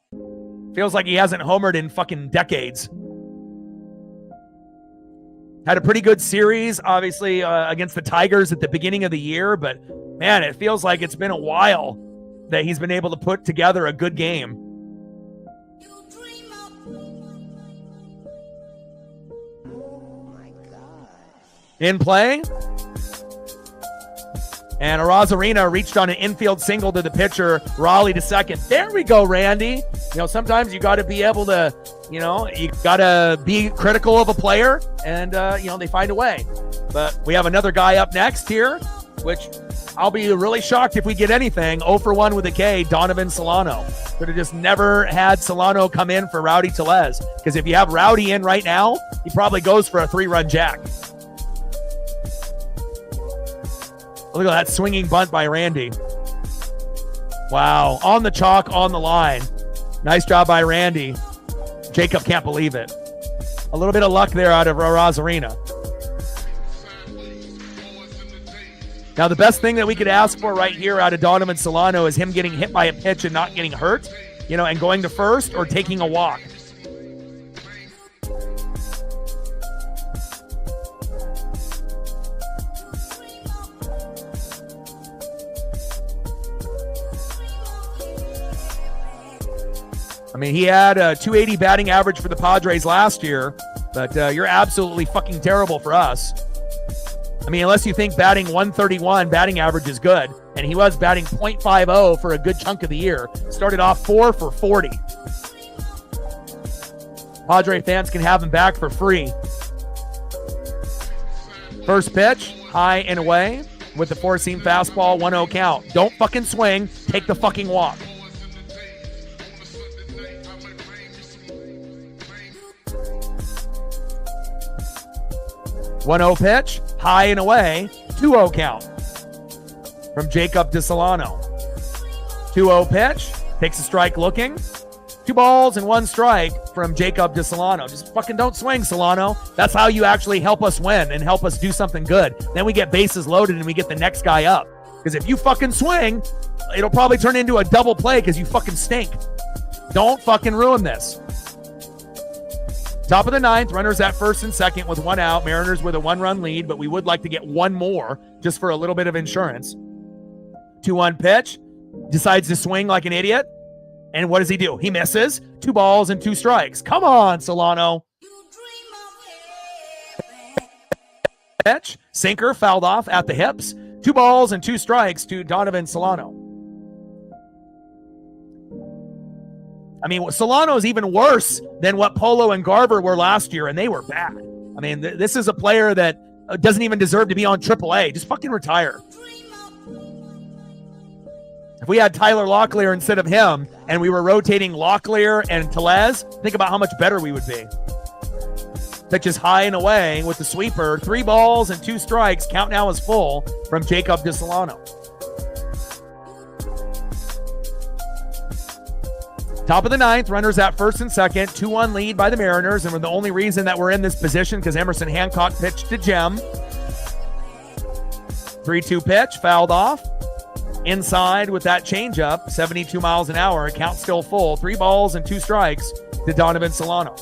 [SPEAKER 1] Feels like he hasn't homered in fucking decades. Had a pretty good series, obviously, against the Tigers at the beginning of the year, but man, it feels like it's been a while that he's been able to put together a good game. In play. And Arozarena reached on an infield single to the pitcher, Raleigh to second. There we go, Randy. You know, sometimes you got to be able to, you know, you got to be critical of a player and, you know, they find a way. But we have another guy up next here, which I'll be really shocked if we get anything. 0 for 1 with a K, Donovan Solano. Could have just never had Solano come in for Rowdy Tellez. Because if you have Rowdy in right now, he probably goes for a 3-run jack. Look at that swinging bunt by Randy. Wow. On the chalk, on the line. Nice job by Randy. Jacob can't believe it. A little bit of luck there out of Arozarena. Now, the best thing that we could ask for right here out of Donovan Solano is him getting hit by a pitch and not getting hurt, you know, and going to first or taking a walk. I mean, he had a 280 batting average for the Padres last year, but you're absolutely fucking terrible for us. I mean, unless you think batting 131 batting average is good, and he was batting .50 for a good chunk of the year. Started off 4 for 40. Padre fans can have him back for free. First pitch, high and away with the 4-seam fastball, 1-0 count. Don't fucking swing, take the fucking walk. One-0 pitch, high and away, 2-0 count from Jacob to Solano. 2-0 pitch, takes a strike looking. 2 balls and 1 strike from Jacob to Solano. Just fucking don't swing, Solano. That's how you actually help us win and help us do something good. Then we get bases loaded and we get the next guy up. Because if you fucking swing, it'll probably turn into a double play because you fucking stink. Don't fucking ruin this. Top of the 9th, runners at first and second with 1 out. Mariners with a 1-run lead, but we would like to get 1 more just for a little bit of insurance. 2-1 pitch. Decides to swing like an idiot. And what does he do? He misses. 2 balls and 2 strikes. Come on, Solano. Pitch. Sinker fouled off at the hips. 2 balls and 2 strikes to Donovan Solano. I mean, Solano is even worse than what Polo and Garver were last year, and they were bad. I mean, this is a player that doesn't even deserve to be on AAA. Just fucking retire. If we had Tyler Locklear instead of him, and we were rotating Locklear and Tellez, think about how much better we would be. Pitches high and away with the sweeper. 3 balls and 2 strikes. Count now is full from Jacob to Solano. Top of the 9th, runners at first and second, 2-1 lead by the Mariners, and we're the only reason that we're in this position because Emerson Hancock pitched to Jem. 3-2 pitch, fouled off. Inside with that changeup, 72 miles an hour. Count still full. 3 balls and 2 strikes to Donovan Solano.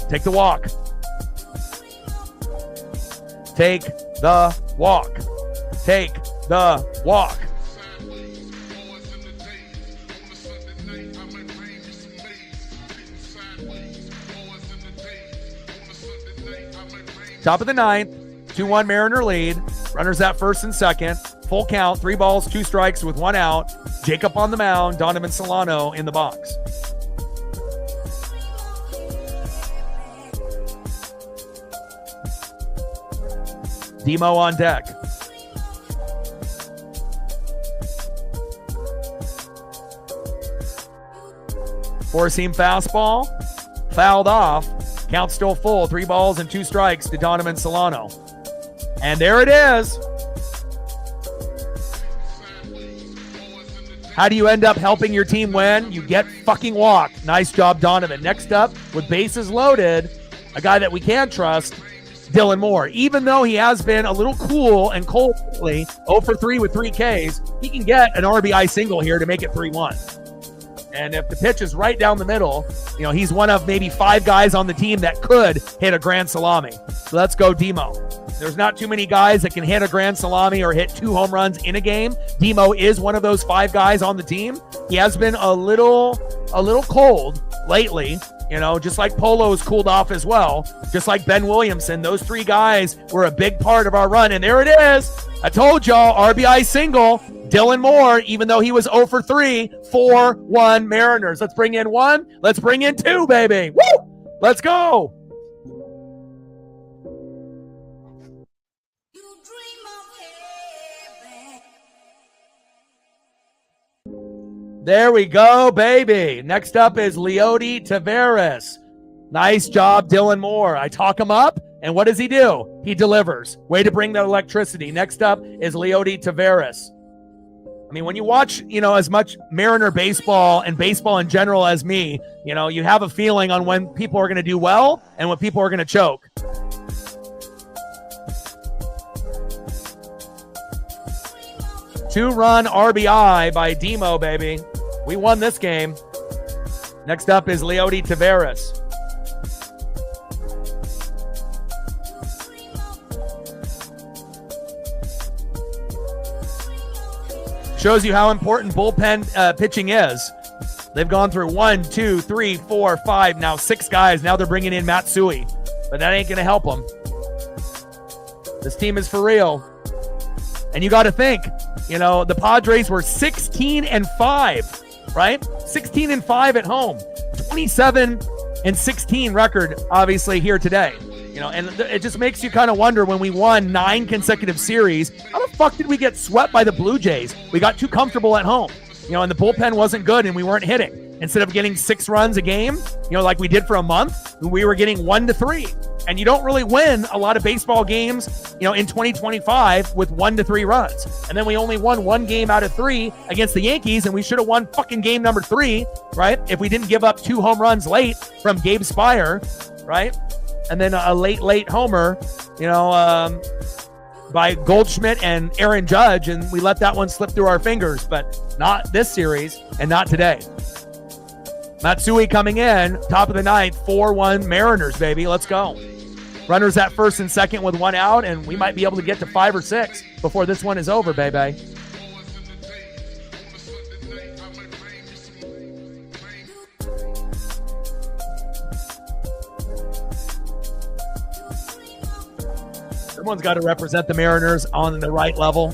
[SPEAKER 1] Take the walk. Take the walk. Take the walk. Top of the 9th, 2-1 Mariner lead. Runners at first and second. Full count, 3 balls, 2 strikes with 1 out. Jacob on the mound, Donovan Solano in the box. Demo on deck. Four-seam fastball, fouled off. Count still full. 3 balls and 2 strikes to Donovan Solano. And there it is. How do you end up helping your team win? You get fucking walked. Nice job, Donovan. Next up, with bases loaded, a guy that we can trust, Dylan Moore. Even though he has been a little cool and cold lately, 0 for 3 with 3 Ks, he can get an RBI single here to make it 3-1. And if the pitch is right down the middle, you know, he's one of maybe 5 guys on the team that could hit a grand salami. So let's go Demo. There's not too many guys that can hit a grand salami or hit 2 home runs in a game. Demo is one of those 5 guys on the team. He has been a little cold lately, you know, just like Polo's cooled off as well, just like Ben Williamson. Those 3 guys were a big part of our run. And there it is. I told y'all, RBI single. Dylan Moore, even though he was 0 for 3, 4-1 Mariners. Let's bring in 1. Let's bring in 2, baby. Woo! Let's go. There we go, baby. Next up is Leody Taveras. Nice job, Dylan Moore. I talk him up, and what does he do? He delivers. Way to bring that electricity. Next up is Leody Taveras. I mean, when you watch, you know, as much Mariner baseball and baseball in general as me, you know, you have a feeling on when people are going to do well and when people are going to choke. Two-run RBI by Demo, baby. We won this game. Next up is Leody Taveras. Shows you how important bullpen pitching is. They've gone through 1, 2, 3, 4, 5, now 6 guys. Now they're bringing in Matsui, but that ain't going to help them. This team is for real. And you got to think, you know, the Padres were 16-5, right? 16-5 at home, 27-16 record, obviously, here today. You know, and it just makes you kind of wonder, when we won 9 consecutive series, how the fuck did we get swept by the Blue Jays? We got too comfortable at home, you know, and the bullpen wasn't good and we weren't hitting. Instead of getting 6 runs a game, you know, like we did for a month, we were getting 1 to 3. And you don't really win a lot of baseball games, you know, in 2025 with 1 to 3 runs. And then we only won 1 game out of 3 against the Yankees, and we should have won fucking game number 3, right? If we didn't give up 2 home runs late from Gabe Spire, right? And then a late homer, you know, by Goldschmidt and Aaron Judge, and we let that one slip through our fingers, but not this series and not today. Matsui coming in, top of the 9th, 4-1 Mariners, baby. Let's go. Runners at first and second with 1 out, and we might be able to get to 5 or 6 before this one is over, baby. Someone's got to represent the Mariners on the right level.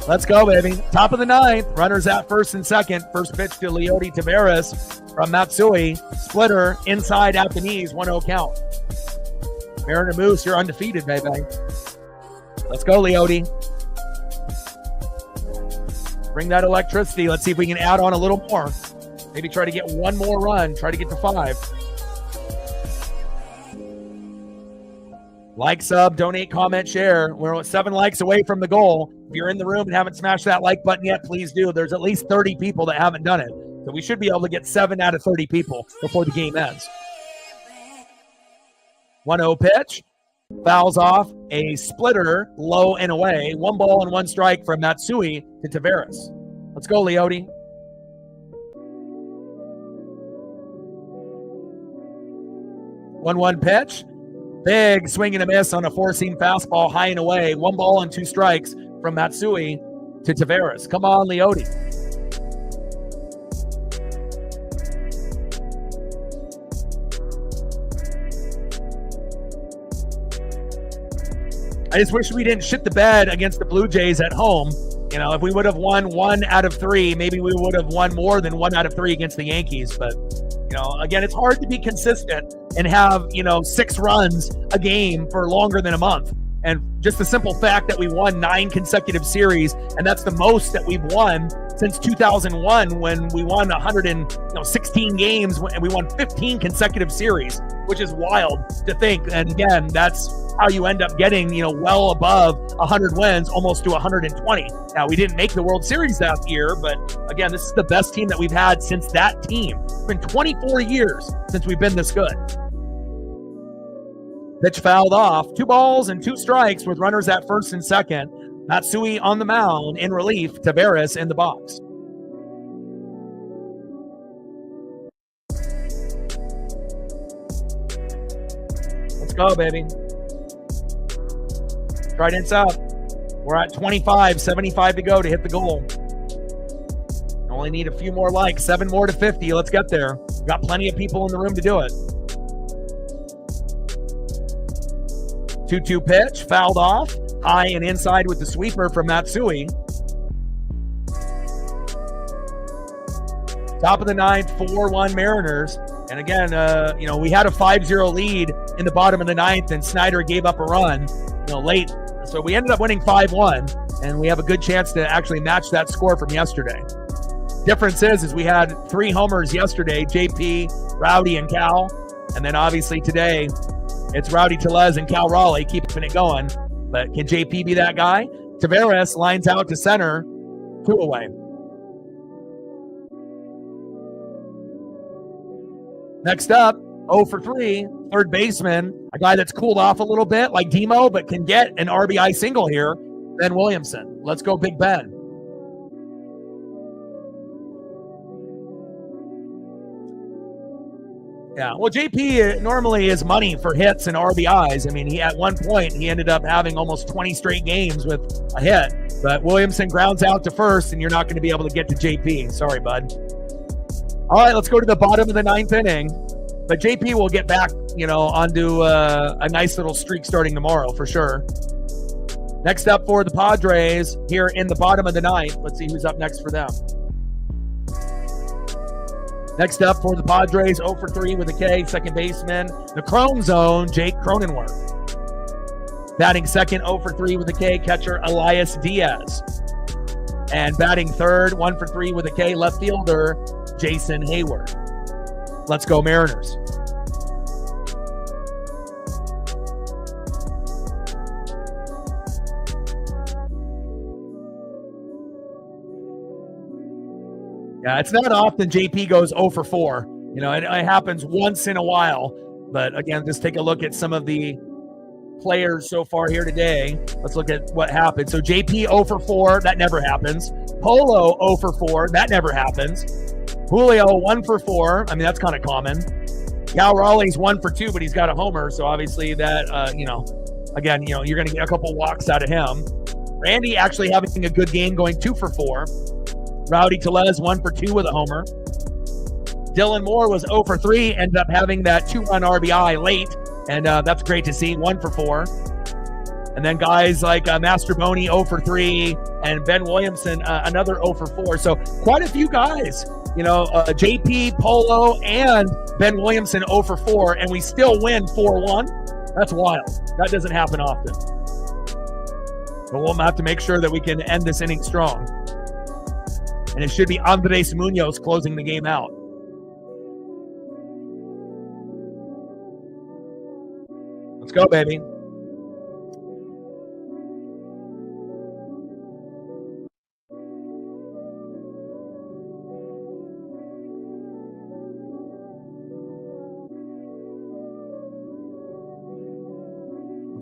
[SPEAKER 1] Let's go, baby. Top of the 9th. Runners at first and second. First pitch to Leody Taveras from Matsui. Splitter inside at the knees. 1-0 count. Mariner Moose, you're undefeated, baby. Let's go, Leody. Bring that electricity. Let's see if we can add on a little more. Maybe try to get 1 more run. Try to get to 5. Like, sub, donate, comment, share. We're 7 likes away from the goal. If you're in the room and haven't smashed that like button yet, please do. There's at least 30 people that haven't done it. So we should be able to get 7 out of 30 people before the game ends. 1-0 pitch. Fouls off a splitter, low and away. 1 ball and 1 strike from Matsui to Taveras. Let's go, Leote. 1-1 pitch. Big swing and a miss on a 4-seam fastball, high and away. 1 ball and 2 strikes from Matsui to Taveras. Come on, Leote. I just wish we didn't shit the bed against the Blue Jays at home. You know, if we would have won 1 out of 3, maybe we would have won more than 1 out of 3 against the Yankees. But, you know, again, it's hard to be consistent and have, 6 runs a game for longer than a month. And just the simple fact that we won 9 consecutive series, and that's the most that we've won since 2001 when we won 116 games and we won 15 consecutive series, which is wild to think. And again, that's how you end up getting, well above 100 wins, almost to 120. Now, we didn't make the World Series that year, but again, this is the best team that we've had since that team. It's been 24 years since we've been this good. Pitch fouled off. 2 balls and 2 strikes with runners at first and second. Matsui on the mound in relief. Taveras in the box. Let's go, baby. Trident's up. We're at 25, 75 to go to hit the goal. Only need a few more likes, 7 more to 50. Let's get there. Got plenty of people in the room to do it. 2-2 pitch, fouled off. High and inside with the sweeper from Matsui. Top of the 9th, 4-1 Mariners. And again, we had a 5-0 lead in the bottom of the 9th, and Snyder gave up a run, late. So we ended up winning 5-1, and we have a good chance to actually match that score from yesterday. Difference is we had 3 homers yesterday, JP, Rowdy, and Cal. And then obviously today, it's Rowdy Tellez and Cal Raleigh keeping it going. But can JP be that guy? Taveras lines out to center, 2 away. Next up, 0 for 3, third baseman, a guy that's cooled off a little bit like Demo, but can get an RBI single here, Ben Williamson. Let's go, Big Ben. Yeah, well, JP normally is money for hits and RBIs. I mean, at one point, he ended up having almost 20 straight games with a hit. But Williamson grounds out to first, and you're not going to be able to get to JP. Sorry, bud. All right, let's go to the bottom of the 9th inning. But JP will get back, onto a nice little streak starting tomorrow for sure. Next up for the Padres here in the bottom of the 9th. Let's see who's up next for them. Next up for the Padres, 0 for 3 with a K, second baseman, the Chrome Zone, Jake Cronenworth. Batting second, 0 for 3 with a K, catcher Elias Diaz. And batting third, 1 for 3 with a K, left fielder Jason Hayward. Let's go, Mariners. Yeah, it's not often JP goes 0 for 4. It happens once in a while. But again, just take a look at some of the players so far here today. Let's look at what happened. So JP 0 for 4, that never happens. Polo 0 for 4, that never happens. Julio 1 for 4. I mean, that's kind of common. Cal Raleigh's 1 for 2, but he's got a homer. So obviously that, again, you're going to get a couple walks out of him. Randy actually having a good game, going 2 for 4. Rowdy Tellez 1 for 2 with a homer. Dylan Moore was 0 for 3, ended up having that 2-run RBI late, and that's great to see, 1 for 4. And then guys like Master Boney 0 for 3, and Ben Williamson another 0 for 4. So quite a few guys, JP, Polo, and Ben Williamson 0 for 4, and we still win 4-1. That's wild. That doesn't happen often. But we'll have to make sure that we can end this inning strong. And it should be Andres Munoz closing the game out. Let's go, baby.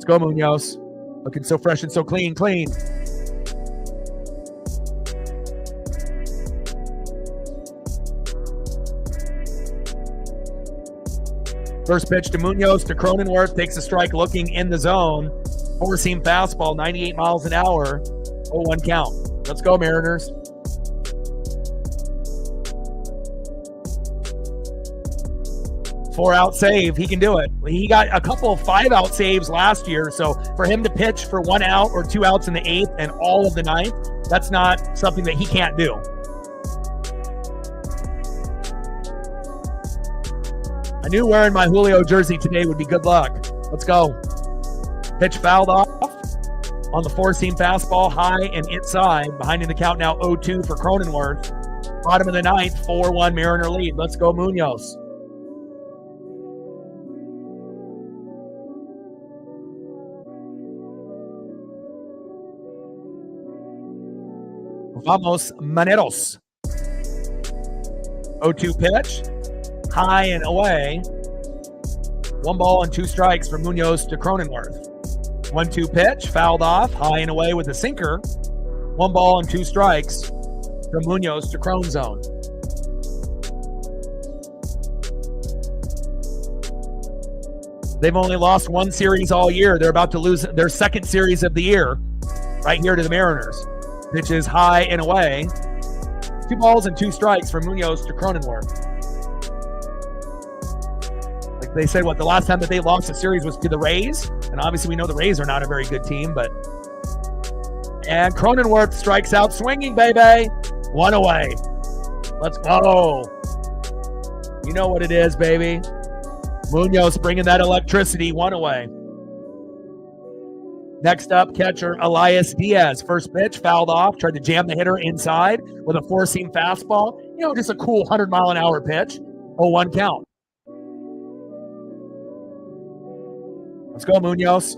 [SPEAKER 1] Let's go, Munoz. Looking so fresh and so clean. First pitch to Munoz to Cronenworth. Takes a strike looking in the zone. Four-seam fastball, 98 miles an hour. 0-1 count. Let's go, Mariners. Four-out save. He can do it. He got a couple of five-out saves last year, so for him to pitch for 1 out or 2 outs in the 8th and all of the 9th, that's not something that he can't do. I knew wearing my Julio jersey today would be good luck. Let's go. Pitch fouled off on the four-seam fastball, high and inside. Behind in the count now 0-2 for Cronenworth. Bottom of the 9th, 4-1 Mariner lead. Let's go, Munoz. Vamos, Maneros. 0-2 pitch. High and away. 1 ball and 2 strikes from Munoz to Cronenworth. 1-2 pitch, fouled off, high and away with a sinker. 1 ball and 2 strikes from Munoz to Cron zone. They've only lost 1 series all year. They're about to lose their 2nd series of the year right here to the Mariners. Pitch is high and away. 2 balls and 2 strikes from Munoz to Cronenworth. They said, the last time that they lost a series was to the Rays. And obviously we know the Rays are not a very good team, and Cronenworth strikes out swinging, baby. 1 away. Let's go. You know what it is, baby. Munoz bringing that electricity. 1 away. Next up, catcher Elias Diaz. First pitch, fouled off. Tried to jam the hitter inside with a four-seam fastball. Just a cool 100-mile-an-hour pitch. 0-1 count. Let's go, Munoz.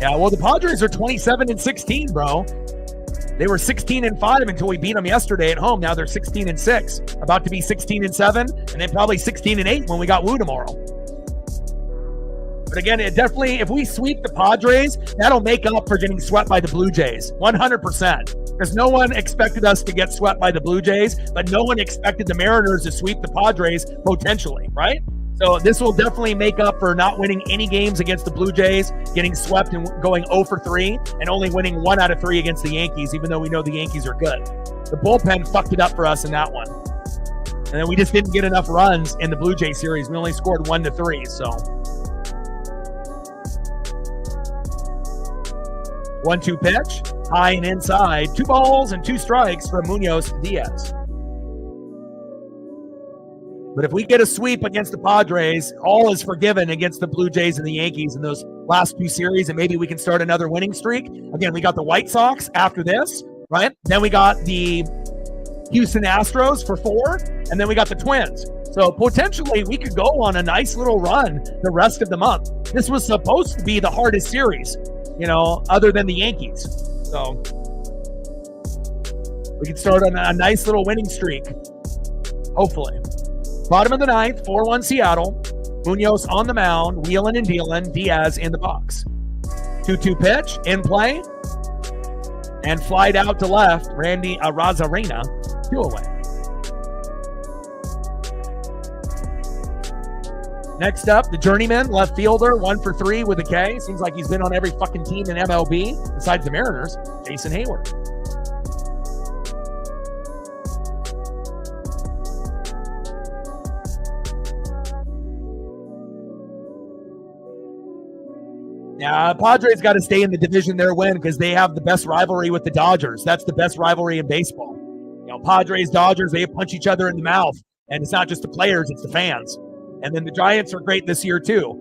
[SPEAKER 1] Yeah, well, the Padres are 27-16, bro. They were 16-5 until we beat them yesterday at home. Now they're 16-6, about to be 16-7, and then probably 16-8 when we got Woo tomorrow. But again, it definitely, if we sweep the Padres, that'll make up for getting swept by the Blue Jays, 100%. Because no one expected us to get swept by the Blue Jays, but no one expected the Mariners to sweep the Padres potentially, right? So this will definitely make up for not winning any games against the Blue Jays, getting swept and going 0 for 3, and only winning 1 out of 3 against the Yankees, even though we know the Yankees are good. The bullpen fucked it up for us in that one. And then we just didn't get enough runs in the Blue Jay series. We only scored 1 to 3, so. 1-2 pitch, high and inside. 2 balls and 2 strikes from Munoz Diaz. But if we get a sweep against the Padres, all is forgiven against the Blue Jays and the Yankees in those last 2 series, and maybe we can start another winning streak. Again, we got the White Sox after this, right? Then we got the Houston Astros for 4, and then we got the Twins. So potentially we could go on a nice little run the rest of the month. This was supposed to be the hardest series, other than the Yankees. So we can start on a nice little winning streak, hopefully. Bottom of the 9th, 4-1 Seattle. Munoz on the mound, wheeling and dealing. Diaz in the box. 2-2 pitch, in play. And flied out to left. Randy Arozarena, 2 away. Next up, the journeyman, left fielder, 1 for 3 with a K. Seems like he's been on every fucking team in MLB, besides the Mariners, Jason Hayward. Yeah, Padres got to stay in the division they're in because they have the best rivalry with the Dodgers. That's the best rivalry in baseball. Padres, Dodgers, they punch each other in the mouth. And it's not just the players, it's the fans. And then the Giants are great this year, too.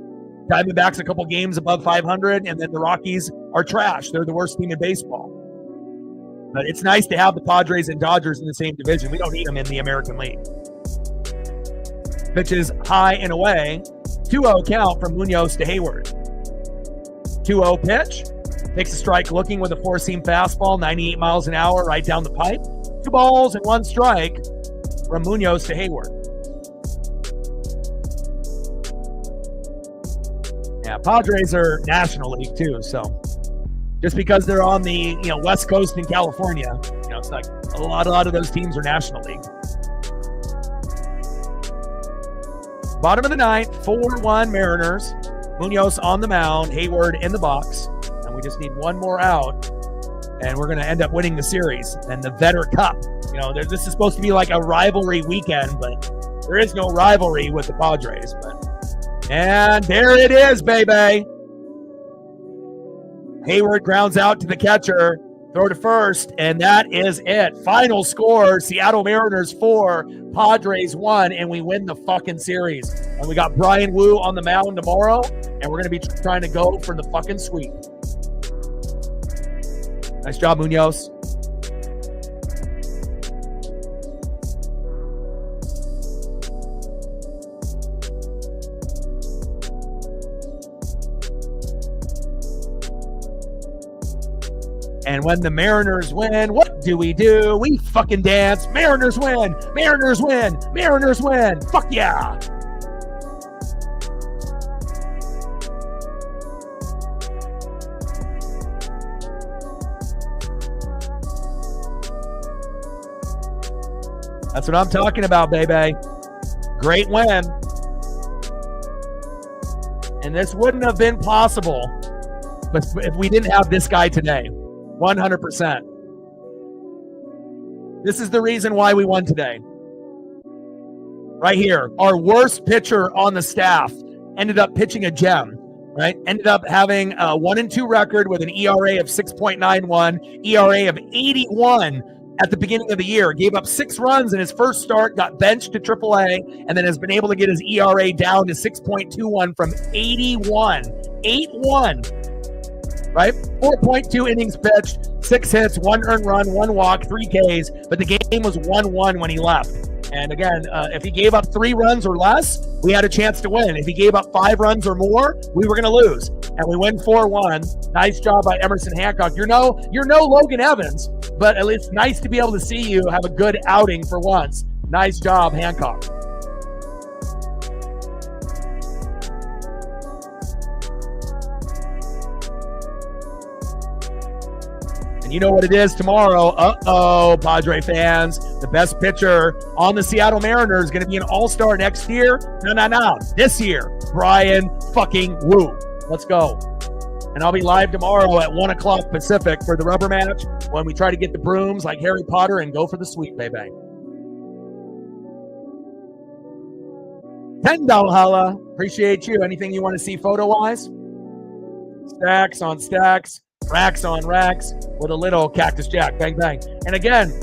[SPEAKER 1] Diamondbacks a couple games above 500, and then the Rockies are trash. They're the worst team in baseball. But it's nice to have the Padres and Dodgers in the same division. We don't need them in the American League. Pitches high and away. 2-0 count from Munoz to Hayward. 2-0 pitch. Takes a strike looking with a four-seam fastball, 98 miles an hour right down the pipe. 2 balls and 1 strike from Munoz to Hayward. Yeah, Padres are National League too, so just because they're on the West Coast in California, it's like a lot of those teams are National League. Bottom of the ninth, 4-1 Mariners. Munoz on the mound, Hayward in the box, and we just need one more out, and we're going to end up winning the series and the Vetter Cup. This is supposed to be like a rivalry weekend, but there is no rivalry with the Padres. And there it is, baby. Hayward grounds out to the catcher, throw to first, and that is it. Final score, Seattle Mariners 4, Padres 1, and we win the fucking series. And we got Brian Wu on the mound tomorrow, and we're going to be trying to go for the fucking sweep. Nice job, Munoz. And when the Mariners win, what do? We fucking dance. Mariners win. Mariners win. Mariners win. Fuck yeah. That's what I'm talking about, baby. Great win. And this wouldn't have been possible if we didn't have this guy today. 100%. This is the reason why we won today. Right here. Our worst pitcher on the staff ended up pitching a gem, right? Ended up having a 1-2 record with an ERA of 6.91, ERA of 81 at the beginning of the year. Gave up 6 runs in his first start, got benched to AAA, and then has been able to get his ERA down to 6.21 from 81. 8-1. Right? 4.2 innings pitched, 6 hits, 1 earned run, 1 walk, 3 Ks, but the game was 1-1 when he left. And again, if he gave up 3 runs or less, we had a chance to win. If he gave up 5 runs or more, we were going to lose. And we win 4-1. Nice job by Emerson Hancock. You're no Logan Evans, but at least nice to be able to see you have a good outing for once. Nice job, Hancock. And you know what it is tomorrow. Uh-oh, Padre fans. The best pitcher on the Seattle Mariners is going to be an all-star next year. No. This year, Brian fucking Wu. Let's go. And I'll be live tomorrow at 1 o'clock Pacific for the rubber match when we try to get the brooms like Harry Potter and go for the sweep, baby. $10 holla. Appreciate you. Anything you want to see photo-wise? Stacks on stacks. Racks on racks with a little Cactus Jack. Bang, bang. And again,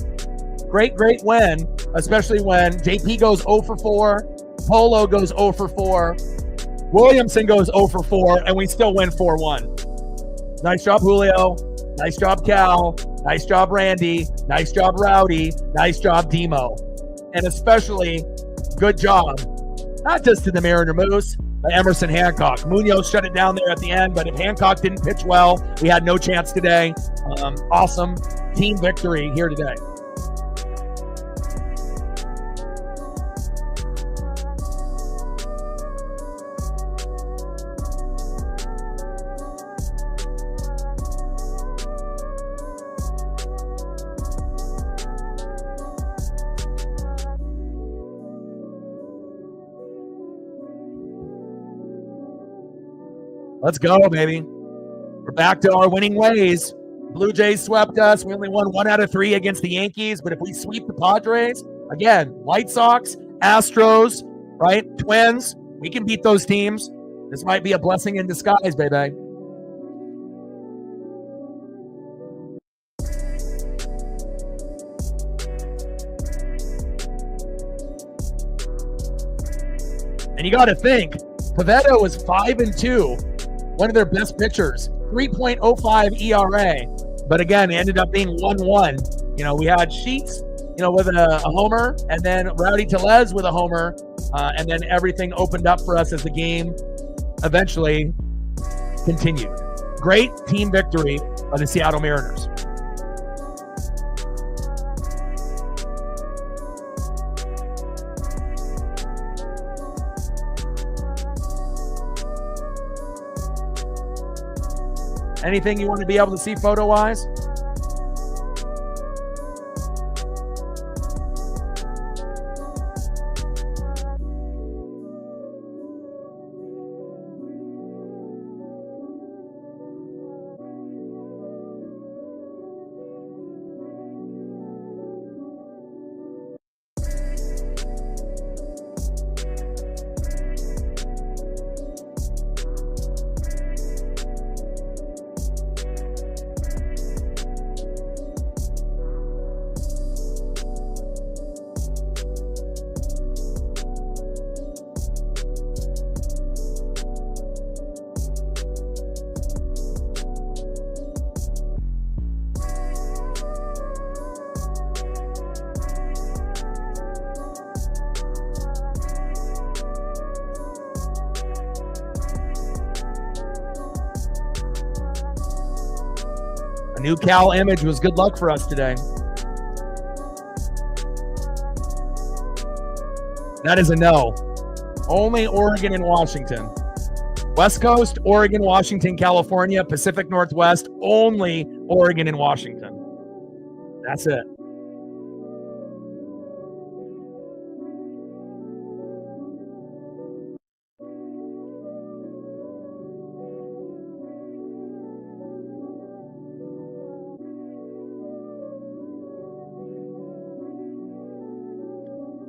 [SPEAKER 1] great win, especially when JP goes 0 for 4, Polo goes 0 for 4, Williamson goes 0 for 4, and we still win 4-1. Nice job, Julio. Nice job, Cal. Nice job, Randy. Nice job, Rowdy. Nice job, Demo. And especially, good job, not just to the Mariner Moose, Emerson Hancock. Munoz shut it down there at the end, but if Hancock didn't pitch well, we had no chance today. Awesome team victory here today. Let's go, baby. We're back to our winning ways. Blue Jays swept us. We only won 1 out of 3 against the Yankees. But if we sweep the Padres, again, White Sox, Astros, right? Twins, we can beat those teams. This might be a blessing in disguise, baby. And you got to think, Pivetta was 5-2. One of their best pitchers, 3.05 ERA. But again, it ended up being 1-1. We had Sheets, with a homer, and then Rowdy Tellez with a homer, and then everything opened up for us as the game eventually continued. Great team victory by the Seattle Mariners. Anything you want to be able to see photo-wise? A new Cal image was good luck for us today. That is a no. Only Oregon and Washington. West Coast, Oregon, Washington, California, Pacific Northwest, only Oregon and Washington. That's it.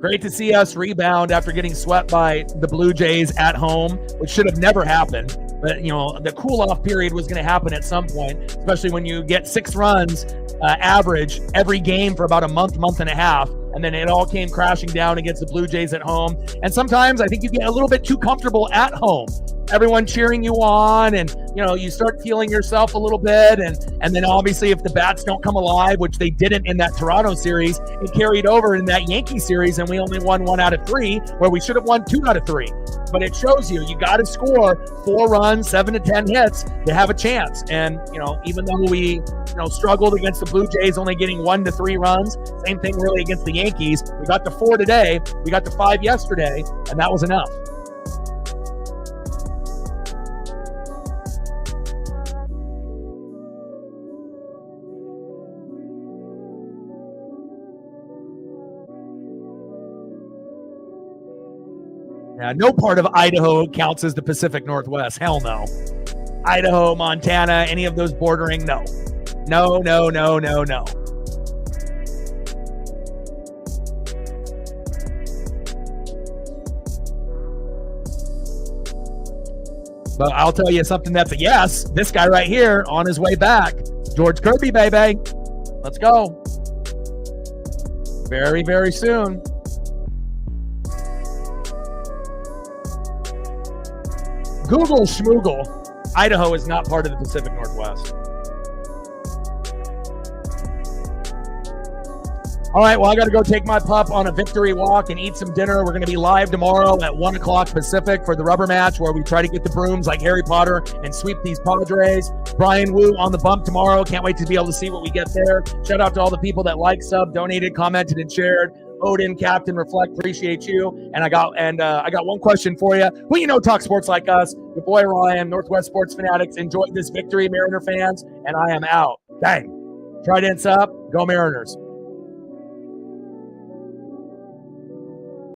[SPEAKER 1] Great to see us rebound after getting swept by the Blue Jays at home, which should have never happened. But, you know, the cool-off period was going to happen at some point, especially when you get 6 runs average every game for about a month and a half. And then it all came crashing down against the Blue Jays at home. And sometimes I think you get a little bit too comfortable at home. Everyone cheering you on, and you start feeling yourself a little bit, and then obviously if the bats don't come alive, which they didn't in that Toronto series, it carried over in that Yankee series, and we only won 1 out of 3, where we should have won 2 out of 3. But it shows you got to score 4 runs, 7 to 10 hits to have a chance. And even though we struggled against the Blue Jays, only getting 1 to 3 runs, same thing really against the Yankees. We got to 4 today, we got to 5 yesterday, and that was enough. Yeah, no part of Idaho counts as the Pacific Northwest. Hell no. Idaho, Montana, any of those bordering, no. No. But I'll tell you something that's a yes. This guy right here on his way back. George Kirby, baby. Let's go. Very, very soon. Google schmoogle. Idaho is not part of the Pacific Northwest. All right, well, I got to go take my pup on a victory walk and eat some dinner. We're going to be live tomorrow at 1 o'clock Pacific for the rubber match, where we try to get the brooms like Harry Potter and sweep these Padres. Brian Wu on the bump tomorrow. Can't wait to be able to see what we get there. Shout out to all the people that liked, subbed, donated, commented, and shared. Odin, Captain, Reflect, appreciate you. And I got one question for you. Who talk sports like us? Your boy Ryan, Northwest Sports Fanatics. Enjoyed this victory, Mariner fans, and I am out. Dang. Tridents up. Go Mariners.